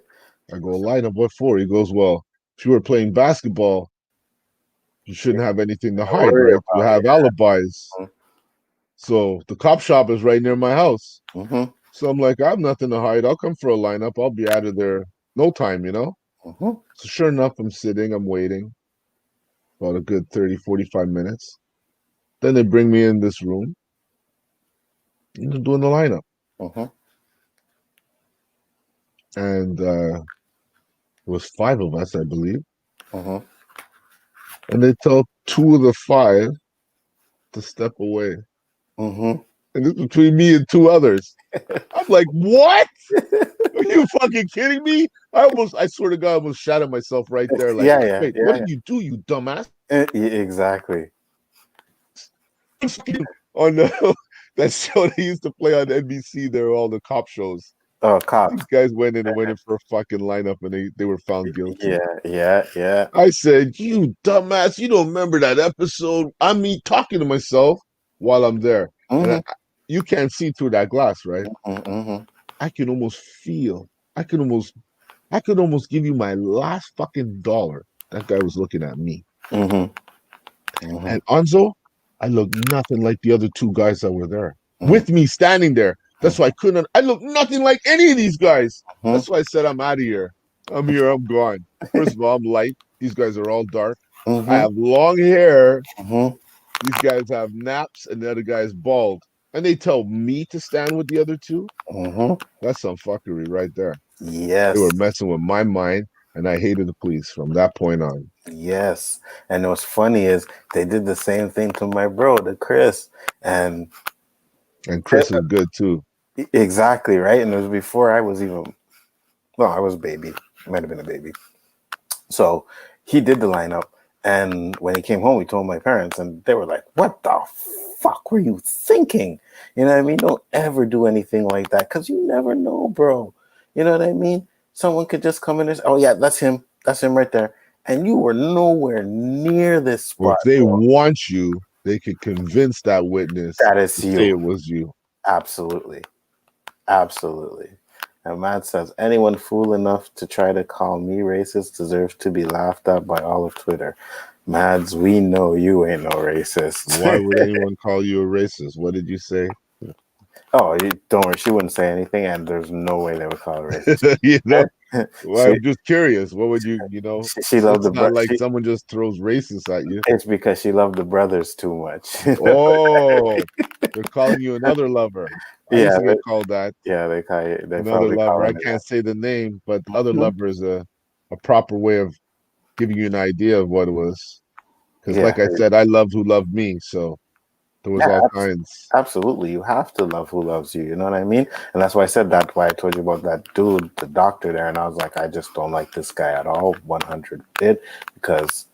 Speaker 3: I go, "Lineup? What for?" He goes, "Well, if you were playing basketball, you shouldn't have anything to hide,
Speaker 2: worry
Speaker 3: right? You
Speaker 2: about
Speaker 3: have alibis."
Speaker 2: it.
Speaker 3: So the cop shop is right near my house.
Speaker 2: Mm-hmm.
Speaker 3: So I'm like, "I have nothing to hide. I'll come for a lineup. I'll be out of there no time."
Speaker 2: Mm-hmm.
Speaker 3: So sure enough, I'm sitting, I'm waiting about a good 30, 45 minutes. Then they bring me in this room, and they're doing the lineup.
Speaker 2: Mm-hmm.
Speaker 3: and it was five of us, I believe.
Speaker 2: Mm-hmm.
Speaker 3: And they tell two of the five to step away.
Speaker 2: Mm-hmm.
Speaker 3: And this between me and two others. I'm like, what? Are you fucking kidding me? I swear to God, I almost shot at myself right there. Like,
Speaker 2: Yeah, yeah,
Speaker 3: wait, what
Speaker 2: yeah,
Speaker 3: did you do, you dumbass?
Speaker 2: yeah. Exactly.
Speaker 3: On the, that show they used to play on NBC, there were all the cop shows.
Speaker 2: Oh,
Speaker 3: These
Speaker 2: cops.
Speaker 3: guys went in and went in for a fucking lineup and they were found guilty.
Speaker 2: Yeah, yeah, yeah.
Speaker 3: I said, you dumbass, you don't remember that episode? I'm me talking to myself while I'm there. And
Speaker 2: Mm-hmm.
Speaker 3: you can't see through that glass, right?
Speaker 2: Mm-hmm.
Speaker 3: I can almost feel, I can almost, I could almost give you my last fucking dollar. That guy was looking at me.
Speaker 2: Mm-hmm. Mm-hmm.
Speaker 3: And Anzo, I looked nothing like the other two guys that were there
Speaker 2: Mm-hmm.
Speaker 3: with me standing there. That's why I couldn't, I looked nothing like any of these guys.
Speaker 2: Mm-hmm.
Speaker 3: That's why I said, I'm out of here. I'm here, I'm gone. First of all, I'm light. These guys are all dark. I
Speaker 2: Mm-hmm.
Speaker 3: have long hair.
Speaker 2: Mm-hmm.
Speaker 3: These guys have naps, and the other guy's bald. And they tell me to stand with the other two.
Speaker 2: Mm-hmm.
Speaker 3: That's some fuckery right there. They were
Speaker 2: Yes.
Speaker 3: messing with my mind, and I hated the police from that point on.
Speaker 2: Yes. And what's funny is they did the same thing to my bro, the Chris. And
Speaker 3: And Chris was good too.
Speaker 2: exactly, right? And it was before I was even, well, I was a baby. Might have been a baby. So he did the lineup. And when he came home, we told my parents, and they were like, what the fuck were you thinking? You know what I mean? Don't ever do anything like that because you never know, bro. You know what I mean? Someone could just come in and say, oh, yeah, that's him. That's him right there. And you were nowhere near this
Speaker 3: Or
Speaker 2: spot,
Speaker 3: if they
Speaker 2: bro.
Speaker 3: want you, they could convince that witness
Speaker 2: That is
Speaker 3: to say
Speaker 2: you.
Speaker 3: it was you.
Speaker 2: Absolutely. Absolutely. And Matt says, anyone fool enough to try to call me racist deserves to be laughed at by all of Twitter. Mads, we know you ain't no racist.
Speaker 3: Why would anyone call you a racist? What did you say?
Speaker 2: Oh, don't worry. She wouldn't say anything, and there's no way they would call her racist.
Speaker 3: You know, well,
Speaker 2: she,
Speaker 3: I'm just curious. What would you, you know?
Speaker 2: she loved the
Speaker 3: It's not
Speaker 2: bro-
Speaker 3: like
Speaker 2: she,
Speaker 3: someone just throws racist at you.
Speaker 2: It's because she loved the brothers too much. You know?
Speaker 3: Oh, they're calling you another lover. I used
Speaker 2: Yeah,
Speaker 3: to get called that.
Speaker 2: they call you, they
Speaker 3: Another
Speaker 2: probably
Speaker 3: lover.
Speaker 2: call
Speaker 3: I
Speaker 2: her
Speaker 3: can't say the name, but the other
Speaker 2: that.
Speaker 3: lover is a proper way of giving you an idea of what it was. Because,
Speaker 2: Yeah,
Speaker 3: like I said, I loved who loved me. So there was
Speaker 2: yeah,
Speaker 3: all kinds.
Speaker 2: absolutely. You have to love who loves you. You know what I mean? And that's why I said that. Why I told you about that dude, the doctor there, and I was like, I just don't like this guy at all. 100 did because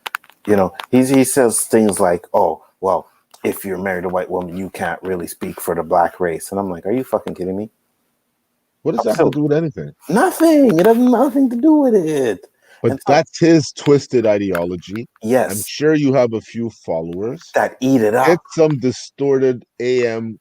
Speaker 2: he says things like, "Oh, well, if you're married to a white woman, you can't really speak for the black race." And I'm like, "Are you fucking kidding me?"
Speaker 3: What does that have to
Speaker 2: So
Speaker 3: do with anything?
Speaker 2: nothing. It has nothing to do with it.
Speaker 3: But
Speaker 2: And so
Speaker 3: that's his twisted ideology. I'm
Speaker 2: yes,
Speaker 3: sure you have a few followers.
Speaker 2: that eat it
Speaker 3: Get
Speaker 2: up.
Speaker 3: some distorted AM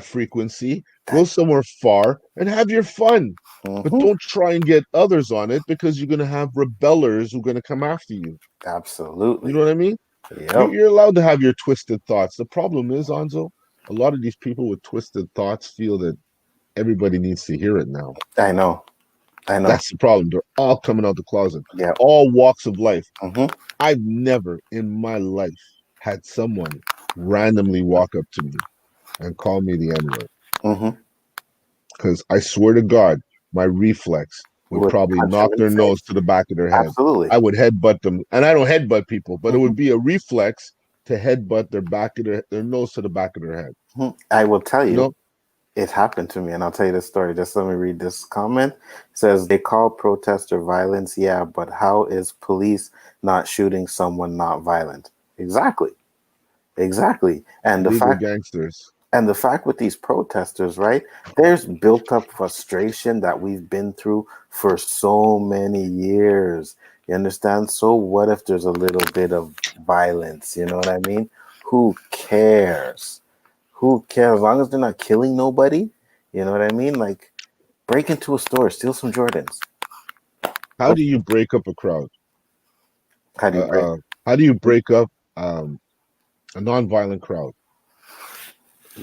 Speaker 3: frequency, go
Speaker 2: That
Speaker 3: somewhere far and have your fun. But
Speaker 2: mhm,
Speaker 3: don't try and get others on it because you're going to have rebellers who are going to come after you. You
Speaker 2: absolutely.
Speaker 3: know what I mean?
Speaker 2: Yep.
Speaker 3: You're allowed to have your twisted thoughts. The problem is, Anzo, a lot of these people with twisted thoughts feel that everybody needs to hear it now.
Speaker 2: I know. I know.
Speaker 3: That's the problem. They're all coming out the closet,
Speaker 2: Yep.
Speaker 3: all walks of life.
Speaker 2: Hmm.
Speaker 3: I've never in my life had someone randomly walk up to me and call me the N word.
Speaker 2: Hmm.
Speaker 3: Because I swear to God, my reflex would
Speaker 2: Would
Speaker 3: probably
Speaker 2: punch him
Speaker 3: knock
Speaker 2: in the
Speaker 3: their nose
Speaker 2: face.
Speaker 3: to the back of their head.
Speaker 2: Absolutely.
Speaker 3: I would headbutt them, and I don't headbutt people, but it
Speaker 2: Hmm.
Speaker 3: would be a reflex to headbutt their back of their nose to the back of their head.
Speaker 2: I will tell
Speaker 3: You
Speaker 2: you,
Speaker 3: know,
Speaker 2: it happened to me, and I'll tell you the story. Just let me read this comment. It says they call protester violence, yeah, but how is police not shooting someone not violent? Exactly, exactly.
Speaker 3: legal gangsters.
Speaker 2: And the fact with these protesters, right? There's built up frustration that we've been through for so many years. You understand? So what if there's a little bit of violence? You know what I mean? Who cares? Who cares? As long as they're not killing nobody, you know what I mean? Like break into a store, steal some Jordans.
Speaker 3: How
Speaker 2: What?
Speaker 3: do you break up a crowd?
Speaker 2: How do you break
Speaker 3: How do you break up a non-violent crowd?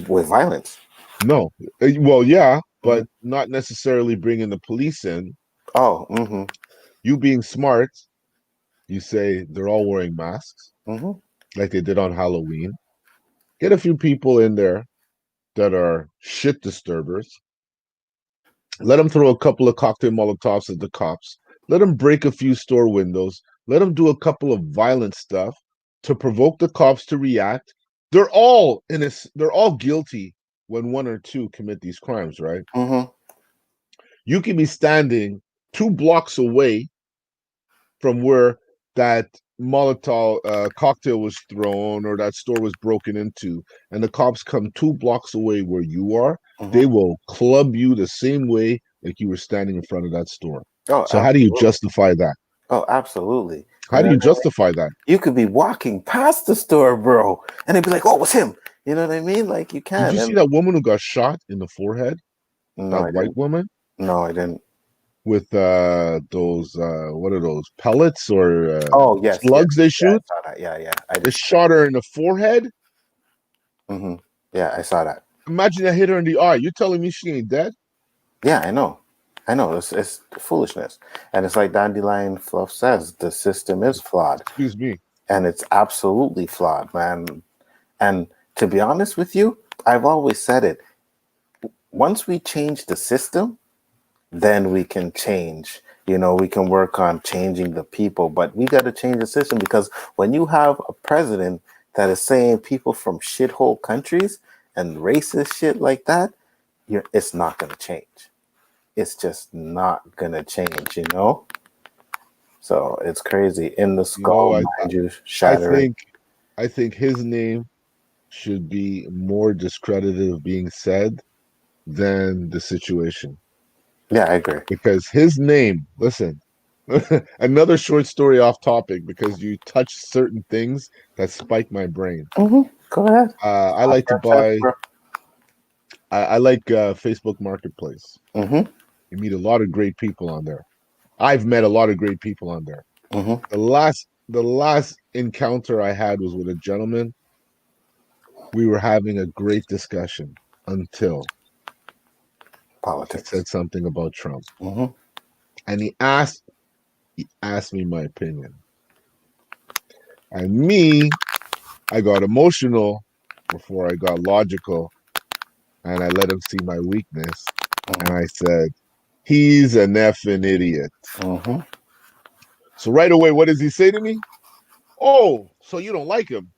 Speaker 2: with violence?
Speaker 3: No, well, yeah,
Speaker 2: Hmm.
Speaker 3: but not necessarily bringing the police in.
Speaker 2: Oh, mm-hmm,
Speaker 3: You being smart, you say they're all wearing masks,
Speaker 2: mm-hmm,
Speaker 3: like they did on Halloween. Get a few people in there that are shit disturbers, Let them throw a couple of cocktail Molotovs at the cops. Let them break a few store windows. Let them do a couple of violent stuff to provoke the cops to react. They're all in this. They're all guilty when one or two commit these crimes, right?
Speaker 2: Mm-hmm.
Speaker 3: You can be standing 2 blocks away from where that Molotov cocktail was thrown or that store was broken into, and the cops come 2 blocks away where you are,
Speaker 2: Mm-hmm.
Speaker 3: they will club you the same way like you were standing in front of that store.
Speaker 2: Oh,
Speaker 3: So how do you
Speaker 2: absolutely.
Speaker 3: justify that?
Speaker 2: Oh, absolutely.
Speaker 3: How
Speaker 2: You
Speaker 3: do
Speaker 2: know
Speaker 3: you
Speaker 2: what I mean?
Speaker 3: justify that?
Speaker 2: You could be walking past the store, bro, and they'd be like, "Oh, it's him." You know what I mean? Like you
Speaker 3: Did
Speaker 2: can.
Speaker 3: you see
Speaker 2: And
Speaker 3: that woman who got shot in the forehead?
Speaker 2: no,
Speaker 3: That
Speaker 2: I
Speaker 3: white
Speaker 2: didn't.
Speaker 3: woman
Speaker 2: No, I didn't.
Speaker 3: with those what are those pellets or
Speaker 2: Oh, yes, yes.
Speaker 3: slugs they
Speaker 2: Yeah, I
Speaker 3: shoot?
Speaker 2: saw that. Yeah, yeah. I
Speaker 3: They
Speaker 2: did see that.
Speaker 3: shot her in the forehead.
Speaker 2: Mm-hmm. Yeah, I saw that.
Speaker 3: Imagine that hit her in the eye. You telling me she ain't dead?
Speaker 2: Yeah, I know. I know. It's foolishness. And it's like Dandelion Fluff says, the system is flawed.
Speaker 3: Excuse me.
Speaker 2: And it's absolutely flawed, man. And to be honest with you, I've always said it. Once we change the system, then we can change. We can work on changing the people, but we got to change the system because when you have a president that is saying people from shithole countries and racist shit like that, it's not going to change. It's just not going to change. So it's crazy. In the
Speaker 3: You know,
Speaker 2: skull, mind you,
Speaker 3: I
Speaker 2: shattering.
Speaker 3: think I think his name should be more discredited of being said than the situation.
Speaker 2: Yeah, I agree.
Speaker 3: Because his name, listen, another short story off topic because you touch certain things that spike my brain.
Speaker 2: Go ahead.
Speaker 3: I like to
Speaker 2: Your chest,
Speaker 3: buy,
Speaker 2: bro.
Speaker 3: I like Facebook Marketplace.
Speaker 2: Mm-hmm.
Speaker 3: You meet a lot of great people on there. I've met a lot of great people on there.
Speaker 2: Mm-hmm.
Speaker 3: The last encounter I had was with a gentleman. We were having a great discussion until he
Speaker 2: Politics.
Speaker 3: said something about Trump.
Speaker 2: Mm-hmm.
Speaker 3: And he asked me my opinion. And me, I got emotional before I got logical, and I let him see my weakness. And I said, he's an effing idiot.
Speaker 2: Mm-hmm.
Speaker 3: So right away, what does he say to me? Oh, so you don't like him?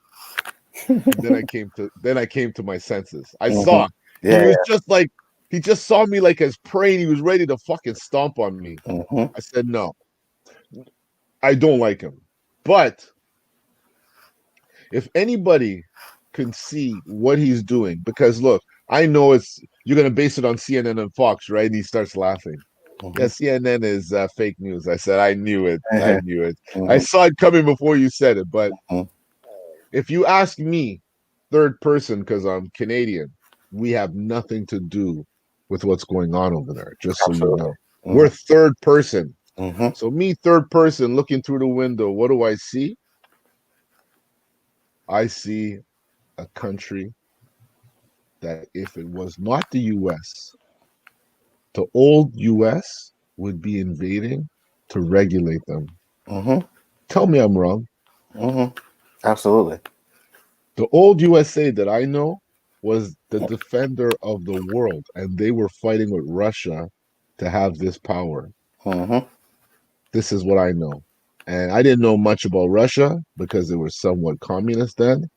Speaker 3: And then I came to my senses. I
Speaker 2: Mm-hmm.
Speaker 3: saw he
Speaker 2: Yeah,
Speaker 3: was just like he just saw me like as prey. He was ready to fucking stomp on me.
Speaker 2: yeah. Mm-hmm.
Speaker 3: I said, no, I don't like him. But if anybody can see what he's doing, because look, I know you're gonna base it on CNN and Fox, right? And he starts laughing. Yeah,
Speaker 2: Mm-hmm.
Speaker 3: CNN is fake news. I said, I knew it. I
Speaker 2: Mm-hmm.
Speaker 3: knew it. I
Speaker 2: Mm-hmm.
Speaker 3: saw it coming before you said it. But if you ask me, third person, because I'm Canadian, we have nothing to do with what's going on over there, just so you
Speaker 2: Absolutely.
Speaker 3: know.
Speaker 2: Mm-hmm.
Speaker 3: We're third person.
Speaker 2: Mm-hmm.
Speaker 3: So, me, third person, looking through the window, what do I see? I see a country that, if it was not the US, the old US would be invading to regulate them.
Speaker 2: Mm-hmm.
Speaker 3: Tell me I'm wrong.
Speaker 2: Mm-hmm. Absolutely.
Speaker 3: The old USA that I know was the defender of the world, and they were fighting with Russia to have this power.
Speaker 2: Mm-hmm.
Speaker 3: This is what I know. And I didn't know much about Russia because they were somewhat communist then,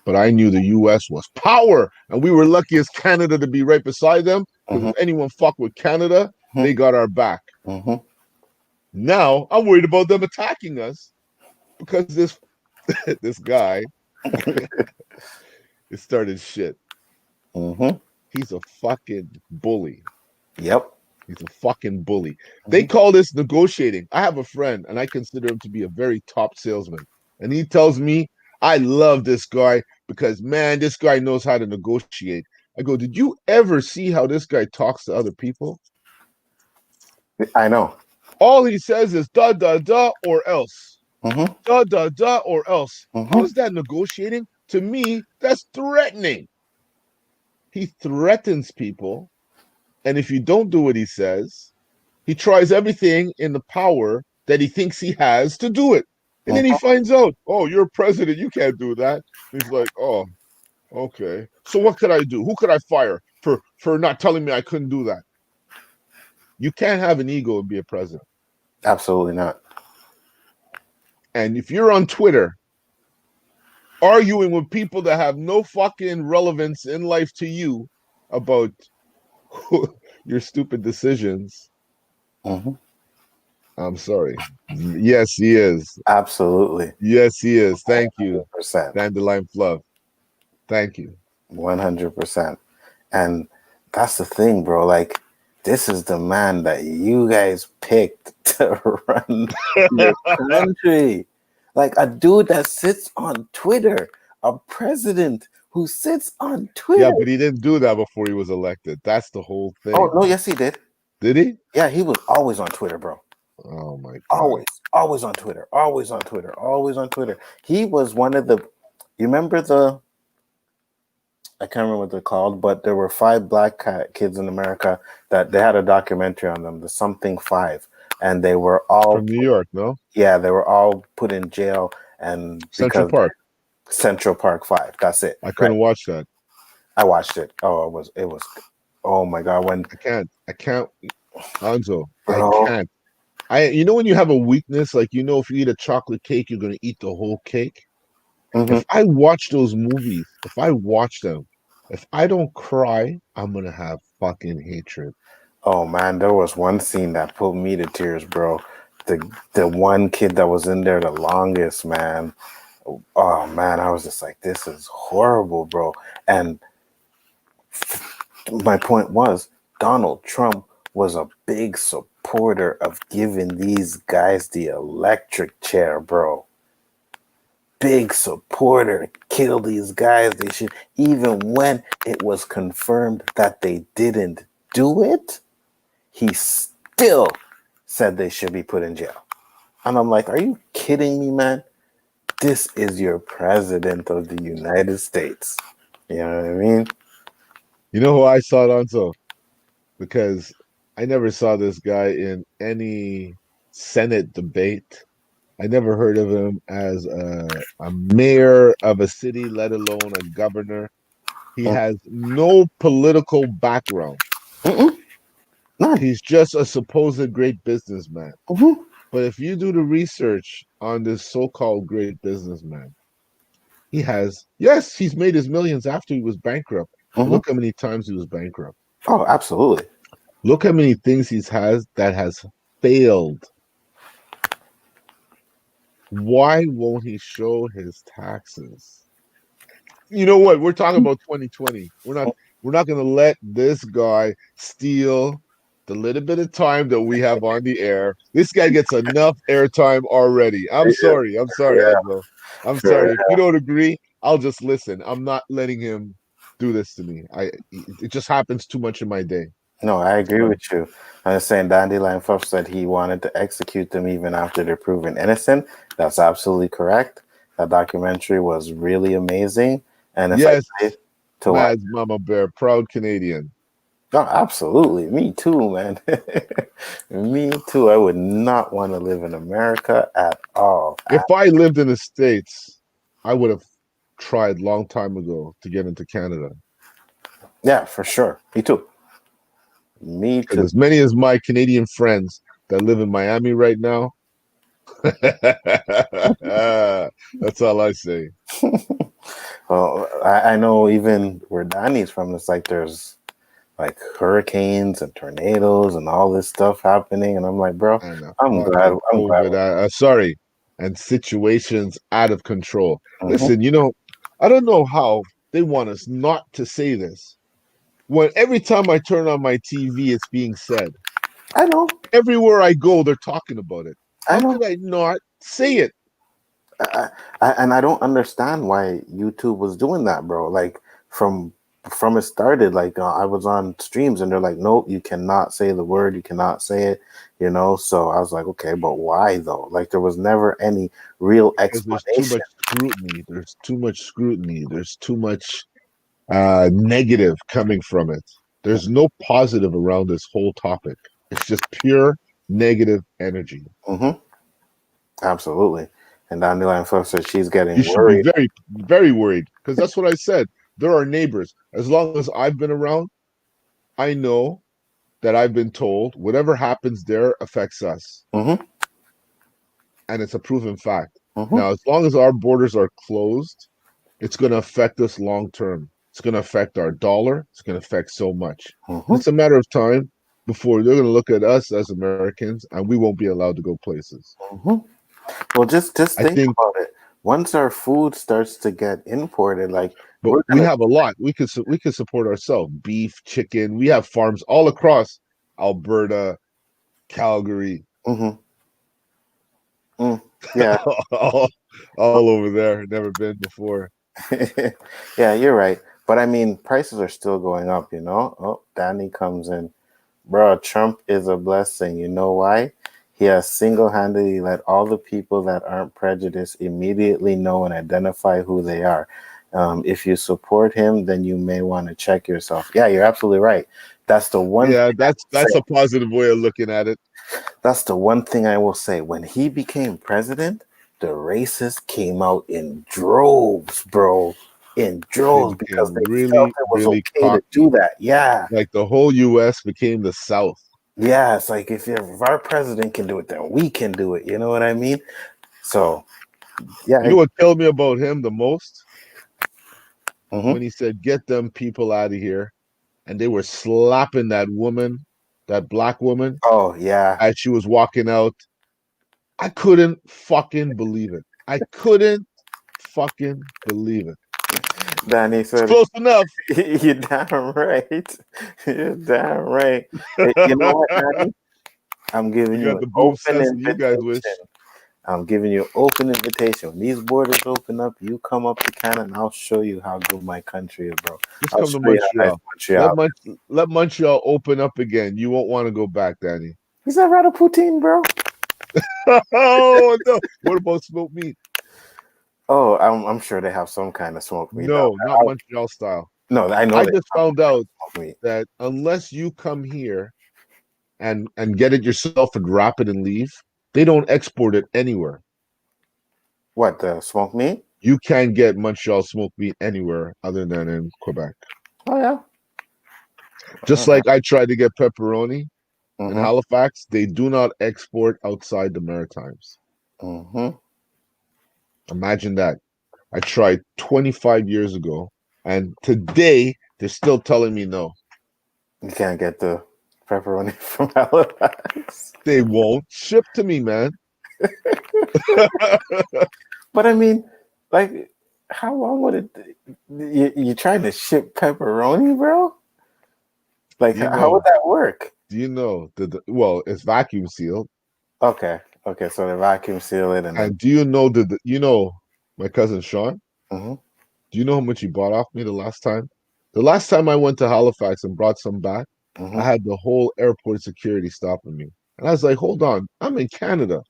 Speaker 3: but I knew the US was power, and we were lucky as Canada to be right beside them because
Speaker 2: Mm-hmm.
Speaker 3: if anyone fucked with Canada, they got our back.
Speaker 2: Mm-hmm.
Speaker 3: Now I'm worried about them attacking us because this guy it started shit.
Speaker 2: Mm-hmm.
Speaker 3: He's a fucking bully.
Speaker 2: Yep.
Speaker 3: He's a fucking bully. They
Speaker 2: Mm-hmm.
Speaker 3: call this negotiating. I have a friend, and I consider him to be a very top salesman. And he tells me, I love this guy because, man, this guy knows how to negotiate. I go, did you ever see how this guy talks to other people?
Speaker 2: I know.
Speaker 3: All he says is da da da or else.
Speaker 2: Mm-hmm.
Speaker 3: Da da da or else. How
Speaker 2: Mm-hmm.
Speaker 3: is that negotiating? To me, that's threatening. He threatens people. And if you don't do what he says, he tries everything in the power that he thinks he has to do it. And then he
Speaker 2: Mm-hmm.
Speaker 3: finds out, oh, you're president, you can't do that. And he's like, oh, okay. So what could I do? Who could I fire for not telling me I couldn't do that? You can't have an ego and be a president.
Speaker 2: Absolutely not.
Speaker 3: And if you're on Twitter arguing with people that have no fucking relevance in life to you about your stupid decisions,
Speaker 2: Hmm.
Speaker 3: I'm sorry. Yes, he is.
Speaker 2: Absolutely.
Speaker 3: Yes, he is. Thank you,
Speaker 2: 100%.
Speaker 3: Dandelion Fluff. Thank you.
Speaker 2: 100%. And that's the thing, bro. Like, this is the man that you guys picked to run your country. Like, a dude that sits on Twitter, a president who sits on
Speaker 3: Yeah,
Speaker 2: Twitter.
Speaker 3: but he didn't do that before he was elected. That's the whole
Speaker 2: Oh,
Speaker 3: thing.
Speaker 2: no, yes, he did.
Speaker 3: Did he?
Speaker 2: Yeah, he was always on Twitter, bro.
Speaker 3: Oh my God.
Speaker 2: Always, always on Twitter, always on Twitter, always on Twitter. He was one of the, you remember I can't remember what they're called, but there were five black kids in America that they had a documentary on them, the Something Five, and they were all,
Speaker 3: From New York, no?
Speaker 2: yeah, they were all put in jail, and
Speaker 3: Central
Speaker 2: because
Speaker 3: Park.
Speaker 2: Central Park Five, that's it,
Speaker 3: I
Speaker 2: right?
Speaker 3: couldn't watch that.
Speaker 2: I watched it. Oh, it was, oh my God, when
Speaker 3: I can't, Anzo. I
Speaker 2: bro,
Speaker 3: can't. You know when you have a weakness, like if you eat a chocolate cake, you're gonna eat the whole cake.
Speaker 2: mhm.
Speaker 3: If I watch those movies, if I watch them, if I don't cry, I'm gonna have fucking hatred.
Speaker 2: Oh man, there was one scene that put me to tears, bro. The one kid that was in there the longest, man. Oh man, I was just like, this is horrible, bro. And my point was, Donald Trump was a big supporter of giving these guys the electric chair, bro. Big supporter. Kill these guys. They should, even when it was confirmed that they didn't do it, he still said they should be put in jail. And I'm like, are you kidding me, man? This is your president of the United States. You know what I mean?
Speaker 3: You know who I saw it on? So because I never saw this guy in any Senate debate. I never heard of him as a mayor of a city, let alone a governor. He has no political background.
Speaker 2: Mm-mm, none.
Speaker 3: He's just a supposed great businessman.
Speaker 2: Mm-hmm,
Speaker 3: But if you do the research on this so-called great businessman, yes, he's made his millions after he was bankrupt. But
Speaker 2: mm-hmm.
Speaker 3: look how many times he was bankrupt.
Speaker 2: Oh, absolutely.
Speaker 3: Look how many things he's has that has failed. Why won't he show his taxes? You know what? We're talking about 2020. We're not going to let this guy steal the little bit of time that we have on the air. This guy gets enough airtime already. I'm
Speaker 2: Yeah,
Speaker 3: sorry. I'm sorry,
Speaker 2: yeah,
Speaker 3: Angelo. I'm
Speaker 2: sure.
Speaker 3: sorry. If you don't agree, I'll just listen. I'm not letting him do this to me. It just happens too much in my day.
Speaker 2: No, I
Speaker 3: I'm
Speaker 2: agree
Speaker 3: sorry.
Speaker 2: with you. I was saying Dandelion Fluff said he wanted to execute them even after they're proven innocent. That's absolutely correct. That documentary was really amazing. And if I
Speaker 3: Yes,
Speaker 2: say to watch,
Speaker 3: Mad's Mama Bear, proud Canadian.
Speaker 2: no, absolutely. Me too, man. Me too. I would not want to live in America at all.
Speaker 3: If I lived in the States, I would have tried long time ago to get into Canada.
Speaker 2: Yeah, for sure. Me too. Me
Speaker 3: Because
Speaker 2: too.
Speaker 3: as many as my Canadian friends that live in Miami right now, that's all I say.
Speaker 2: Well, I know even where Danny's from, it's like there's like hurricanes and tornadoes and all this stuff happening, and I'm like, bro,
Speaker 3: And a
Speaker 2: I'm glad.
Speaker 3: fucking
Speaker 2: I'm glad.
Speaker 3: COVID, sorry, and situations out of control.
Speaker 2: Mhm.
Speaker 3: Listen, I don't know how they want us not to say this. When every time I turn on my TV, it's being said.
Speaker 2: I know.
Speaker 3: Everywhere I go, they're talking about it.
Speaker 2: I
Speaker 3: How
Speaker 2: know.
Speaker 3: could I not say it?
Speaker 2: I, and I don't understand why YouTube was doing that, bro. Like from it started, like I was on streams and they're like, nope, you cannot say the word, you cannot say it, you know. So I was like, okay, but why though? Like there was never any real
Speaker 3: Because there's too
Speaker 2: explanation.
Speaker 3: much scrutiny. There's too much scrutiny. There's too much negative coming from it. There's no positive around this whole topic. It's just pure negative energy.
Speaker 2: Mm-hmm. Absolutely. And Dandelion Fluff said she's
Speaker 3: You
Speaker 2: getting
Speaker 3: should be
Speaker 2: worried.
Speaker 3: very, very worried because that's what I said. There are neighbors. As long as I've been around, I know that I've been told, whatever happens there affects us.
Speaker 2: Mm-hmm.
Speaker 3: And it's a proven fact.
Speaker 2: Mm-hmm.
Speaker 3: Now, as long as our borders are closed, it's going to affect us long term. It's going to affect our dollar. It's going to affect so much. And
Speaker 2: Mm-hmm.
Speaker 3: it's a matter of time before they're going to look at us as Americans and we won't be allowed to go places.
Speaker 2: Mm-hmm. Well, just
Speaker 3: I
Speaker 2: think
Speaker 3: think,
Speaker 2: about it. Once our food starts to get imported, like
Speaker 3: but
Speaker 2: we're
Speaker 3: we
Speaker 2: gonna.
Speaker 3: have a lot. We could support ourselves. Beef, chicken. We have farms all across Alberta, Calgary,
Speaker 2: Mm-hmm. Mm. Yeah.
Speaker 3: all, all over there. Never been before.
Speaker 2: Yeah, you're right. But I mean, prices are still going up, you know? Oh, Danny comes in. Bro, Trump is a blessing. You know why? He has single handedly let all the people that aren't prejudiced immediately know and identify who they are. If you support him, then you may want to check yourself. Yeah, you're absolutely right. That's the one
Speaker 3: Yeah,
Speaker 2: thing I will
Speaker 3: that's
Speaker 2: say.
Speaker 3: a positive way of looking at it.
Speaker 2: That's the one thing I will say. When he became president, the racists came out in droves, bro. In
Speaker 3: They
Speaker 2: droves because
Speaker 3: became
Speaker 2: they felt
Speaker 3: really,
Speaker 2: it was
Speaker 3: really
Speaker 2: okay to do
Speaker 3: cocky.
Speaker 2: that. Yeah.
Speaker 3: Like the whole US became the South.
Speaker 2: Yeah. It's like if our president can do it, then we can do it. You know what I mean? So, yeah.
Speaker 3: You know what killed me about him the most?
Speaker 2: Mhm.
Speaker 3: When he said, "Get them people out of here." And they were slapping that woman, that black woman,
Speaker 2: Oh, yeah.
Speaker 3: as she was walking out. I couldn't fucking believe it. I couldn't fucking believe it.
Speaker 2: Danny
Speaker 3: It's
Speaker 2: said,
Speaker 3: close enough.
Speaker 2: you're damn right. You're damn right. You know what, Danny? I'm
Speaker 3: You
Speaker 2: giving you
Speaker 3: got
Speaker 2: an
Speaker 3: the boom
Speaker 2: open
Speaker 3: sense that you guys
Speaker 2: invitation.
Speaker 3: wish.
Speaker 2: I'm giving you an open invitation. When these borders open up, you come up to Canada and I'll show you how good my country is, bro.
Speaker 3: Just
Speaker 2: I'll
Speaker 3: come to
Speaker 2: show you how nice
Speaker 3: Montreal. Let
Speaker 2: Montreal
Speaker 3: Mon-
Speaker 2: is.
Speaker 3: let Montreal open up again. You won't want to go back, Danny.
Speaker 2: Is that rather poutine, bro?
Speaker 3: Oh no! What about smoked meat?
Speaker 2: Oh, I'm sure they have some kind of smoked meat down
Speaker 3: No, not
Speaker 2: there.
Speaker 3: Montreal style.
Speaker 2: No, I know
Speaker 3: I
Speaker 2: they
Speaker 3: just
Speaker 2: have
Speaker 3: found out
Speaker 2: smoked meat.
Speaker 3: that unless you come here and get it yourself and wrap it and leave, they don't export it anywhere.
Speaker 2: What, the smoked meat?
Speaker 3: You can't get Montreal smoked meat anywhere other than in Quebec.
Speaker 2: Oh, yeah.
Speaker 3: Just like I tried to get pepperoni in
Speaker 2: Mm-hmm.
Speaker 3: Halifax, they do not export outside the Maritimes.
Speaker 2: Mm-hmm.
Speaker 3: Imagine that. I tried 25 years ago, and today they're still telling me no.
Speaker 2: You can't get the pepperoni from Halifax.
Speaker 3: They won't ship to me, man.
Speaker 2: But I mean, like, how long would it? You trying to ship pepperoni, bro? Like,
Speaker 3: you
Speaker 2: how would
Speaker 3: know,
Speaker 2: that work?
Speaker 3: do you know well, it's vacuum sealed.
Speaker 2: Okay, okay, so they vacuum seal it and then.
Speaker 3: And do you know you know my cousin Sean?
Speaker 2: Mm-hmm,
Speaker 3: Do you know how much he bought off me the last time? The last time I went to Halifax and brought some back, I
Speaker 2: mm-hmm.
Speaker 3: had the whole airport security stopping me. And I was like, hold on, I'm in Canada.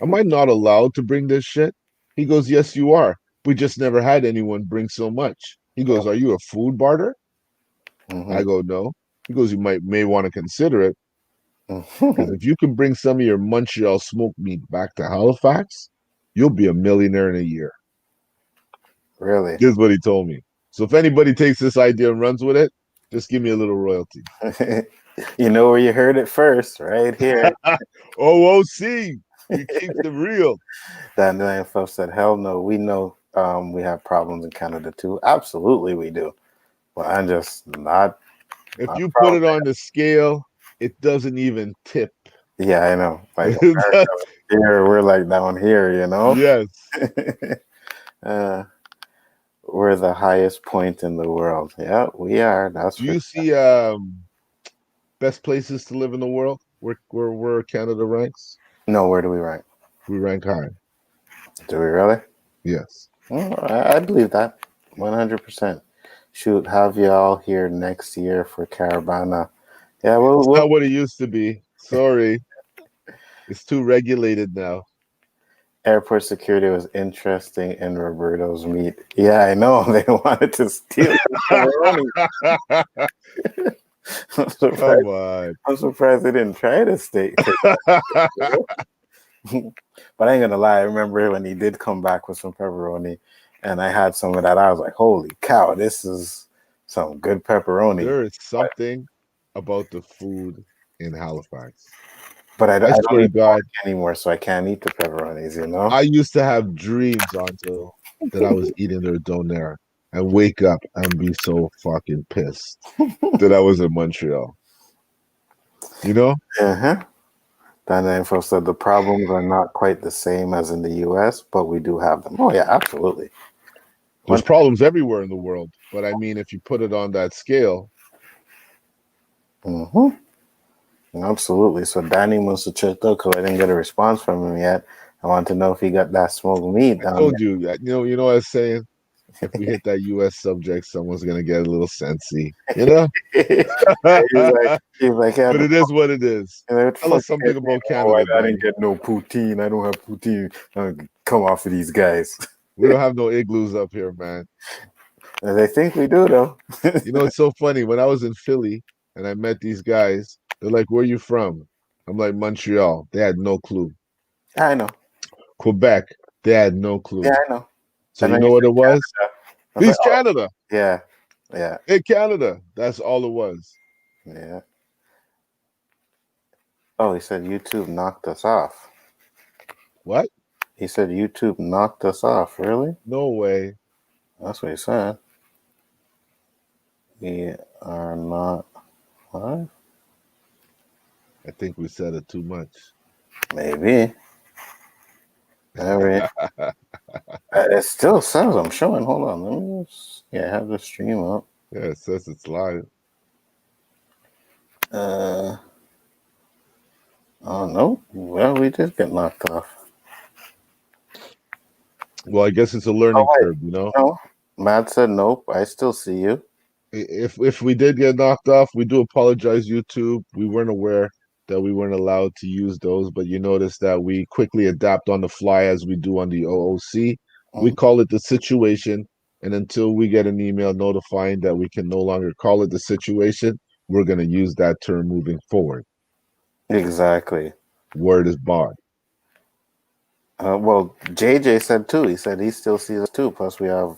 Speaker 3: Am I not allowed to bring this shit? He goes, yes, you are. We just never had anyone bring so much. He goes, are you a food barter?
Speaker 2: Mm-hmm.
Speaker 3: I go, no. He goes, you may want to consider it because
Speaker 2: Mm-hmm.
Speaker 3: if you can bring some of your Montreal smoked meat back to Halifax, you'll be a millionaire in a year.
Speaker 2: Really?
Speaker 3: This is what he told me. So if anybody takes this idea and runs with it, just give me a little royalty.
Speaker 2: You know where you heard it first, right here.
Speaker 3: O.O.C. We keep it real.
Speaker 2: That nine folks said, "Hell no, we know we have problems in Canada too. Absolutely, we do. But I'm just
Speaker 3: If
Speaker 2: not
Speaker 3: you put
Speaker 2: proud."
Speaker 3: it on the scale, it doesn't even tip.
Speaker 2: Yeah, I know. Like America here, we're like down here, you know.
Speaker 3: Yes.
Speaker 2: uh, we're the highest point in the world. Yeah, we are. That's
Speaker 3: Do
Speaker 2: for
Speaker 3: you see best places to live in the world? Where Canada ranks?
Speaker 2: no. Where do we rank?
Speaker 3: We rank high.
Speaker 2: Do we really?
Speaker 3: Yes.
Speaker 2: I believe that 100%. Shoot, have y'all here next year for Caravana. Yeah,
Speaker 3: It's
Speaker 2: we'll
Speaker 3: not what it used to be. Sorry. It's too regulated now.
Speaker 2: Airport security was interesting in Roberto's meet. Yeah, I know. They wanted to steal the pepperoni. I'm
Speaker 3: Come
Speaker 2: surprised.
Speaker 3: on.
Speaker 2: I'm surprised they didn't try to take that. But I ain't gonna lie. I remember when he did come back with some pepperoni, and I had some of that. I was like, "Holy cow! This is some good pepperoni."
Speaker 3: There is something. about the food in Halifax.
Speaker 2: But
Speaker 3: I
Speaker 2: I
Speaker 3: swear
Speaker 2: don't
Speaker 3: to
Speaker 2: eat pork
Speaker 3: God,
Speaker 2: anymore, so I can't eat the pepperonis, you know?
Speaker 3: I used to have dreams until that I was eating their donair and wake up and be so fucking pissed that I was in Montreal. You know?
Speaker 2: Uh-huh. Then info said the problems are not quite the same as in the US, but we do have them. Oh yeah, absolutely.
Speaker 3: There's problems everywhere in the world, but I mean, if you put it on that scale,
Speaker 2: Mm-hmm. Absolutely. So Danny must have checked out because I didn't get a response from him yet. I want to know if he got that smoked meat
Speaker 3: I
Speaker 2: down
Speaker 3: told you that, you know what I was saying? If we hit that US subject, someone's gonna get a little sensy, you know?
Speaker 2: there.
Speaker 3: But
Speaker 2: He's like, yeah,
Speaker 3: it is what it is.
Speaker 2: what the
Speaker 3: Tell
Speaker 2: fuck
Speaker 3: us
Speaker 2: you guys
Speaker 3: something
Speaker 2: mean?
Speaker 3: about
Speaker 2: Oh,
Speaker 3: Canada,
Speaker 2: I didn't
Speaker 3: Danny.
Speaker 2: get no poutine. I don't have poutine. Come off of these guys.
Speaker 3: We don't have no igloos up here, man.
Speaker 2: And they think we do though.
Speaker 3: You know, it's so funny. When I was in Philly and I met these guys, they're like, "Where you from?" I'm like, "Montreal." They had no clue.
Speaker 2: I know.
Speaker 3: Quebec, they had no
Speaker 2: Yeah,
Speaker 3: clue.
Speaker 2: I know.
Speaker 3: So
Speaker 2: And
Speaker 3: you
Speaker 2: then
Speaker 3: know
Speaker 2: you
Speaker 3: what
Speaker 2: said
Speaker 3: it was?
Speaker 2: Canada. I was like,
Speaker 3: He's
Speaker 2: oh,
Speaker 3: Canada.
Speaker 2: yeah, yeah,
Speaker 3: Hey, Canada. That's all it was.
Speaker 2: yeah. Oh, he said YouTube knocked us off.
Speaker 3: What?
Speaker 2: He said YouTube knocked us off. Really?
Speaker 3: No way.
Speaker 2: That's what he said. We are not live?
Speaker 3: I think we said it too much.
Speaker 2: Maybe. Every, it still says I'm showing. Hold on. Let me just, yeah, I have the stream up.
Speaker 3: Yeah, it says it's live.
Speaker 2: Uh, oh, no. Well, we did get knocked off.
Speaker 3: Well, I guess it's a
Speaker 2: Oh,
Speaker 3: learning
Speaker 2: wait.
Speaker 3: curve, you know.
Speaker 2: No. Matt said nope. I still see you.
Speaker 3: If we did get knocked off, we do apologize, YouTube. We weren't aware that we weren't allowed to use those, but you notice that we quickly adapt on the fly as we do on the O.O.C. We
Speaker 2: Mm,
Speaker 3: call it the situation, and until we get an email notifying that we can no longer call it the situation, we're going to use that term moving forward.
Speaker 2: exactly.
Speaker 3: Word is bond.
Speaker 2: Well, JJ said too. He said he still sees us too. Plus, we have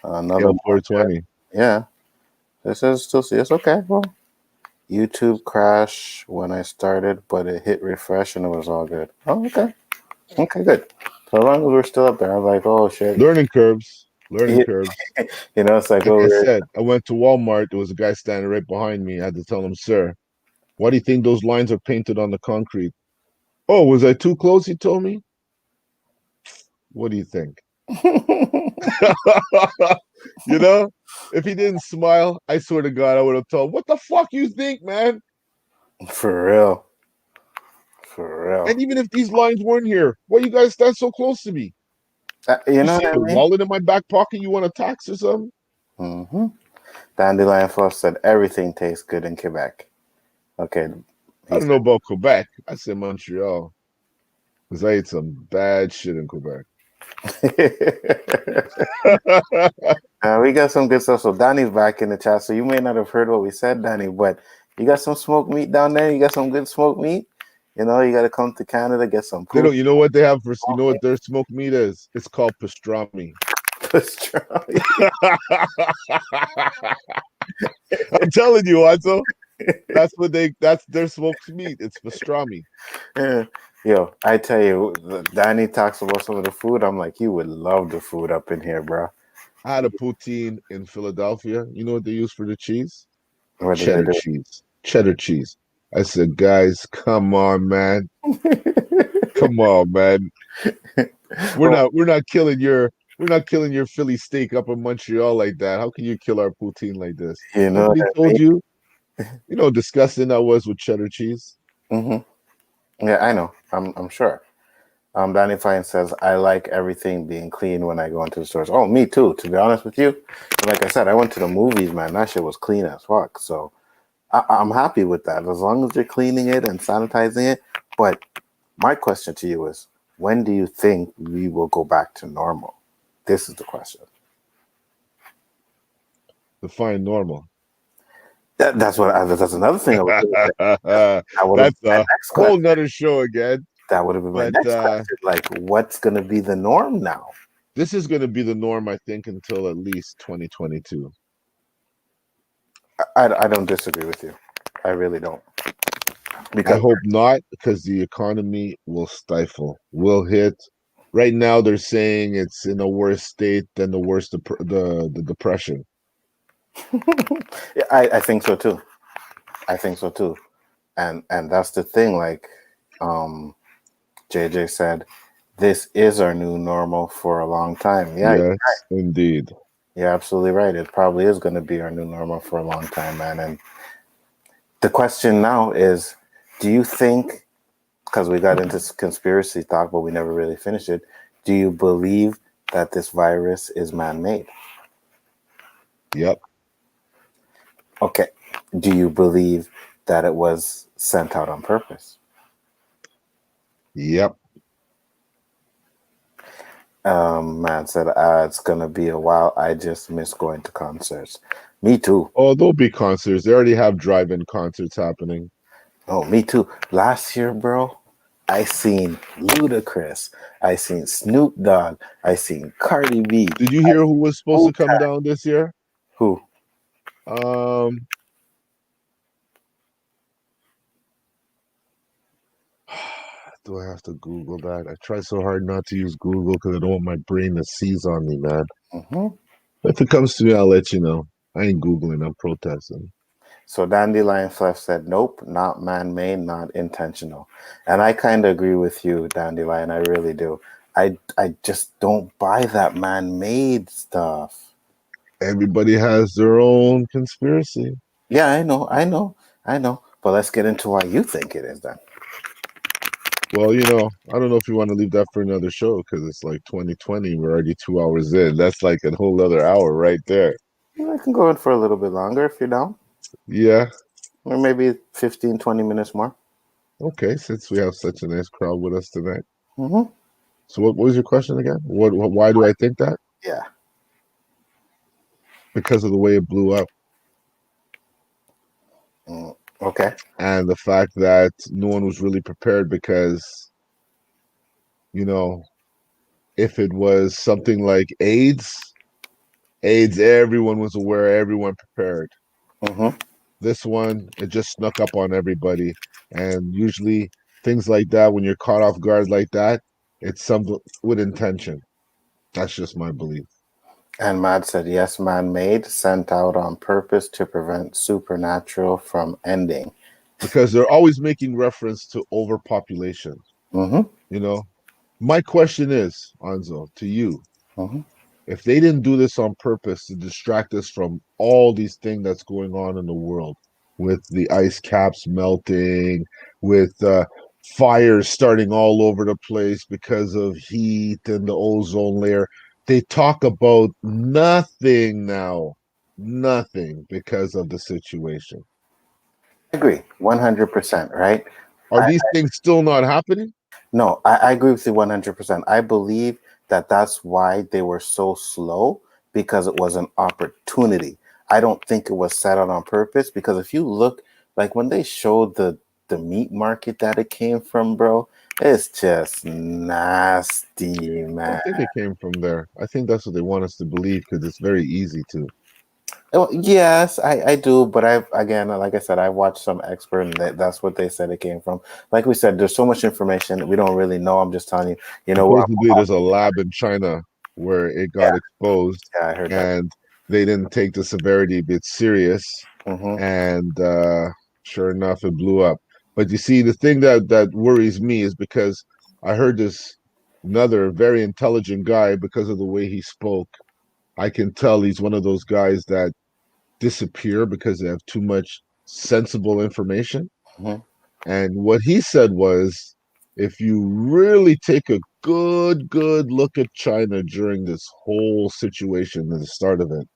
Speaker 2: another.
Speaker 3: Hail 420.
Speaker 2: Yeah. It says still see us. Okay. Well, YouTube crashed when I started, but it hit refresh and it was all good. Oh, okay. Okay, good. So as long as we're still up there, I'm like, oh shit.
Speaker 3: Learning curves. Learning
Speaker 2: You
Speaker 3: curves.
Speaker 2: know, it's like,
Speaker 3: Like
Speaker 2: oh,
Speaker 3: I said, I went to Walmart. There was a guy standing right behind me. I had to tell him, sir, why do you think those lines are painted on the concrete? Oh, was I too close? He told me. What do you think? You know, if he didn't smile, I swear to God, I would have told him, what the fuck you think, man?
Speaker 2: for real. For real.
Speaker 3: And even if these lines weren't here, why you guys stand so close to me?
Speaker 2: You
Speaker 3: You
Speaker 2: know
Speaker 3: see
Speaker 2: what
Speaker 3: a
Speaker 2: I mean?
Speaker 3: wallet in my back pocket? You want to tax or something?
Speaker 2: Mm-hmm. Dandelion Fluff said everything tastes good in Quebec. Okay.
Speaker 3: I
Speaker 2: He
Speaker 3: don't know about Quebec. I said Montreal because I ate some bad shit in Quebec.
Speaker 2: said, we got some good stuff. So Danny's back in the chat. So you may not have heard what we said, Danny, but you got some smoked meat down there. You got some good smoked meat. You know, you got to come to Canada, get some
Speaker 3: They
Speaker 2: poutine.
Speaker 3: don't. You know what they have for? You know what their smoked meat is? It's called pastrami. I'm telling you, Anto. That's what they. That's their smoked meat. It's pastrami.
Speaker 2: Yeah. Yo, I tell you, Danny talks about some of the food. I'm like, you would love the food up in here, bro.
Speaker 3: I had a poutine in Philadelphia. You know what they use for the cheese?
Speaker 2: What did they
Speaker 3: Cheddar
Speaker 2: do?
Speaker 3: cheese. Cheddar cheese. I said, guys, come on, man. Come on, man. We're not killing your Philly steak up in Montreal like that. How can you kill our poutine like this?
Speaker 2: You know what
Speaker 3: Nobody
Speaker 2: I
Speaker 3: told you. You know how disgusting that was with cheddar cheese.
Speaker 2: mean? Yeah, I know. I'm sure. Danny Fine says, I like everything being clean when I go into the stores. Oh, me too, to be honest with you. Like I said, I went to the movies, man. That shit was clean as fuck. So I'm happy with that. As long as you're cleaning it and sanitizing it. But my question to you is, when do you think we will go back to normal? This is the question.
Speaker 3: Define normal.
Speaker 2: That's another thing I would say. That would have
Speaker 3: That's
Speaker 2: been my
Speaker 3: a
Speaker 2: next
Speaker 3: whole
Speaker 2: question.
Speaker 3: nother show again.
Speaker 2: That would have been my
Speaker 3: But
Speaker 2: next question. Like, what's going to be the norm now?
Speaker 3: this is going to be the norm, I think, until at least 2022.
Speaker 2: I don't disagree with you. I really don't.
Speaker 3: I
Speaker 2: Because
Speaker 3: hope not, because the economy will stifle, will hit. Right now, they're saying it's in a worse state than the worst the depression.
Speaker 2: yeah, I think so too. I think so too. And that's the thing. Like um, JJ said, this is our new normal for a long time. Yeah,
Speaker 3: Yes, indeed.
Speaker 2: you're absolutely right. It probably is going to be our new normal for a long time, man. And the question now is, do you think, because we got into conspiracy talk, but we never really finished it, do you believe that this virus is man-made?
Speaker 3: Yep,
Speaker 2: Okay. Do you believe that it was sent out on purpose?
Speaker 3: yep.
Speaker 2: Man said, it's gonna be a while. I just miss going to concerts. Me too.
Speaker 3: Oh, there'll be concerts. They already have drive-in concerts happening.
Speaker 2: Oh, me too. Last year, bro, I seen Ludacris. I seen Snoop Dogg. I seen Cardi B.
Speaker 3: Did you hear who was supposed to come
Speaker 2: Wu-Tang.
Speaker 3: down this year?
Speaker 2: Who?
Speaker 3: Um, do I have to Google that? I try so hard not to use Google because I don't want my brain to seize on me, man.
Speaker 2: Hmm.
Speaker 3: If it comes to me, I'll let you know. I ain't Googling, I'm protesting.
Speaker 2: So Dandelion Fluff said, nope, not man-made, not intentional. And I kind of agree with you, Dandelion. I really do. I just don't buy that man-made stuff.
Speaker 3: Everybody has their own conspiracy.
Speaker 2: Yeah, I know. But let's get into why you think it is then.
Speaker 3: Well, I don't know if you want to leave that for another show because it's like 2020. We're already 2 hours in. That's like a whole other hour right there.
Speaker 2: I can go in for a little bit longer if you're down.
Speaker 3: Yeah.
Speaker 2: Or maybe 15, 20 minutes more.
Speaker 3: Okay. Since we have such a nice crowd with us tonight.
Speaker 2: Mm-hmm.
Speaker 3: So, what was your question again? Why do I think that?
Speaker 2: Yeah.
Speaker 3: Because of the way it blew up
Speaker 2: Okay.
Speaker 3: and the fact that no one was really prepared because, you know, if it was something like AIDS, everyone was aware, everyone prepared.
Speaker 2: Mm-hmm.
Speaker 3: This one, it just snuck up on everybody. And usually things like that, when you're caught off guard like that, it's something with intention. That's just my belief.
Speaker 2: And Mad said, yes, man-made, sent out on purpose to prevent supernatural from ending.
Speaker 3: Because they're always making reference to overpopulation.
Speaker 2: Mm-hmm.
Speaker 3: You know, my question is, Anzo, to you,
Speaker 2: Mm-hmm.
Speaker 3: if they didn't do this on purpose to distract us from all these things that's going on in the world, with the ice caps melting, with fires starting all over the place because of heat and the ozone layer, they talk about nothing now, nothing because of the situation.
Speaker 2: I agree, 100%, right?
Speaker 3: Are these things still not happening?
Speaker 2: No, I agree with you 100%. I believe that that's why they were so slow because it was an opportunity. I don't think it was set out on purpose because if you look, like when they showed the meat market that it came from, bro, it's just nasty,
Speaker 3: I don't
Speaker 2: man.
Speaker 3: think it came from there. I think that's what they want us to believe because it's very easy to.
Speaker 2: Oh, yes, I do, but I've again, like I said, I watched some expert, and that's what they said it came from. Like we said, there's so much information that we don't really know. I'm just telling you,
Speaker 3: Supposedly, there's a lab in China where it
Speaker 2: yeah,
Speaker 3: got exposed,
Speaker 2: yeah, I heard that.
Speaker 3: and they didn't take the severity a bit serious,
Speaker 2: Hmm.
Speaker 3: and sure enough, it blew up. But you see, the thing that worries me is because I heard this another very intelligent guy because of the way he spoke. I can tell he's one of those guys that disappear because they have too much sensible information.
Speaker 2: Hmm.
Speaker 3: And what he said was, if you really take a good look at China during this whole situation at the start of it,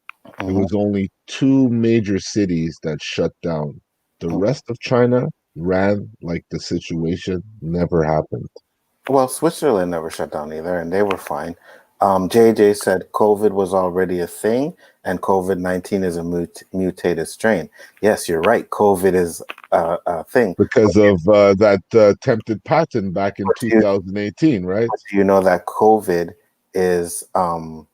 Speaker 3: it
Speaker 2: Hmm.
Speaker 3: was only two major cities that shut down. The rest of China ran like the situation never happened.
Speaker 2: Well, Switzerland never shut down either, and they were fine. JJ said COVID was already a thing, and COVID-19 is a mutated strain. Yes, you're right. COVID is a thing.
Speaker 3: Because of that attempted patent back in
Speaker 2: But do
Speaker 3: 2018, right?
Speaker 2: you know that COVID is oh,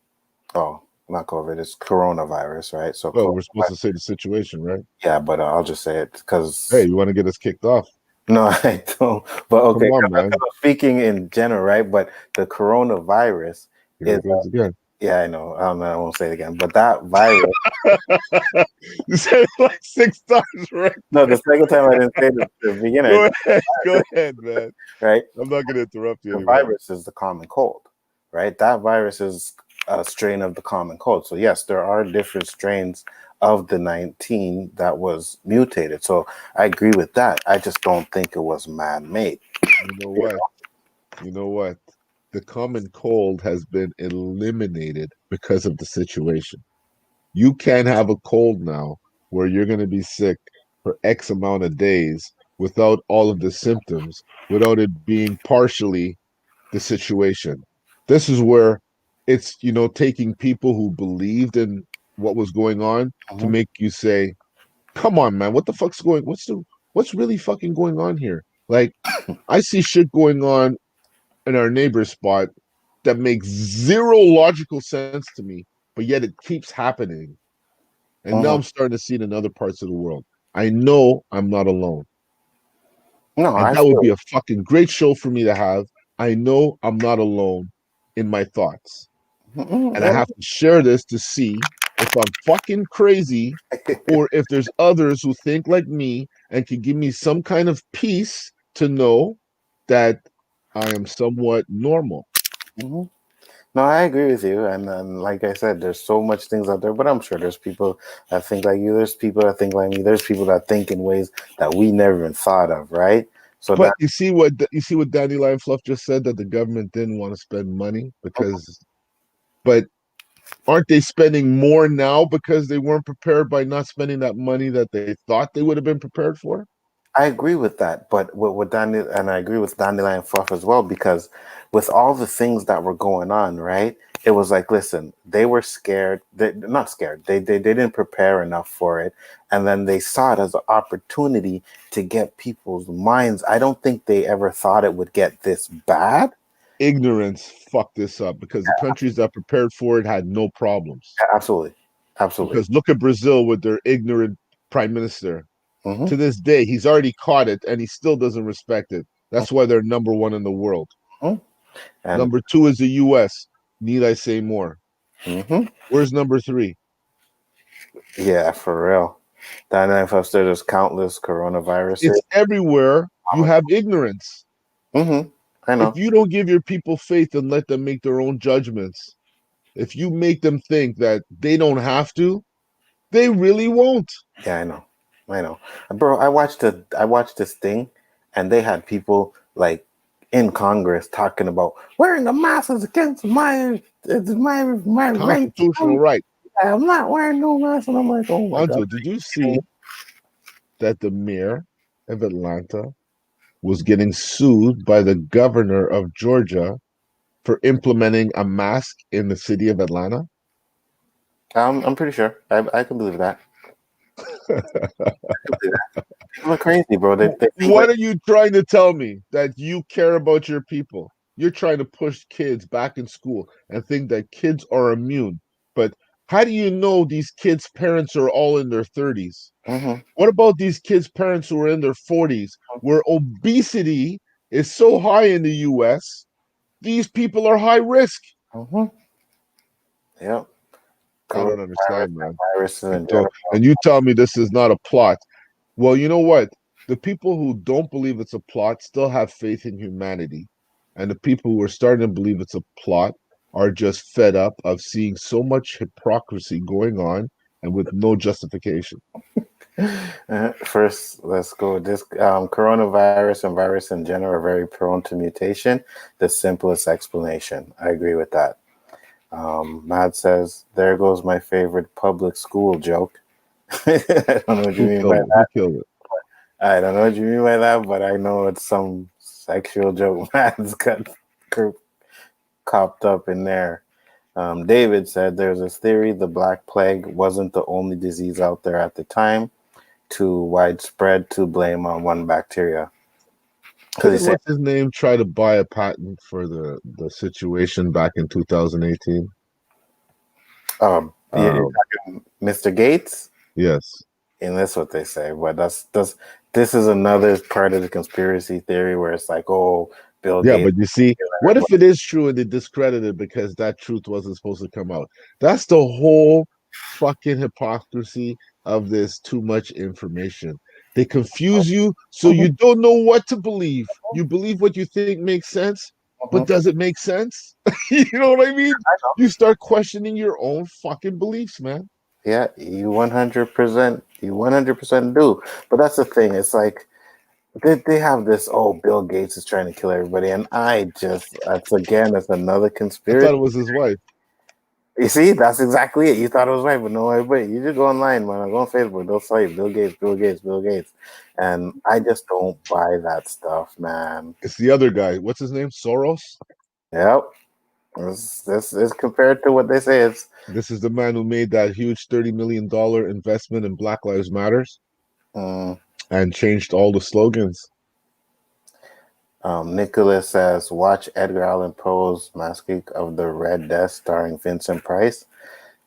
Speaker 2: not COVID, it's coronavirus, right? So,
Speaker 3: Well, we're supposed to say the situation, right?
Speaker 2: yeah, but I'll just say it
Speaker 3: Hey,
Speaker 2: because
Speaker 3: you want to get us kicked off?
Speaker 2: no, I don't. But okay,
Speaker 3: Come on,
Speaker 2: 'cause
Speaker 3: man.
Speaker 2: I'm speaking in general, right? But the coronavirus
Speaker 3: Here
Speaker 2: is,
Speaker 3: it goes again.
Speaker 2: yeah, I know. I won't say it again. But that virus,
Speaker 3: You said it like 6 times, right?
Speaker 2: no, the second time I didn't say it at the beginning,
Speaker 3: Go ahead. Go ahead, man.
Speaker 2: right?
Speaker 3: I'm not going to interrupt you
Speaker 2: The
Speaker 3: anymore.
Speaker 2: virus is the common cold, right? That virus is a strain of the common cold. So yes, there are different strains of the 19 that was mutated. So I agree with that. I just don't think it was man-made.
Speaker 3: You know what? You know what? The common cold has been eliminated because of the situation. You can't have a cold now where you're going to be sick for X amount of days without all of the symptoms, without it being partially the situation. This is where it's, taking people who believed in what was going on to
Speaker 2: Mhm,
Speaker 3: make you say, come on, man, what's really fucking going on here? Like, I see shit going on in our neighbor's spot that makes zero logical sense to me, but yet it keeps happening. And now
Speaker 2: mhm.
Speaker 3: I'm starting to see it in other parts of the world. I know I'm not alone.
Speaker 2: No,
Speaker 3: And
Speaker 2: I
Speaker 3: that would be
Speaker 2: feel.
Speaker 3: a fucking great show for me to have. I know I'm not alone in my thoughts. And I
Speaker 2: Mhm,
Speaker 3: have to share this to see if I'm fucking crazy
Speaker 2: yeah.
Speaker 3: or if there's others who think like me and can give me some kind of peace to know that I am somewhat normal.
Speaker 2: Mhm. No, I agree with you. And like I said, there's so much things out there, but I'm sure there's people that think like you. There's people that think like me. There's people that think in ways that we never even thought of, right? So
Speaker 3: But
Speaker 2: that
Speaker 3: you see what Dandelion Fluff just said, that the government didn't want to spend money but aren't they spending more now because they weren't prepared by not spending that money that they thought they would have been prepared for?
Speaker 2: I agree with that, but with Daniel, and I agree with Dandelion Fluff as well, because with all the things that were going on, right? It was like, listen, they were scared. They not scared. They didn't prepare enough for it, and then they saw it as an opportunity to get people's minds. I don't think they ever thought it would get this bad.
Speaker 3: Ignorance fucked this up because the countries that prepared for it had no problems.
Speaker 2: Absolutely, absolutely.
Speaker 3: Because look at Brazil with their ignorant prime minister.
Speaker 2: Hmm.
Speaker 3: To this day, he's already caught it and he still doesn't respect it. That's why they're number one in the world.
Speaker 2: Hmm. And
Speaker 3: Number two is the US. Need I say more?
Speaker 2: hmm,
Speaker 3: Where's number three?
Speaker 2: yeah, for real. Dandelion Fluff said there's countless coronaviruses.
Speaker 3: It's everywhere. You have ignorance.
Speaker 2: Hmm. I
Speaker 3: If
Speaker 2: know.
Speaker 3: you don't give your people faith and let them make their own judgments, if you make them think that they don't have to, they really won't.
Speaker 2: Yeah, I know. I know. Bro, I watched this thing and they had people like in Congress talking about wearing a mask is against my right.
Speaker 3: Constitutional right.
Speaker 2: I'm not wearing no mask. And I'm like, oh my God.
Speaker 3: Anjo, did you see that the mayor of Atlanta was getting sued by the governor of Georgia for implementing a mask in the city of Atlanta?
Speaker 2: I'm pretty sure. I can believe that. I can believe that. People are crazy, bro. They think
Speaker 3: What
Speaker 2: like
Speaker 3: are you trying to tell me? That you care about your people? You're trying to push kids back in school and think that kids are immune. But how do you know these kids' parents are all in their 30s?
Speaker 2: hmm,
Speaker 3: What about these kids' parents who are in their 40s, where obesity is so high in the US? These people are high risk.
Speaker 2: hmm, yep.
Speaker 3: I don't
Speaker 2: Coronavirus
Speaker 3: understand,
Speaker 2: and
Speaker 3: man.
Speaker 2: viruses in
Speaker 3: So,
Speaker 2: general.
Speaker 3: and you tell me this is not a plot. Well, you know what? The people who don't believe it's a plot still have faith in humanity. And the people who are starting to believe it's a plot are just fed up of seeing so much hypocrisy going on and with no justification.
Speaker 2: First, let's go. This coronavirus and virus in general are very prone to mutation. The simplest explanation. I agree with that. Matt says, "There goes my favorite public school joke." I don't know what you
Speaker 3: Who
Speaker 2: mean by
Speaker 3: killed it? Who
Speaker 2: that.
Speaker 3: killed it?
Speaker 2: I don't know what you mean by that, but I know it's some sexual joke Matt's got cur- copped up in there. David said, "There's this theory the Black Plague wasn't the only disease out there at the time. Too widespread to blame on one bacteria." Because he
Speaker 3: Didn't
Speaker 2: said,
Speaker 3: what's his name try to buy a patent for the situation back in 2018?
Speaker 2: You're
Speaker 3: Um,
Speaker 2: talking Mr. Gates,
Speaker 3: yes.
Speaker 2: and that's what they say. But that's this is another part of the conspiracy theory where it's like, oh, Bill
Speaker 3: Yeah,
Speaker 2: Gates.
Speaker 3: but you see, what if it is true and they discredit it because that truth wasn't supposed to come out? That's the whole fucking hypocrisy of this too much information. They confuse you so
Speaker 2: Mhm,
Speaker 3: you don't know what to believe. You believe what you think makes sense, but
Speaker 2: mhm.
Speaker 3: does it make sense? You know what I mean?
Speaker 2: I know.
Speaker 3: You start questioning your own fucking beliefs, man.
Speaker 2: Yeah, you 100% do. But that's the thing. It's like they have this, oh, Bill Gates is trying to kill everybody. And that's again, it's another
Speaker 3: I thought
Speaker 2: conspiracy.
Speaker 3: it was his wife.
Speaker 2: You see, that's exactly it. You thought it was right, but no, wait. You just go online, man. Go on Facebook. They'll say Bill Gates, Bill Gates, Bill Gates. And I just don't buy that stuff, man.
Speaker 3: It's the other guy. What's his name? Soros?
Speaker 2: Yep. This is compared to what they say. It's
Speaker 3: This is the man who made that huge $30 million investment in Black Lives Matters
Speaker 2: mm,
Speaker 3: and changed all the slogans.
Speaker 2: Nicholas says, watch Edgar Allan Poe's Masque of the Red Death starring Vincent Price.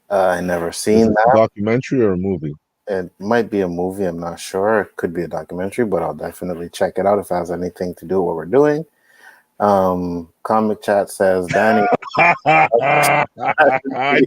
Speaker 2: I never
Speaker 3: Is
Speaker 2: seen
Speaker 3: this a
Speaker 2: that.
Speaker 3: documentary or a movie?
Speaker 2: It might be a movie. I'm not sure. It could be a documentary, but I'll definitely check it out if it has anything to do with what we're doing. Comic Chat says, Danny,
Speaker 3: I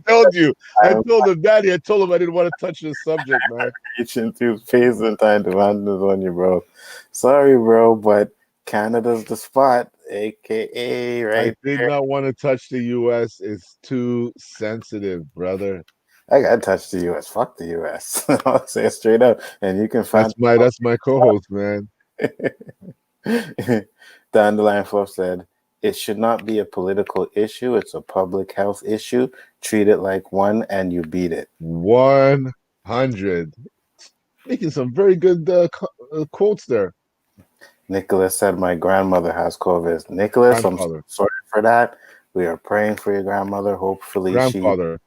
Speaker 3: told you. I
Speaker 2: I'm
Speaker 3: told him, Daddy. I told him I didn't want to touch this subject, man.
Speaker 2: reaching through space and time to land on you, bro. Sorry, bro, but Canada's the spot, aka
Speaker 3: I
Speaker 2: right
Speaker 3: did
Speaker 2: there.
Speaker 3: not want to touch the US. It's too sensitive, brother.
Speaker 2: I gotta touch the US. Fuck the US. I'll say it straight up. And you can find
Speaker 3: That's my co-host, man.
Speaker 2: Dandelion Fluff said, it should not be a political issue. It's a public health issue. Treat it like one and you beat it.
Speaker 3: 100. Making some very good quotes there.
Speaker 2: Nicholas said, my grandmother has COVID. Nicholas, I'm so
Speaker 3: Grandfather.
Speaker 2: sorry for that. We are praying for your grandmother. Hopefully she,
Speaker 3: Grandfather.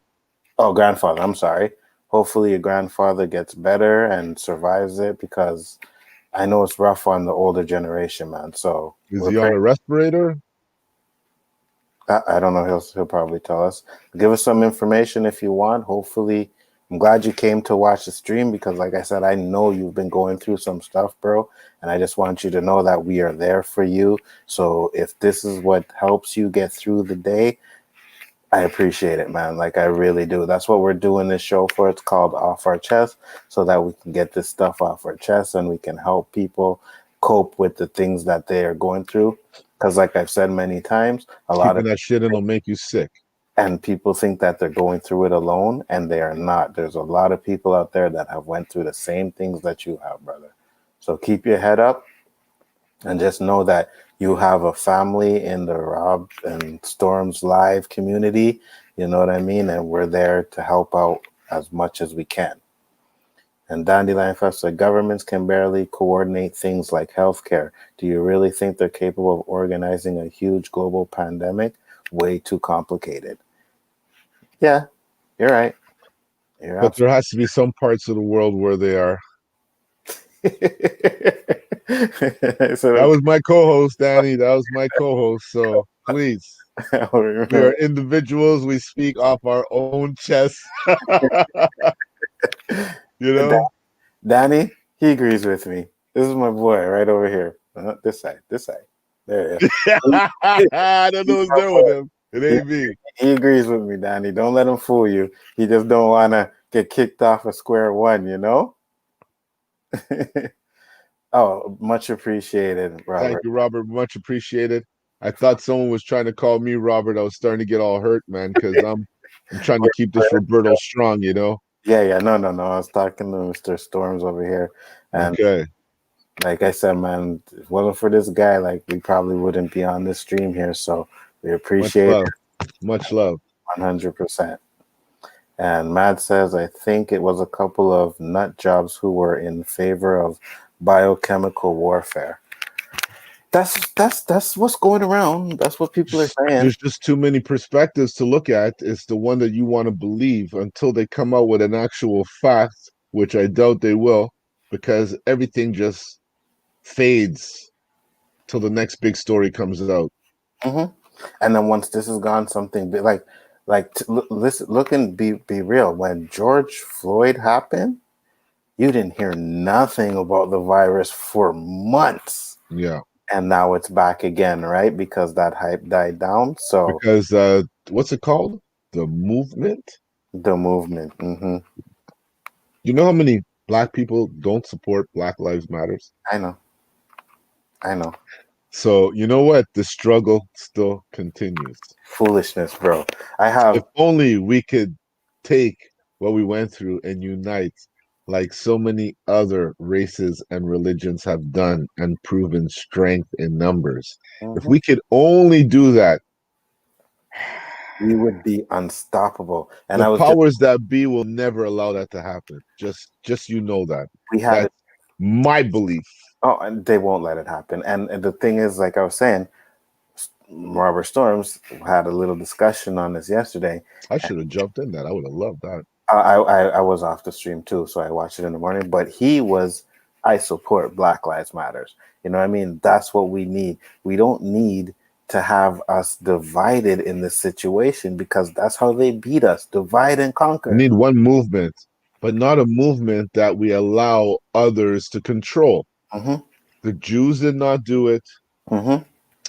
Speaker 2: oh, grandfather, I'm sorry. Hopefully your grandfather gets better and survives it because I know it's rough on the older generation, man. So
Speaker 3: Is
Speaker 2: we're
Speaker 3: he on
Speaker 2: praying.
Speaker 3: a respirator?
Speaker 2: I don't know. He'll probably tell us. Give us some information if you want. Hopefully, I'm glad you came to watch the stream because, like I said, I know you've been going through some stuff, bro. And I just want you to know that we are there for you. So if this is what helps you get through the day, I appreciate it, man. Like I really do. That's what we're doing this show for. It's called Off Our Chest, so that we can get this stuff off our chest and we can help people cope with the things that they are going through. Because, like I've said many times, a lot
Speaker 3: Keeping
Speaker 2: of
Speaker 3: that shit in will make you sick.
Speaker 2: and people think that they're going through it alone, and they are not. There's a lot of people out there that have went through the same things that you have, brother. So keep your head up and just know that you have a family in the Rob and Storms Live community. You know what I mean? And we're there to help out as much as we can. And Dandelion Fest said governments can barely coordinate things like healthcare. Do you really think they're capable of organizing a huge global pandemic? Way too complicated. Yeah, you're right. You're
Speaker 3: But there
Speaker 2: absolutely.
Speaker 3: has to be some parts of the world where they are. That
Speaker 2: So
Speaker 3: was my co-host, Danny. That was my co-host. So please,
Speaker 2: I'll
Speaker 3: we are
Speaker 2: remember.
Speaker 3: individuals. We speak off our own chest. You know?
Speaker 2: Danny, he agrees with me. This is my boy right over here. This side, this side. There.
Speaker 3: I don't know
Speaker 2: He's
Speaker 3: what's
Speaker 2: my
Speaker 3: there with
Speaker 2: boy.
Speaker 3: him. It
Speaker 2: He,
Speaker 3: ain't me.
Speaker 2: he agrees with me, Danny. Don't let him fool you. He just don't want to get kicked off of square one, you know? Oh, much appreciated,
Speaker 3: Thank
Speaker 2: Robert.
Speaker 3: you, Robert. Much appreciated. I thought someone was trying to call me Robert. I was starting to get all hurt, man, because I'm trying to keep this Roberto strong, you know?
Speaker 2: Yeah. No. I was talking to Mr. Storms over here. And
Speaker 3: Okay.
Speaker 2: like I said, man, if it wasn't for this guy, like we probably wouldn't be on this stream here. So we
Speaker 3: Much
Speaker 2: appreciate
Speaker 3: love. Much love.
Speaker 2: it 100%. And Matt says, I think it was a couple of nut jobs who were in favor of biochemical warfare. That's what's going around. That's what people are saying.
Speaker 3: There's just too many perspectives to look at. It's the one that you want to believe until they come out with an actual fact, which I doubt they will, because everything just fades till the next big story comes out.
Speaker 2: Hmm. And then once this is gone, something big, like Like, listen, look and be real. When George Floyd happened, you didn't hear nothing about the virus for months,
Speaker 3: Yeah,
Speaker 2: and now it's back again, right? Because that hype died down. So
Speaker 3: because what's it called? The movement.
Speaker 2: the movement.
Speaker 3: You know how many black people don't support Black Lives Matters?
Speaker 2: I know, I know.
Speaker 3: So you know what? The struggle still continues.
Speaker 2: Foolishness, bro. I
Speaker 3: If
Speaker 2: have
Speaker 3: only we could take what we went through and unite like so many other races and religions have done and proven strength in numbers. If
Speaker 2: mhm.
Speaker 3: we could only do that,
Speaker 2: We would be unstoppable. And
Speaker 3: the
Speaker 2: I was just
Speaker 3: powers that be will never allow that to happen. Just you know that.
Speaker 2: we had it.
Speaker 3: That's my belief.
Speaker 2: Oh, and they won't let it happen. And the thing is, like I was saying, Robert Storms had a little discussion on this yesterday.
Speaker 3: I should have jumped in that. I would have loved that.
Speaker 2: I was off the stream too, so I watched it in the morning. But he was, I support Black Lives Matters. You know what I mean? That's what we need. We don't need to have us divided in this situation because that's how they beat us. Divide and
Speaker 3: We
Speaker 2: conquer.
Speaker 3: need one movement, but not a movement that we allow others to control.
Speaker 2: Hmm.
Speaker 3: The Jews did not do it.
Speaker 2: Hmm.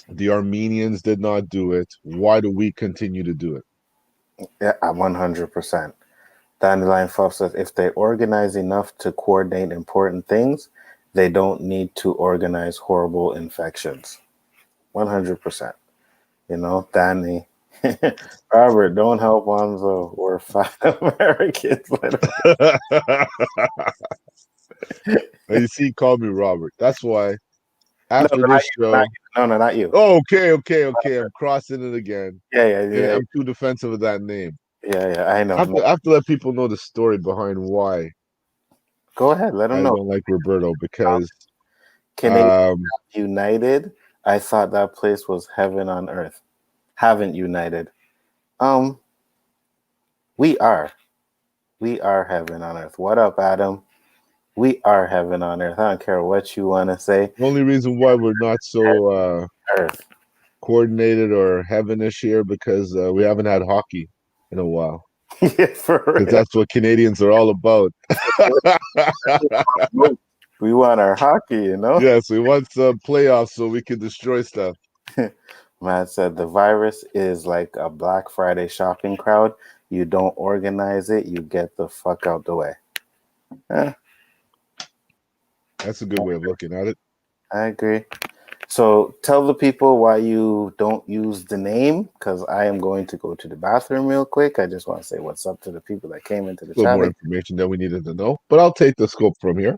Speaker 3: The Armenians did not do it. Why do we continue to do it?
Speaker 2: Yeah, 100%. Dandelion Fluff says if they organize enough to coordinate important things, they don't need to organize horrible infections. 100%. You know, Danny. Robert, don't help Wanzo. We're fine Americans.
Speaker 3: You see, call me Robert. That's why
Speaker 2: No,
Speaker 3: after
Speaker 2: not
Speaker 3: this
Speaker 2: you, not
Speaker 3: show,
Speaker 2: you. No, no, not you.
Speaker 3: oh, okay. I'm crossing it again.
Speaker 2: Yeah, yeah,
Speaker 3: Yeah,
Speaker 2: yeah,
Speaker 3: I'm too defensive of that name.
Speaker 2: yeah, yeah. I know.
Speaker 3: I have to let people know the story behind why
Speaker 2: Go ahead, let them
Speaker 3: I
Speaker 2: know.
Speaker 3: don't like Roberto because
Speaker 2: Canadian
Speaker 3: um
Speaker 2: United. I thought that place was heaven on earth. Haven't united. Um, we are. We are heaven on earth. What up, Adam? We are heaven on earth. I don't care what you want to say.
Speaker 3: the only reason why we're not so
Speaker 2: Earth.
Speaker 3: coordinated or heavenish here because we haven't had hockey in a while.
Speaker 2: Yeah, for
Speaker 3: Because
Speaker 2: real.
Speaker 3: that's what Canadians are all about.
Speaker 2: We want our hockey, you know?
Speaker 3: Yes, we want some playoffs so we can destroy stuff.
Speaker 2: Matt said the virus is like a Black Friday shopping crowd. You don't organize it, you get the fuck out the way. Eh,
Speaker 3: That's a good way of looking at it.
Speaker 2: I agree. So tell the people why you don't use the name because I am going to go to the bathroom real quick. I just want to say what's up to the people that came into the
Speaker 3: A little
Speaker 2: chat.
Speaker 3: more information than we needed to know, but I'll take the scope from here.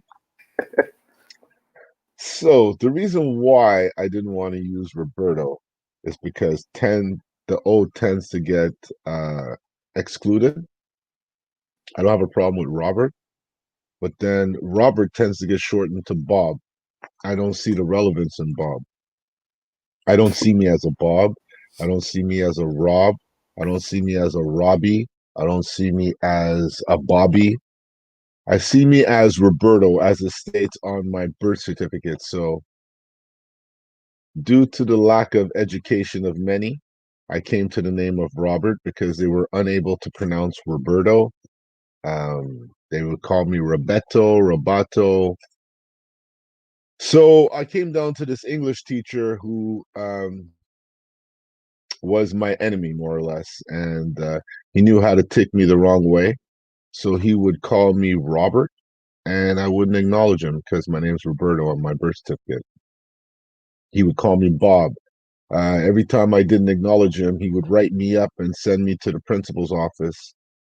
Speaker 3: So the reason why I didn't want to use Roberto is because the O tends to get excluded. I don't have a problem with Robert, but then Robert tends to get shortened to Bob. I don't see the relevance in Bob. I don't see me as a Bob. I don't see me as a Rob. I don't see me as a Robbie. I don't see me as a Bobby. I see me as Roberto, as it states on my birth certificate. So, due to the lack of education of many, I came to the name of Robert because they were unable to pronounce Roberto. They would call me Roberto, Robato. So I came down to this English teacher who was my enemy, more or less, and he knew how to take me the wrong way. So he would call me Robert, and I wouldn't acknowledge him because my name's Roberto on my birth certificate. He would call me Bob. Every time I didn't acknowledge him, he would write me up and send me to the principal's office.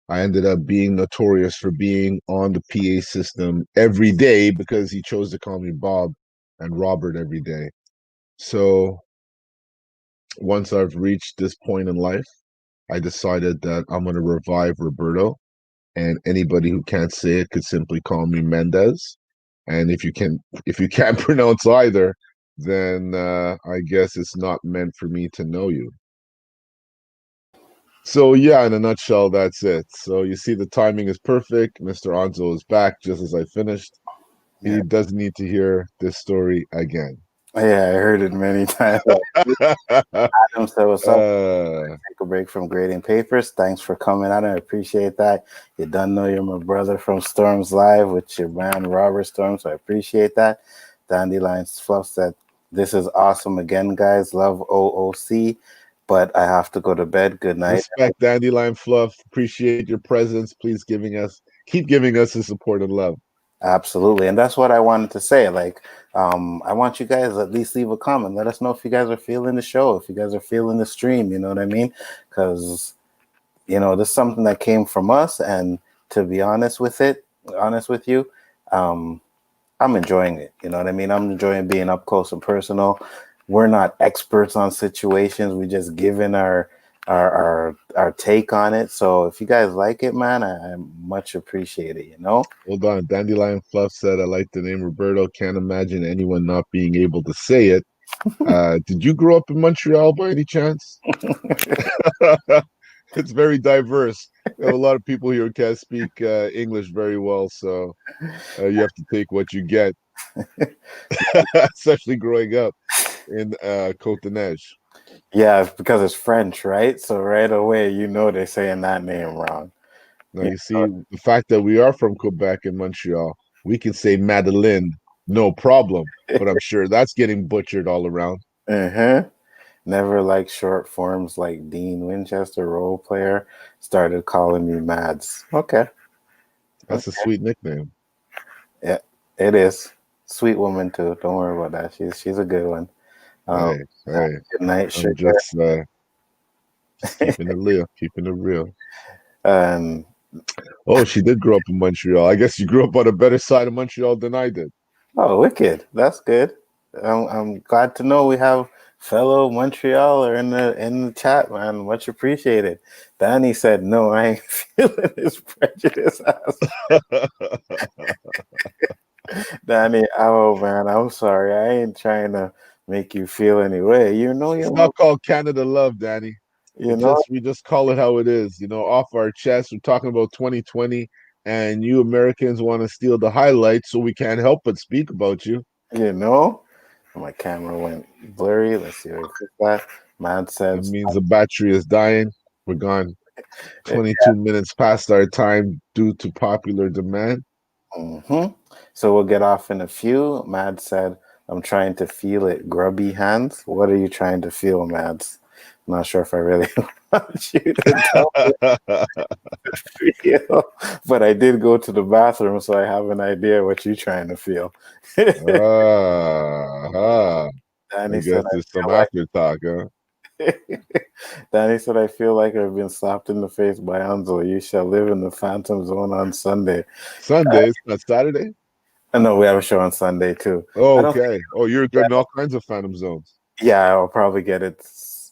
Speaker 3: I ended up being notorious for being on the PA system every day because he chose to call me Bob and Robert every day. So once I've reached this point in life, I decided that I'm going to revive Roberto, and anybody who can't say it could simply call me Mendez. And if you can't pronounce either, then I guess it's not meant for me to know you. So yeah, in a nutshell, that's it. So you see, the timing is perfect. Mr. Anzo is back just as I finished.
Speaker 2: Yeah.
Speaker 3: He doesn't need to hear this story again.
Speaker 2: Yeah, I heard it many times. Adam said, "What's up? Take a break from grading papers. Thanks for coming out. I appreciate that. You done know you're my brother from Storms Live with your man Robert Storm, so I appreciate that." Dandelion Fluff said, "This is awesome again, guys. Love O.O.C, but I have to go to bed. Good night."
Speaker 3: Respect, Dandelion Fluff. Appreciate your presence. Please keep giving us the support and love.
Speaker 2: Absolutely, and that's what I wanted to say. Like, I want you guys at least leave a comment. Let us know if you guys are feeling the show, if you guys are feeling the stream. You know what I mean? Because this is something that came from us, and to be honest with you, um, I'm enjoying it. You know what I mean? I'm enjoying being up close and personal. We're not experts on situations. We just giving our take on it. So if you guys like it, man, I much appreciate it.
Speaker 3: Hold on. Dandelion Fluff said, I like the name Roberto. Can't imagine anyone not being able to say it. Did you grow up in Montreal by any chance? It's very diverse. We have a lot of people here who can't speak English very well, so you have to take what you get, especially growing up in Côte-de-Neige.
Speaker 2: Yeah, because it's French, right? So right away, they're saying that name wrong.
Speaker 3: Now, you see, the fact that we are from Quebec and Montreal, we can say Madeleine, no problem. But I'm sure that's getting butchered all around.
Speaker 2: Uh-huh. Never liked short forms like Dean Winchester, role player, started calling me Mads. Okay.
Speaker 3: That's a sweet nickname.
Speaker 2: Yeah, it is. Sweet woman too. Don't worry about that. She's a good one.
Speaker 3: Hey,
Speaker 2: Good night,
Speaker 3: I'm
Speaker 2: sugar.
Speaker 3: just keeping it real, keeping it real.
Speaker 2: Um,
Speaker 3: Oh, she did grow up in Montreal. I guess you grew up on a better side of Montreal than I did.
Speaker 2: oh, wicked. That's good. I'm glad to know we have fellow Montrealer in the chat, man. Much appreciated. Danny said, "No, I ain't feeling his prejudice." Danny, oh man, I'm sorry. I ain't trying to make you feel any way.
Speaker 3: It's not called Canada love, Danny.
Speaker 2: you know,
Speaker 3: We just call it how it is. Off our chest. We're talking about 2020, and you Americans want to steal the highlights, so we can't help but speak about you.
Speaker 2: you know. My camera went blurry. Let's see if I fix that. Man
Speaker 3: That
Speaker 2: says,
Speaker 3: means the battery is dying. We're gone 22 minutes past our time due to popular demand.
Speaker 2: mm-hmm. So we'll get off in a few. Mad said, "I'm trying to feel it. Grubby hands. What are you trying to feel, Mads?" I'm not sure if I really want you to tell me feel, but I did go to the bathroom, so I have an idea what you're trying to feel.
Speaker 3: I
Speaker 2: Danny
Speaker 3: guess
Speaker 2: said,
Speaker 3: there's some after talk, huh?
Speaker 2: Danny said, "I feel like I've been slapped in the face by Anzo. You shall live in the Phantom Zone on Sunday."
Speaker 3: Sunday, it's not Saturday.
Speaker 2: No, we have a show on Sunday too.
Speaker 3: Oh,
Speaker 2: I don't
Speaker 3: okay. Oh, you're getting all kinds of Phantom Zones.
Speaker 2: Yeah, I'll probably get it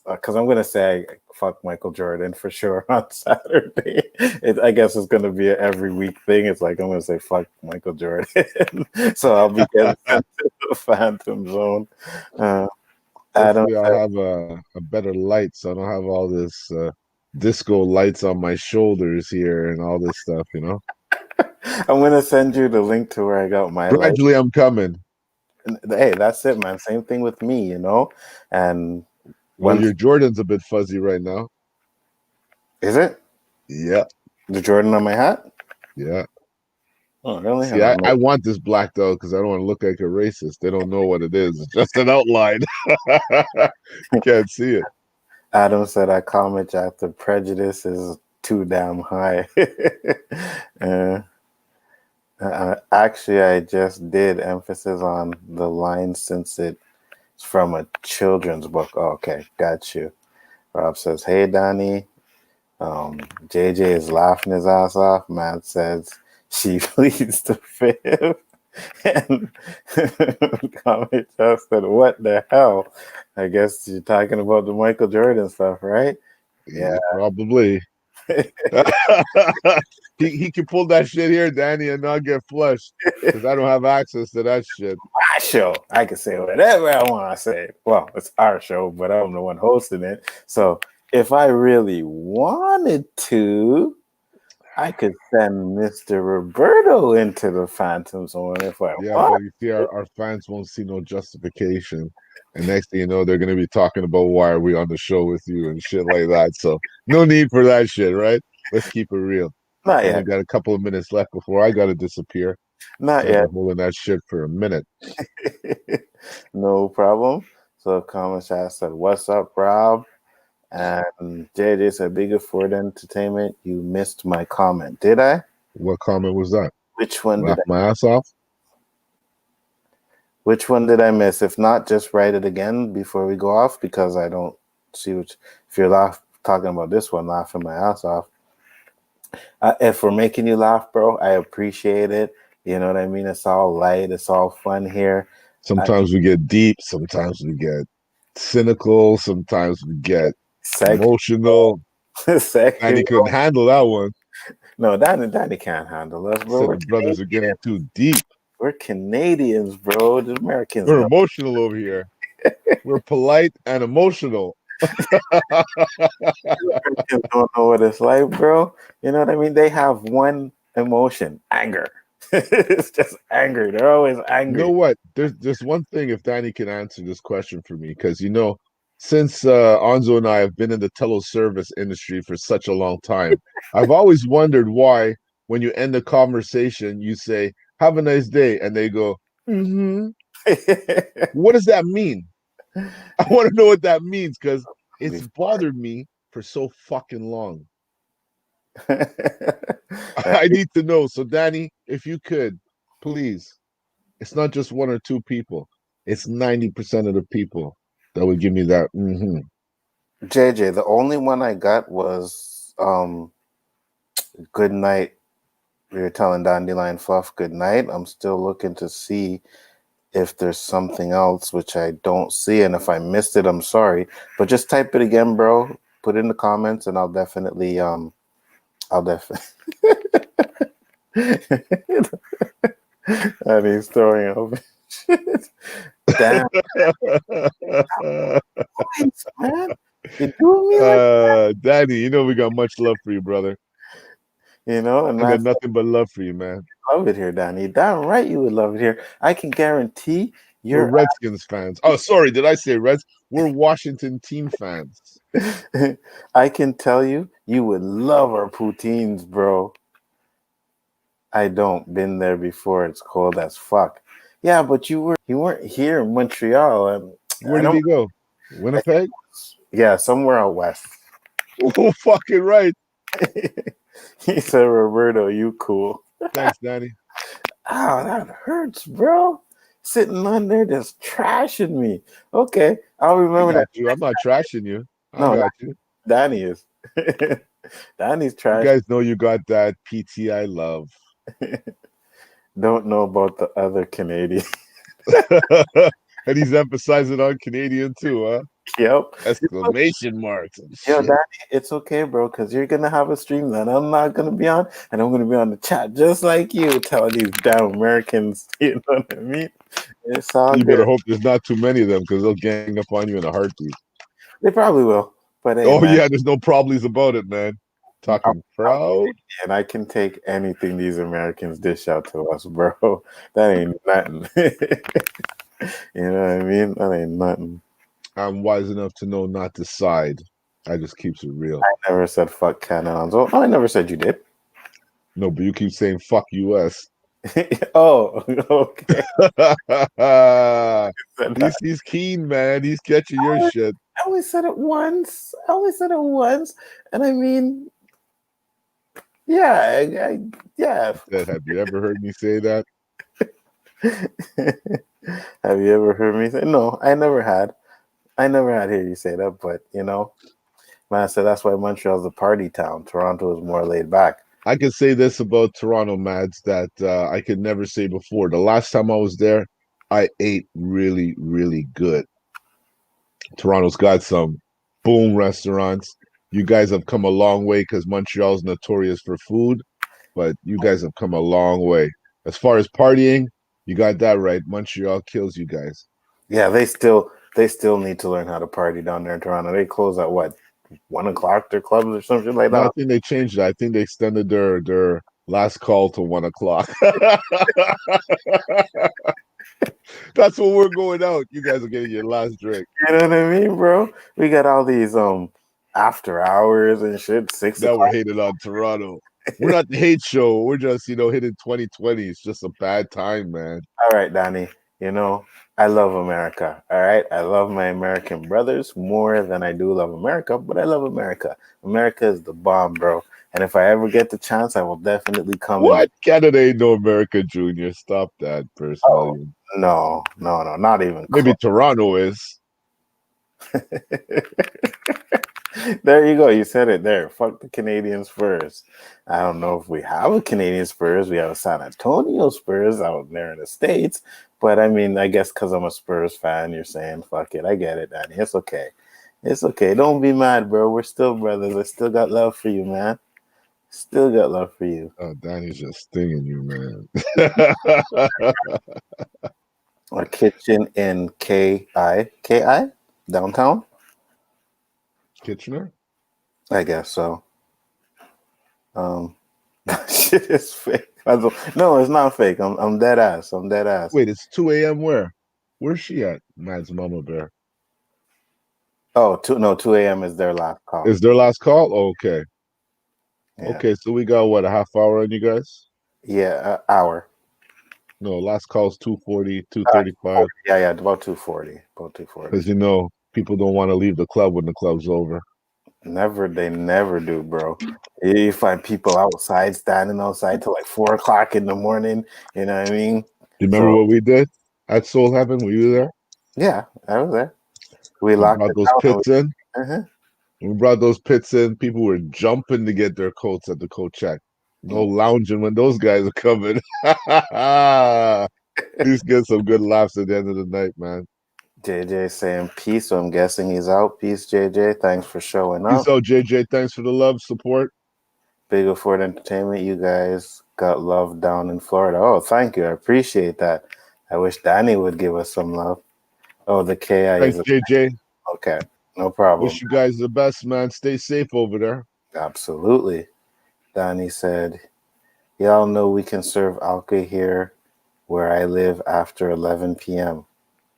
Speaker 2: because I'm gonna say fuck Michael Jordan for sure on Saturday. I guess it's gonna be an every week thing. It's like I'm gonna say fuck Michael Jordan, so I'll be getting sent to the Phantom Zone. Adam
Speaker 3: Hopefully, I'll have a better light, so I don't have all this disco lights on my shoulders here and all this stuff.
Speaker 2: I'm gonna send you the link to where I got my light.
Speaker 3: Gradually, I'm coming.
Speaker 2: Hey, that's it, man. Same thing with me, And
Speaker 3: Well,
Speaker 2: once
Speaker 3: your Jordan's a bit fuzzy right now.
Speaker 2: is it
Speaker 3: Yeah,
Speaker 2: the Jordan on my hat?
Speaker 3: yeah.
Speaker 2: Oh, really?
Speaker 3: See,
Speaker 2: Hold on.
Speaker 3: I want this blacked out because I don't want to look like a racist. They don't know what it is. It's just an outline. You can't see it.
Speaker 2: Adam said, "I comment after prejudice is too damn high." uh, Actually, I just did emphasis on the line since it's from a children's book. Oh, okay, got you. Rob says, "Hey, Donnie." JJ is laughing his ass off. Matt says, "She pleads the fifth." And comment just said, "What the hell?" I guess you're talking about the Michael Jordan stuff, right? Yeah.
Speaker 3: Probably. He can pull that shit here, Danny, and not get flushed because I don't have access to that shit.
Speaker 2: My show. I can say whatever I want to say. Well, it's our show, but I'm the one hosting it. So if I really wanted to, I could send Mr. Roberto into the Phantom Zone if I
Speaker 3: Yeah,
Speaker 2: want.
Speaker 3: but you see, our fans won't see no justification. And next thing you know, they're gonna be talking about why are we on the show with you and shit like that. So no need for that shit, right? Let's keep it real.
Speaker 2: Not
Speaker 3: Only
Speaker 2: yet.
Speaker 3: got a couple of minutes left before I gotta disappear.
Speaker 2: Not
Speaker 3: So I've
Speaker 2: yet.
Speaker 3: been holding that shit for a minute.
Speaker 2: No problem. So comment chat said, "What's up, Rob?" And JJ said, "Bigger Ford Entertainment. You missed my comment. Did I?
Speaker 3: What comment was that?
Speaker 2: Which one did
Speaker 3: Laugh
Speaker 2: I?
Speaker 3: my ass off?
Speaker 2: Which one did I miss? If not, just write it again before we go off because I don't see which. If you're talking about this one, laughing my ass off. If we're making you laugh, bro, I appreciate it. You know what I mean? It's all light. It's all fun here.
Speaker 3: Sometimes we get deep, sometimes we get cynical, sometimes we get
Speaker 2: Sexual,
Speaker 3: emotional. And
Speaker 2: sexual.
Speaker 3: he couldn't handle that one.
Speaker 2: No, Danny can't handle us, bro.
Speaker 3: Said the brothers are getting too deep.
Speaker 2: We're Canadians, bro. The Americans
Speaker 3: We're
Speaker 2: don't.
Speaker 3: emotional over here. We're polite and emotional.
Speaker 2: Americans don't know what it's like, bro. You know what I mean? They have one emotion, anger. It's just anger. They're always
Speaker 3: You know
Speaker 2: angry.
Speaker 3: what? There's one thing if Danny can answer this question for me, because since Anzo and I have been in the teleservice industry for such a long time, I've always wondered why when you end a conversation, you say, "Have a nice day," and they go, "Mm-hmm." What does that mean? I want to know what that means because it's bothered me for so fucking long. I need to know. So, Danny, if you could, please, it's not just one or two people, it's 90% of the people that would give me that. Mm-hmm.
Speaker 2: JJ, the only one I got was good night. We were telling Dandelion Fluff good night. I'm still looking to see if there's something else which I don't see, and if I missed it, I'm sorry. But just type it again, bro. Put it in the comments, and I'll definitely I'll definitely. And he's throwing over shit. Damn, points, man. You do me like
Speaker 3: Danny, you know we got much love for you, brother.
Speaker 2: and
Speaker 3: I got
Speaker 2: that's
Speaker 3: nothing but love for you, man.
Speaker 2: love it here, Danny. Damn right you would love it here. I can guarantee
Speaker 3: We're
Speaker 2: you're
Speaker 3: Redskins fans. Oh, sorry, did I say Reds? We're Washington team fans.
Speaker 2: I can tell you, you would love our poutines, bro. I don't. Been there before. It's cold as fuck. Yeah, but you weren't here in Montreal.
Speaker 3: Where
Speaker 2: I
Speaker 3: did
Speaker 2: don't.
Speaker 3: he go?
Speaker 2: I think,
Speaker 3: Winnipeg?
Speaker 2: yeah, somewhere out west.
Speaker 3: Oh, fucking right.
Speaker 2: He said, "Roberto, you cool."
Speaker 3: Thanks, Danny.
Speaker 2: Ow, that hurts, bro. Sitting on there just trashing me. Okay, I'll
Speaker 3: I
Speaker 2: remember that.
Speaker 3: got you. I'm not trashing you. I
Speaker 2: No,
Speaker 3: got you.
Speaker 2: Danny is. Danny's
Speaker 3: You
Speaker 2: trash.
Speaker 3: guys know you got that PTI love.
Speaker 2: Don't know about the other Canadian.
Speaker 3: And he's emphasizing on Canadian too, huh?
Speaker 2: Yep.
Speaker 3: Exclamation marks and
Speaker 2: Yo,
Speaker 3: shit.
Speaker 2: Danny, it's okay, bro, because you're gonna have a stream that I'm not gonna be on, and I'm gonna be on the chat just like you, telling these damn Americans. You know what I mean? It's all
Speaker 3: You better
Speaker 2: good.
Speaker 3: hope there's not too many of them because they'll gang up on you in a heartbeat.
Speaker 2: They probably will, but hey,
Speaker 3: Oh
Speaker 2: man,
Speaker 3: yeah, there's no problems about it, man.
Speaker 2: I'm,
Speaker 3: Talking
Speaker 2: I'm
Speaker 3: proud.
Speaker 2: and I can take anything these Americans dish out to us, bro. That ain't nothing. You know what I mean? That ain't nothing.
Speaker 3: I'm wise enough to know not to side. I just keeps it real.
Speaker 2: I never said fuck Canada. Oh, I never said you did.
Speaker 3: No, but you keep saying fuck US.
Speaker 2: Oh, okay. Said that.
Speaker 3: he's keen, man. He's catching your shit.
Speaker 2: I only said it once. I only said it once, and I mean, yeah, yeah.
Speaker 3: Said, have you ever heard me say that?
Speaker 2: Have you ever heard me say? No, I never had. I never had hear you say that, but man, I said that's why Montreal's a party town. Toronto is more laid back.
Speaker 3: I could say this about Toronto, Mads, that I could never say before. The last time I was there, I ate really, really good. Toronto's got some boom restaurants. You guys have come a long way because Montreal's notorious for food, but you guys have come a long way. As far as partying, you got that right. Montreal kills you guys.
Speaker 2: Yeah, they still need to learn how to party down there in Toronto. They close at what? 1 o'clock their clubs or something like
Speaker 3: No, I
Speaker 2: that.
Speaker 3: think they changed it. I think they extended their last call to 1 o'clock. That's when we're going out. You guys are getting your last drink.
Speaker 2: You know what I mean, bro? We got all these after hours and shit, six
Speaker 3: Now we're
Speaker 2: o'clock.
Speaker 3: hating on Toronto. We're not the hate show. We're just, hitting 2020. It's just a bad time, man.
Speaker 2: All right, Danny. You know, I love America. All right. I love my American brothers more than I do love America, but I love America. America is the bomb, bro. And if I ever get the chance, I will definitely come and
Speaker 3: What? Canada ain't no America, Junior. Stop that,
Speaker 2: oh
Speaker 3: personally.
Speaker 2: no, no, no, not even
Speaker 3: Maybe
Speaker 2: close.
Speaker 3: Toronto is.
Speaker 2: There you go. You said it there. Fuck the Canadian Spurs. I don't know if we have a Canadian Spurs. We have a San Antonio Spurs out there in the States. But I mean, I guess because I'm a Spurs fan, you're saying, fuck it. I get it, Danny. It's okay. It's okay. Don't be mad, bro. We're still brothers. I still got love for you, man. Still got love for you.
Speaker 3: Oh, Danny's just stinging you, man.
Speaker 2: A kitchen in KI downtown?
Speaker 3: Kitchener?
Speaker 2: I guess so. Um, shit is fake. No, it's not fake. I'm dead ass. I'm dead ass.
Speaker 3: Wait, it's 2 a.m. where? Where's she at? Mad's Mama Bear.
Speaker 2: Oh, 2 a.m. is their last call.
Speaker 3: Is their last call? Oh, okay.
Speaker 2: Yeah.
Speaker 3: Okay, so we got what, a half hour on you guys?
Speaker 2: Yeah, hour.
Speaker 3: No, last call is 2:40,
Speaker 2: 2:40.
Speaker 3: 2:35.
Speaker 2: Yeah, about 2:40. About 2:40.
Speaker 3: Because people don't want to leave the club when the club's over.
Speaker 2: They never do, bro. You find people outside, standing outside till like 4 o'clock in the morning. You know what I mean?
Speaker 3: Do you remember
Speaker 2: So
Speaker 3: what we did at Soul Heaven? Were you there?
Speaker 2: yeah, I was there. We
Speaker 3: We
Speaker 2: locked
Speaker 3: brought
Speaker 2: it
Speaker 3: those
Speaker 2: down.
Speaker 3: pits in.
Speaker 2: Uh-huh.
Speaker 3: When we brought those pits in, people were jumping to get their coats at the coat check. No lounging when those guys are coming. Please get some good laughs at the end of the night, man.
Speaker 2: JJ saying peace, so I'm guessing he's out. Peace, JJ. Thanks for showing
Speaker 3: Peace
Speaker 2: up.
Speaker 3: out, JJ. Thanks for the love, support.
Speaker 2: Big Ford Entertainment, you guys got love down in Florida. Oh, thank you. I appreciate that. I wish Danny would give us some love. Oh, the KI is
Speaker 3: Thanks, JJ.
Speaker 2: okay. No problem.
Speaker 3: Wish you guys the best, man. Stay safe over there.
Speaker 2: Absolutely. Danny said, y'all know we can serve alcohol here where I live after 11 p.m.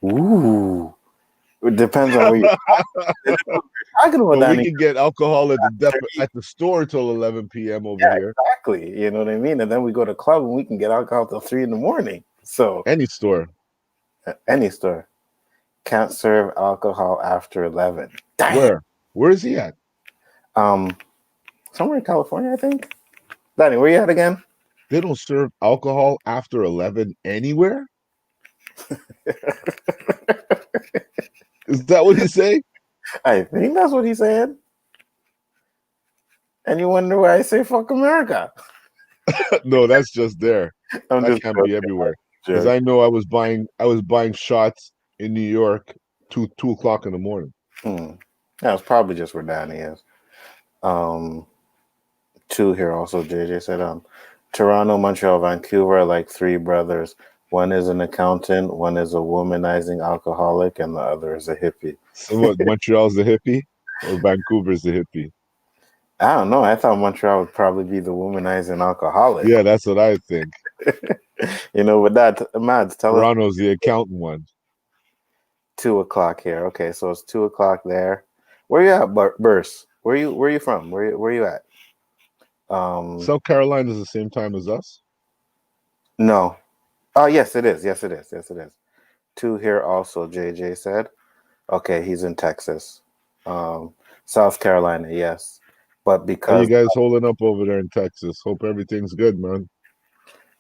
Speaker 2: Ooh. It depends on where you're talking about,
Speaker 3: But we
Speaker 2: Danny.
Speaker 3: can get alcohol at the store till 11 p.m. over here.
Speaker 2: Exactly. You know what I mean? And then we go to club and we can get alcohol till 3 in the morning. So
Speaker 3: Any store.
Speaker 2: any store can't serve alcohol after 11. Damn.
Speaker 3: Where? Where is he at?
Speaker 2: Somewhere in California, I think. Danny, where you at again?
Speaker 3: They don't serve alcohol after 11 anywhere? Is that what he's saying?
Speaker 2: I think that's what he said. And you wonder why I say fuck America.
Speaker 3: No, that's just there.
Speaker 2: I'm
Speaker 3: That
Speaker 2: just
Speaker 3: can't be everywhere. Because
Speaker 2: joking.
Speaker 3: I know I was buying shots in New York 2 o'clock in the morning.
Speaker 2: Yeah, it's probably just where Danny is. Two here also, JJ said, Toronto, Montreal, Vancouver are like three brothers. One is an accountant, one is a womanizing alcoholic, and the other is a hippie.
Speaker 3: So what, Montreal's the hippie or Vancouver's the hippie?
Speaker 2: I don't know. I thought Montreal would probably be the womanizing alcoholic.
Speaker 3: Yeah, that's what I think.
Speaker 2: With that, Mads, tell us.
Speaker 3: Toronto's the accountant one.
Speaker 2: 2 o'clock here. Okay, so it's 2 o'clock there. Where you at, Burst? Where you from? Where you at?
Speaker 3: South Carolina is the same time as us.
Speaker 2: No. Oh, yes, it is. Yes, it is. Yes, it is. Two here also, JJ said. Okay, he's in Texas. South Carolina, yes. But
Speaker 3: How
Speaker 2: because
Speaker 3: you guys holding up over there in Texas? Hope everything's good, man.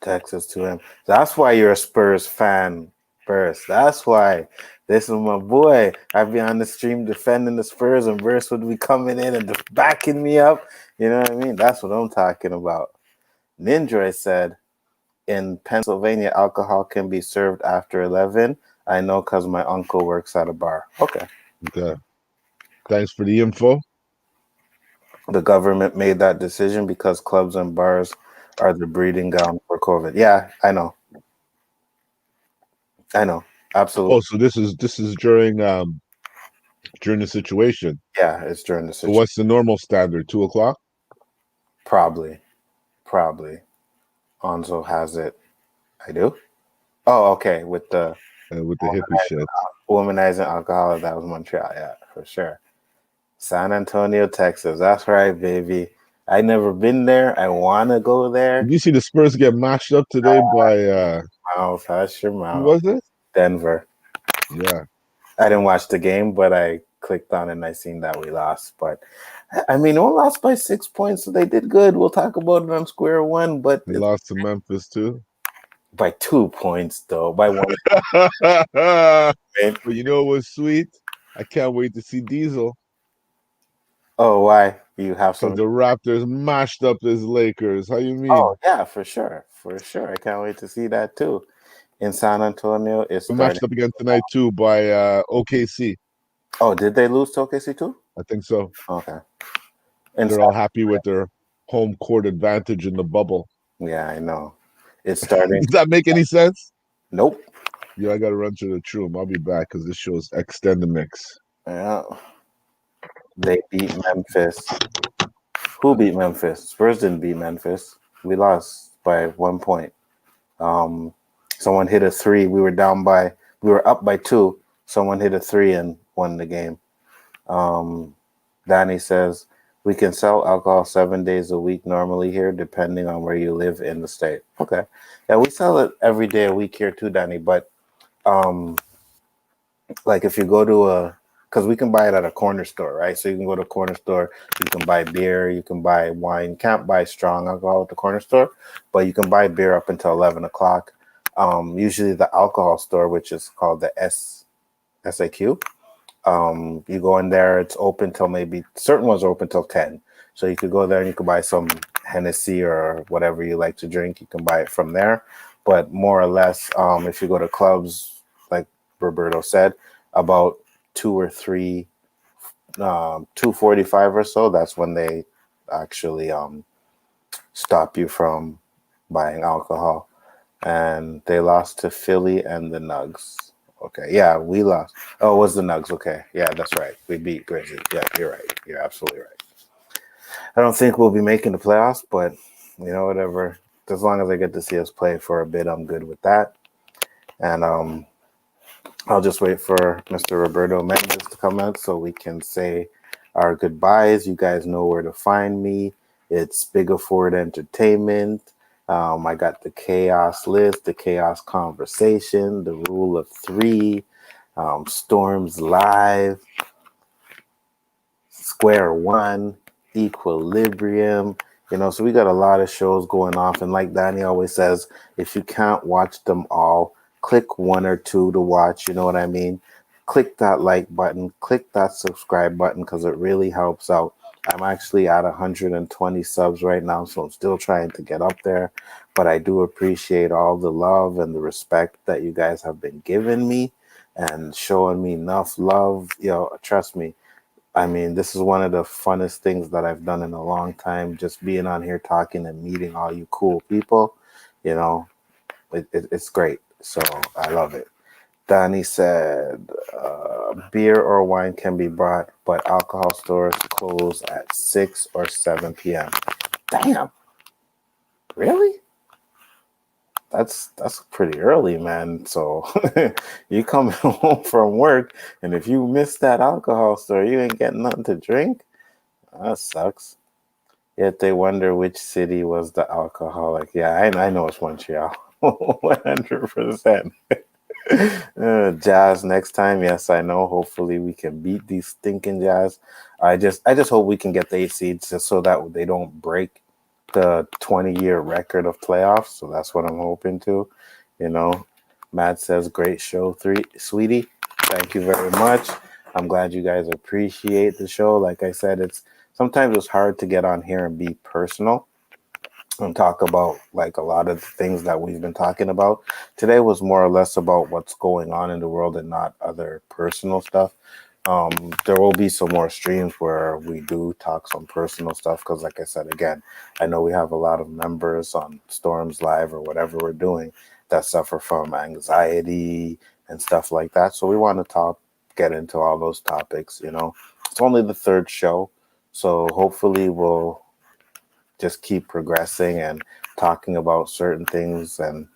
Speaker 2: Texas to him. That's why you're a Spurs fan, Burst. That's why. This is my boy. I'd be on the stream defending the Spurs, and Burst would be coming in and backing me up. You know what I mean? That's what I'm talking about. Ninja said, in Pennsylvania, alcohol can be served after 11. I know because my uncle works at a bar. Okay.
Speaker 3: Okay. Thanks for the info.
Speaker 2: The government made that decision because clubs and bars are the breeding ground for COVID. Yeah, I know. Absolutely.
Speaker 3: Oh, so this is during during the situation.
Speaker 2: Yeah, it's during the
Speaker 3: So
Speaker 2: situation.
Speaker 3: what's the normal standard? 2 o'clock?
Speaker 2: Probably. Probably. Onzo has it. I do? Oh, okay. With the
Speaker 3: With the hippie shit.
Speaker 2: womanizing alcohol, that was Montreal. Yeah, for sure. San Antonio, Texas. That's right, baby. I never been there. I want to go there.
Speaker 3: Did you see the Spurs get mashed up today by
Speaker 2: Mouth, hush your
Speaker 3: who
Speaker 2: mouth.
Speaker 3: was it?
Speaker 2: Denver.
Speaker 3: Yeah,
Speaker 2: I didn't watch the game, but I clicked on it and I seen that we lost. But I mean, we lost by 6 points, so they did good. We'll talk about it on square one, but
Speaker 3: they
Speaker 2: it's
Speaker 3: lost to Memphis too.
Speaker 2: by 2 points though. By one
Speaker 3: But
Speaker 2: point.
Speaker 3: you know what's sweet? I can't wait to see Diesel
Speaker 2: Oh, why? You have
Speaker 3: because
Speaker 2: some.
Speaker 3: the Raptors mashed up his Lakers. How you
Speaker 2: Oh
Speaker 3: mean?
Speaker 2: yeah, for sure, for sure. I can't wait to see that too. In San Antonio, it's
Speaker 3: We matched
Speaker 2: starting.
Speaker 3: up again tonight too by OKC.
Speaker 2: Oh, did they lose to OKC too?
Speaker 3: I think so.
Speaker 2: Okay. In
Speaker 3: They're
Speaker 2: San,
Speaker 3: all happy with their home court advantage in the bubble.
Speaker 2: yeah, I know. It's starting.
Speaker 3: Does that make any sense?
Speaker 2: Nope.
Speaker 3: Yo, I gotta run to the room. I'll be back because this show's extend the mix.
Speaker 2: Yeah, they beat Memphis. Who beat Memphis? Spurs didn't beat Memphis. We lost by 1 point. Um, someone hit a three. We were up by two. Someone hit a three and won the game. Um, Danny says we can sell alcohol 7 days a week normally here, depending on where you live in the state. Okay, yeah, we sell it every day a week here too, Danny. But um, like if you go to because we can buy it at a corner store, right? So you can go to a corner store, you can buy beer, you can buy wine. You can't buy strong alcohol at the corner store, but you can buy beer up until 11 o'clock. Usually the alcohol store, which is called the SAQ. You go in there, it's open till maybe certain ones are open till 10. So you could go there and you could buy some Hennessy or whatever you like to drink. You can buy it from there. But more or less, if you go to clubs, like Roberto said, about two or three, 2:45 or so, that's when they actually stop you from buying alcohol. And they lost to Philly and the Nugs. Okay, yeah, we lost. Oh, it was the Nugs? Okay, yeah, that's right. We beat Grizzlies. Yeah, you're right. You're absolutely right. I don't think we'll be making the playoffs, but whatever. As long as I get to see us play for a bit, I'm good with that. And I'll just wait for Mr. Roberto Mendes to come out so we can say our goodbyes. You guys know where to find me. It's Bigger Ford Entertainment. I got the chaos list, the chaos conversation, the rule of three, Storms Live, Square One, Equilibrium. So we got a lot of shows going off. And like Danny always says, if you can't watch them all, click one or two to watch. You know what I mean? Click that like button, click that subscribe button because it really helps out. I'm actually at 120 subs right now, so I'm still trying to get up there. But I do appreciate all the love and the respect that you guys have been giving me and showing me enough love. Trust me, I mean, this is one of the funnest things that I've done in a long time. Just being on here talking and meeting all you cool people, you know, it's great. So I love it. Danny said, beer or wine can be brought, but alcohol stores close at 6 or 7 p.m. Damn, really? That's pretty early, man. So you come home from work, and if you miss that alcohol store, you ain't getting nothing to drink. That sucks. Yet they wonder which city was the alcoholic. Yeah, I know it's Montreal. 100%. Jazz next time. Yes, I know. Hopefully we can beat these stinking Jazz. I just hope we can get the 8 seeds just so that they don't break the 20-year record of playoffs. So that's what I'm hoping to. You know, Matt says, great show, sweetie. Thank you very much. I'm glad you guys appreciate the show. Like I said, sometimes it's hard to get on here and be personal and talk about like a lot of the things that we've been talking about. Today was more or less about what's going on in the world and not other personal stuff. There will be some more streams where we do talk some personal stuff because, like I said, again, I know we have a lot of members on Storms Live or whatever we're doing that suffer from anxiety and stuff like that. So we want to get into all those topics. It's only the third show, so hopefully we'll just keep progressing and talking about certain things and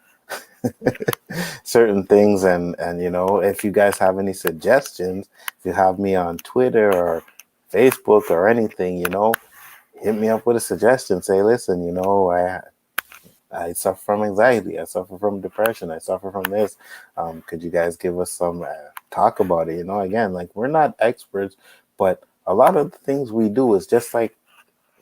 Speaker 2: if you guys have any suggestions, if you have me on Twitter or Facebook or anything, hit me up with a suggestion. Say, listen, I suffer from anxiety. I suffer from depression. I suffer from this. Could you guys give us some talk about it? Again, like, we're not experts, but a lot of the things we do is just like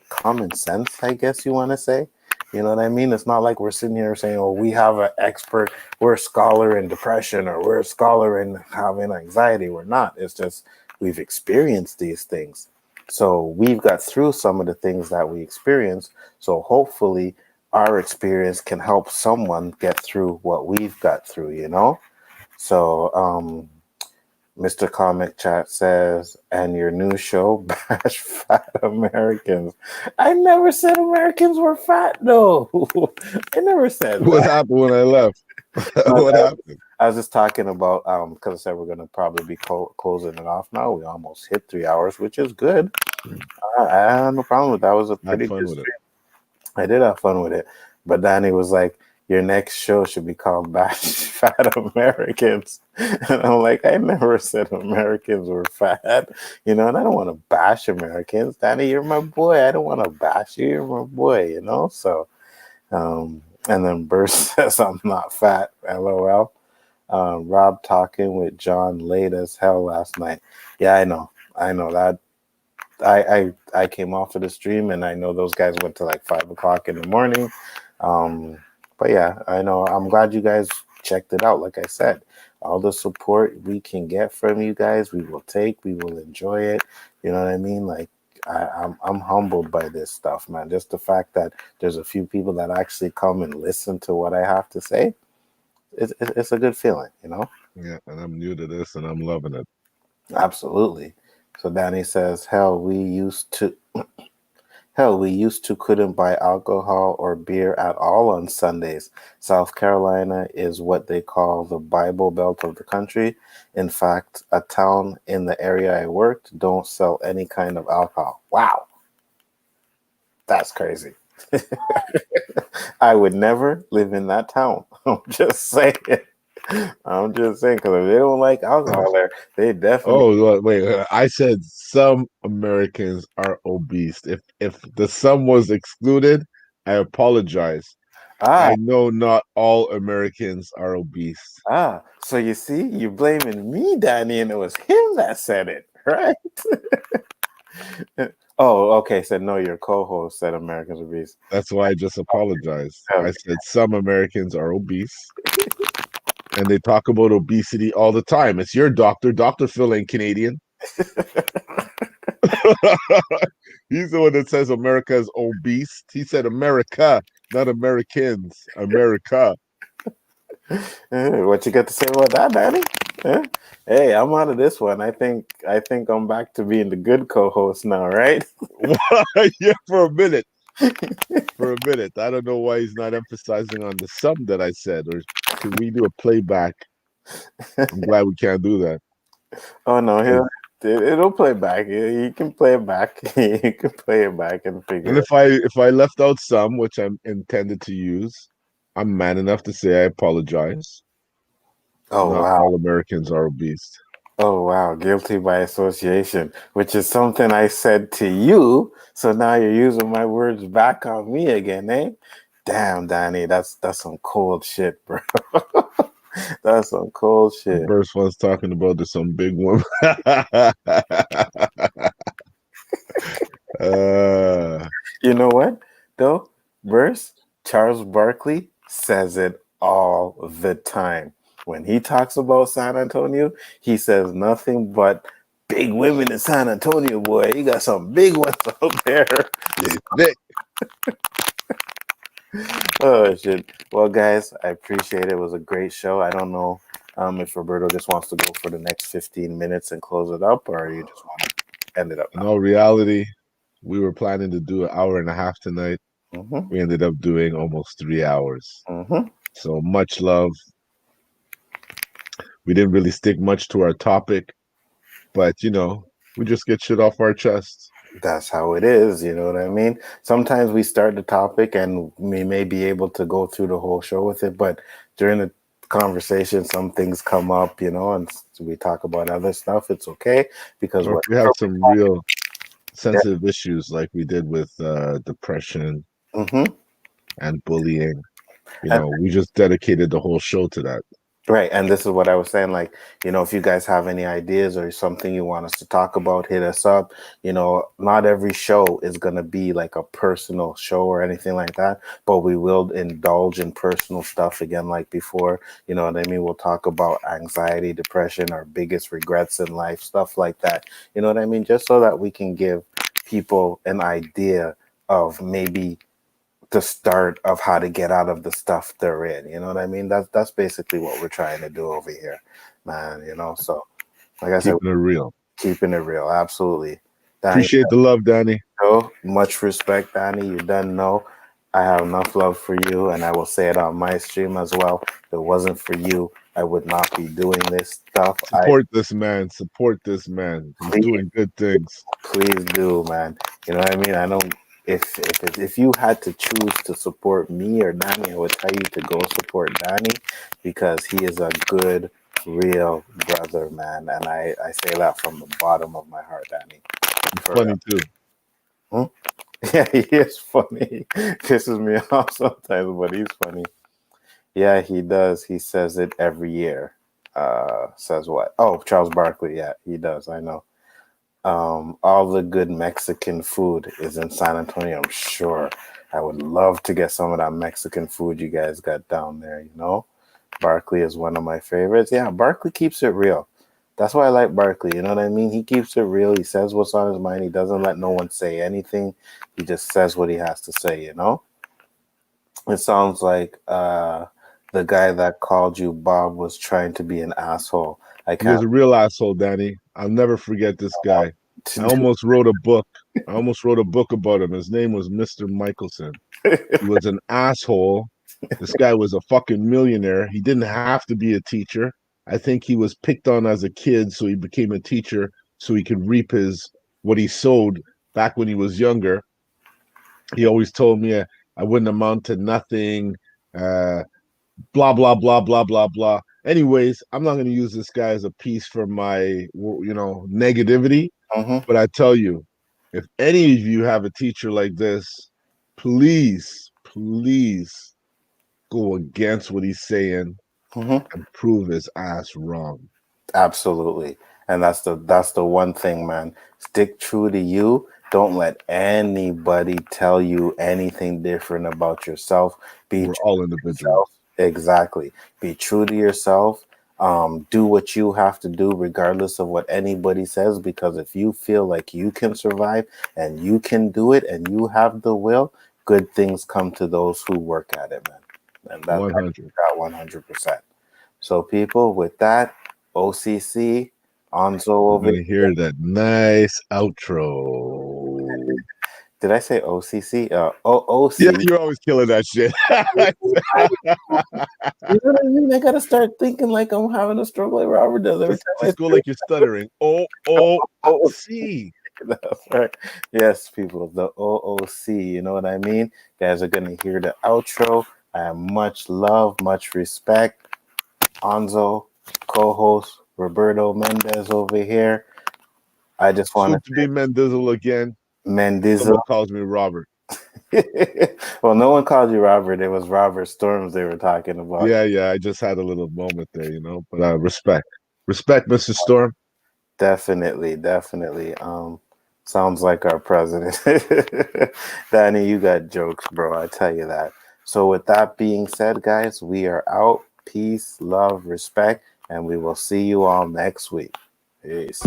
Speaker 2: common sense, I guess you want to say. You know what I mean? It's not like we're sitting here saying, "Oh, we have an expert. We're a scholar in depression, or we're a scholar in having anxiety." We're not. It's just we've experienced these things. So we've got through some of the things that we experienced. So hopefully our experience can help someone get through what we've got through. So Mr. Comic Chat says, and your new show, Bash Fat Americans. I never said Americans were fat, though. I never said
Speaker 3: What
Speaker 2: that.
Speaker 3: happened when I left? What happened?
Speaker 2: I was just talking about, because I said we're going to probably be closing it off now. We almost hit 3 hours, which is good. I had no problem with that. It was a
Speaker 3: I had
Speaker 2: pretty
Speaker 3: fun
Speaker 2: good
Speaker 3: with it.
Speaker 2: stream. I did have fun with it. But Danny was like, your next show should be called Bash Fat Americans. And I'm like, I never said Americans were fat, and I don't want to bash Americans. Danny, you're my boy. I don't want to bash you. You're my boy. So, and then Burst says, I'm not fat. LOL. Rob talking with John late as hell last night. Yeah, I know. That I came off of the stream, and I know those guys went to like 5 o'clock in the morning. But yeah, I know. I'm glad you guys checked it out. Like I said, all the support we can get from you guys, we will take. We will enjoy it. You know what I mean? Like, I'm humbled by this stuff, man. Just the fact that there's a few people that actually come and listen to what I have to say. It's a good feeling.
Speaker 3: Yeah, and I'm new to this, and I'm loving it.
Speaker 2: Absolutely. So Danny says, Hell, we used to couldn't buy alcohol or beer at all on Sundays. South Carolina is what they call the Bible Belt of the country. In fact, a town in the area I worked don't sell any kind of alcohol. Wow, that's crazy. I would never live in that town. I'm just saying. Because if they don't like alcohol there, they definitely.
Speaker 3: Oh, wait, I said some Americans are obese. If the some was excluded, I apologize.
Speaker 2: Ah,
Speaker 3: I know not all Americans are obese.
Speaker 2: so you see, you're blaming me, Danny, and it was him that said it, right? Oh, okay. Said no, your co-host said Americans obese.
Speaker 3: That's why I just apologized. I
Speaker 2: Okay.
Speaker 3: said some Americans are obese, and they talk about obesity all the time. It's your doctor. Dr. Phil ain't Canadian. He's the one that says America is obese. He said America, not Americans. America.
Speaker 2: What you got to say about that, Danny? Huh? Hey, I'm out of this one. I think I'm back to being the good co-host now, right?
Speaker 3: Yeah, for a minute. For a minute. I don't know why he's not emphasizing on the sum that I said. Or can we do a playback? I'm glad we can't do that.
Speaker 2: Oh no, it'll play back. You can play it back. You can play it back and
Speaker 3: And
Speaker 2: figure it.
Speaker 3: if I left out some, which I'm intended to use, I'm man enough to say I apologize.
Speaker 2: Oh
Speaker 3: Not
Speaker 2: wow.
Speaker 3: all Americans are obese.
Speaker 2: Oh wow, guilty by association, which is something I said to you. So now you're using my words back on me again, eh? Damn, Danny, that's some cold shit, bro. That's some cold shit.
Speaker 3: Burst one's talking about there's some big woman. uh,
Speaker 2: You know what, though? Verse Charles Barkley says it all the time. When he talks about San Antonio, he says nothing but big women in San Antonio, boy. You got some big ones out there.
Speaker 3: Vic,
Speaker 2: Oh shit. Well, guys, I appreciate it. It was a great show. I don't know if Roberto just wants to go for the next 15 minutes and close it up, or you just want to end it up
Speaker 3: in
Speaker 2: now.
Speaker 3: all reality, we were planning to do an hour and a half tonight.
Speaker 2: Mm-hmm.
Speaker 3: We ended up doing almost 3 hours.
Speaker 2: Mm-hmm.
Speaker 3: So much love. We didn't really stick much to our topic. But we just get shit off our chests.
Speaker 2: That's how it is, you know what I mean? Sometimes we start the topic and we may be able to go through the whole show with it, but during the conversation, some things come up, and we talk about other stuff. It's okay because
Speaker 3: Or if
Speaker 2: what
Speaker 3: we have some real sensitive issues like we did with depression
Speaker 2: mm-hmm.
Speaker 3: and bullying,
Speaker 2: And
Speaker 3: we just dedicated the whole show to that.
Speaker 2: right, and this is what I was saying. Like, if you guys have any ideas or something you want us to talk about, hit us up. Not every show is gonna be like a personal show or anything like that, but we will indulge in personal stuff again, like before. You know what I mean? We'll talk about anxiety, depression, our biggest regrets in life, stuff like that. You know what I mean? Just so that we can give people an idea of maybe the start of how to get out of the stuff they're in. You know what I mean? That's basically what we're trying to do over here, man. So like I said,
Speaker 3: Keeping it real.
Speaker 2: keeping it real, absolutely. Danny,
Speaker 3: Appreciate the love, Danny.
Speaker 2: much respect, Danny. You done know I have enough love for you, and I will say it on my stream as well. If it wasn't for you, I would not be doing this stuff.
Speaker 3: Support this man. Support this man. He's
Speaker 2: Please,
Speaker 3: doing good things.
Speaker 2: please do, man. You know what I mean? I know if you had to choose to support me or Danny, I would tell you to go support Danny because he is a good, real brother, man. And I say that from the bottom of my heart, Danny.
Speaker 3: He's
Speaker 2: For
Speaker 3: funny
Speaker 2: real.
Speaker 3: too.
Speaker 2: Hmm? Yeah, he is funny. Pisses me off sometimes, but he's funny. Yeah, he does. He says it every year. Says what? Oh, Charles Barkley. Yeah, he does. I know. All the good Mexican food is in San Antonio, I'm sure. I would love to get some of that Mexican food you guys got down there. Barkley is one of my favorites. Yeah, Barkley keeps it real. That's why I like Barkley. You know what I mean? He keeps it real. He says what's on his mind. He doesn't let no one say anything. He just says what he has to say. It sounds like the guy that called you Bob was trying to be an asshole. I
Speaker 3: He was
Speaker 2: can't.
Speaker 3: a real asshole, Danny. I'll never forget this guy. I almost wrote a book. I almost wrote a book about him. His name was Mr. Michelson. He was an asshole. This guy was a fucking millionaire. He didn't have to be a teacher. I think he was picked on as a kid, so he became a teacher so he could reap what he sowed back when he was younger. He always told me I wouldn't amount to nothing. Uh, blah blah blah blah blah blah. Anyways, I'm not going to use this guy as a piece for my negativity,
Speaker 2: Mhm.
Speaker 3: but I tell you, if any of you have a teacher like this, please go against what he's saying
Speaker 2: Mhm.
Speaker 3: and prove his ass wrong.
Speaker 2: Absolutely. And that's the one thing, man. Stick true to you. Don't let anybody tell you anything different about yourself. Be
Speaker 3: We're
Speaker 2: true
Speaker 3: all
Speaker 2: to
Speaker 3: individuals.
Speaker 2: yourself. Exactly. Be true to yourself. Do what you have to do, regardless of what anybody says, because if you feel like you can survive and you can do it and you have the will, good things come to those who work at it, man. And that
Speaker 3: 100.
Speaker 2: got 100%. So, people, with that, O.C.C. Onzo
Speaker 3: We're
Speaker 2: over
Speaker 3: going to hear
Speaker 2: here.
Speaker 3: that nice outro.
Speaker 2: Did I say O.C.C.?
Speaker 3: Yeah,
Speaker 2: O.O.C.
Speaker 3: you're always killing that shit.
Speaker 2: You know what I mean? I gotta start thinking like I'm having a stroke like Robert does every time I
Speaker 3: Just go like you're stuttering.
Speaker 2: oh,
Speaker 3: O-O-C.
Speaker 2: that's right. Yes, people, the O.O.C. You know what I mean? You guys are gonna hear the outro. I have much love, much respect. Onzo, co-host Roberto Mendez over here. I just want
Speaker 3: Soon
Speaker 2: to
Speaker 3: to be Mendizzle again.
Speaker 2: say Mendiza.
Speaker 3: Someone calls me Robert.
Speaker 2: Well, no one called you Robert. It was Robert Storms they were talking about.
Speaker 3: Yeah. I just had a little moment there, But respect, Mr. Storm.
Speaker 2: Definitely, definitely. Sounds like our president. Danny, you got jokes, bro. I tell you that. So, with that being said, guys, we are out. Peace, love, respect, and we will see you all next week. Peace.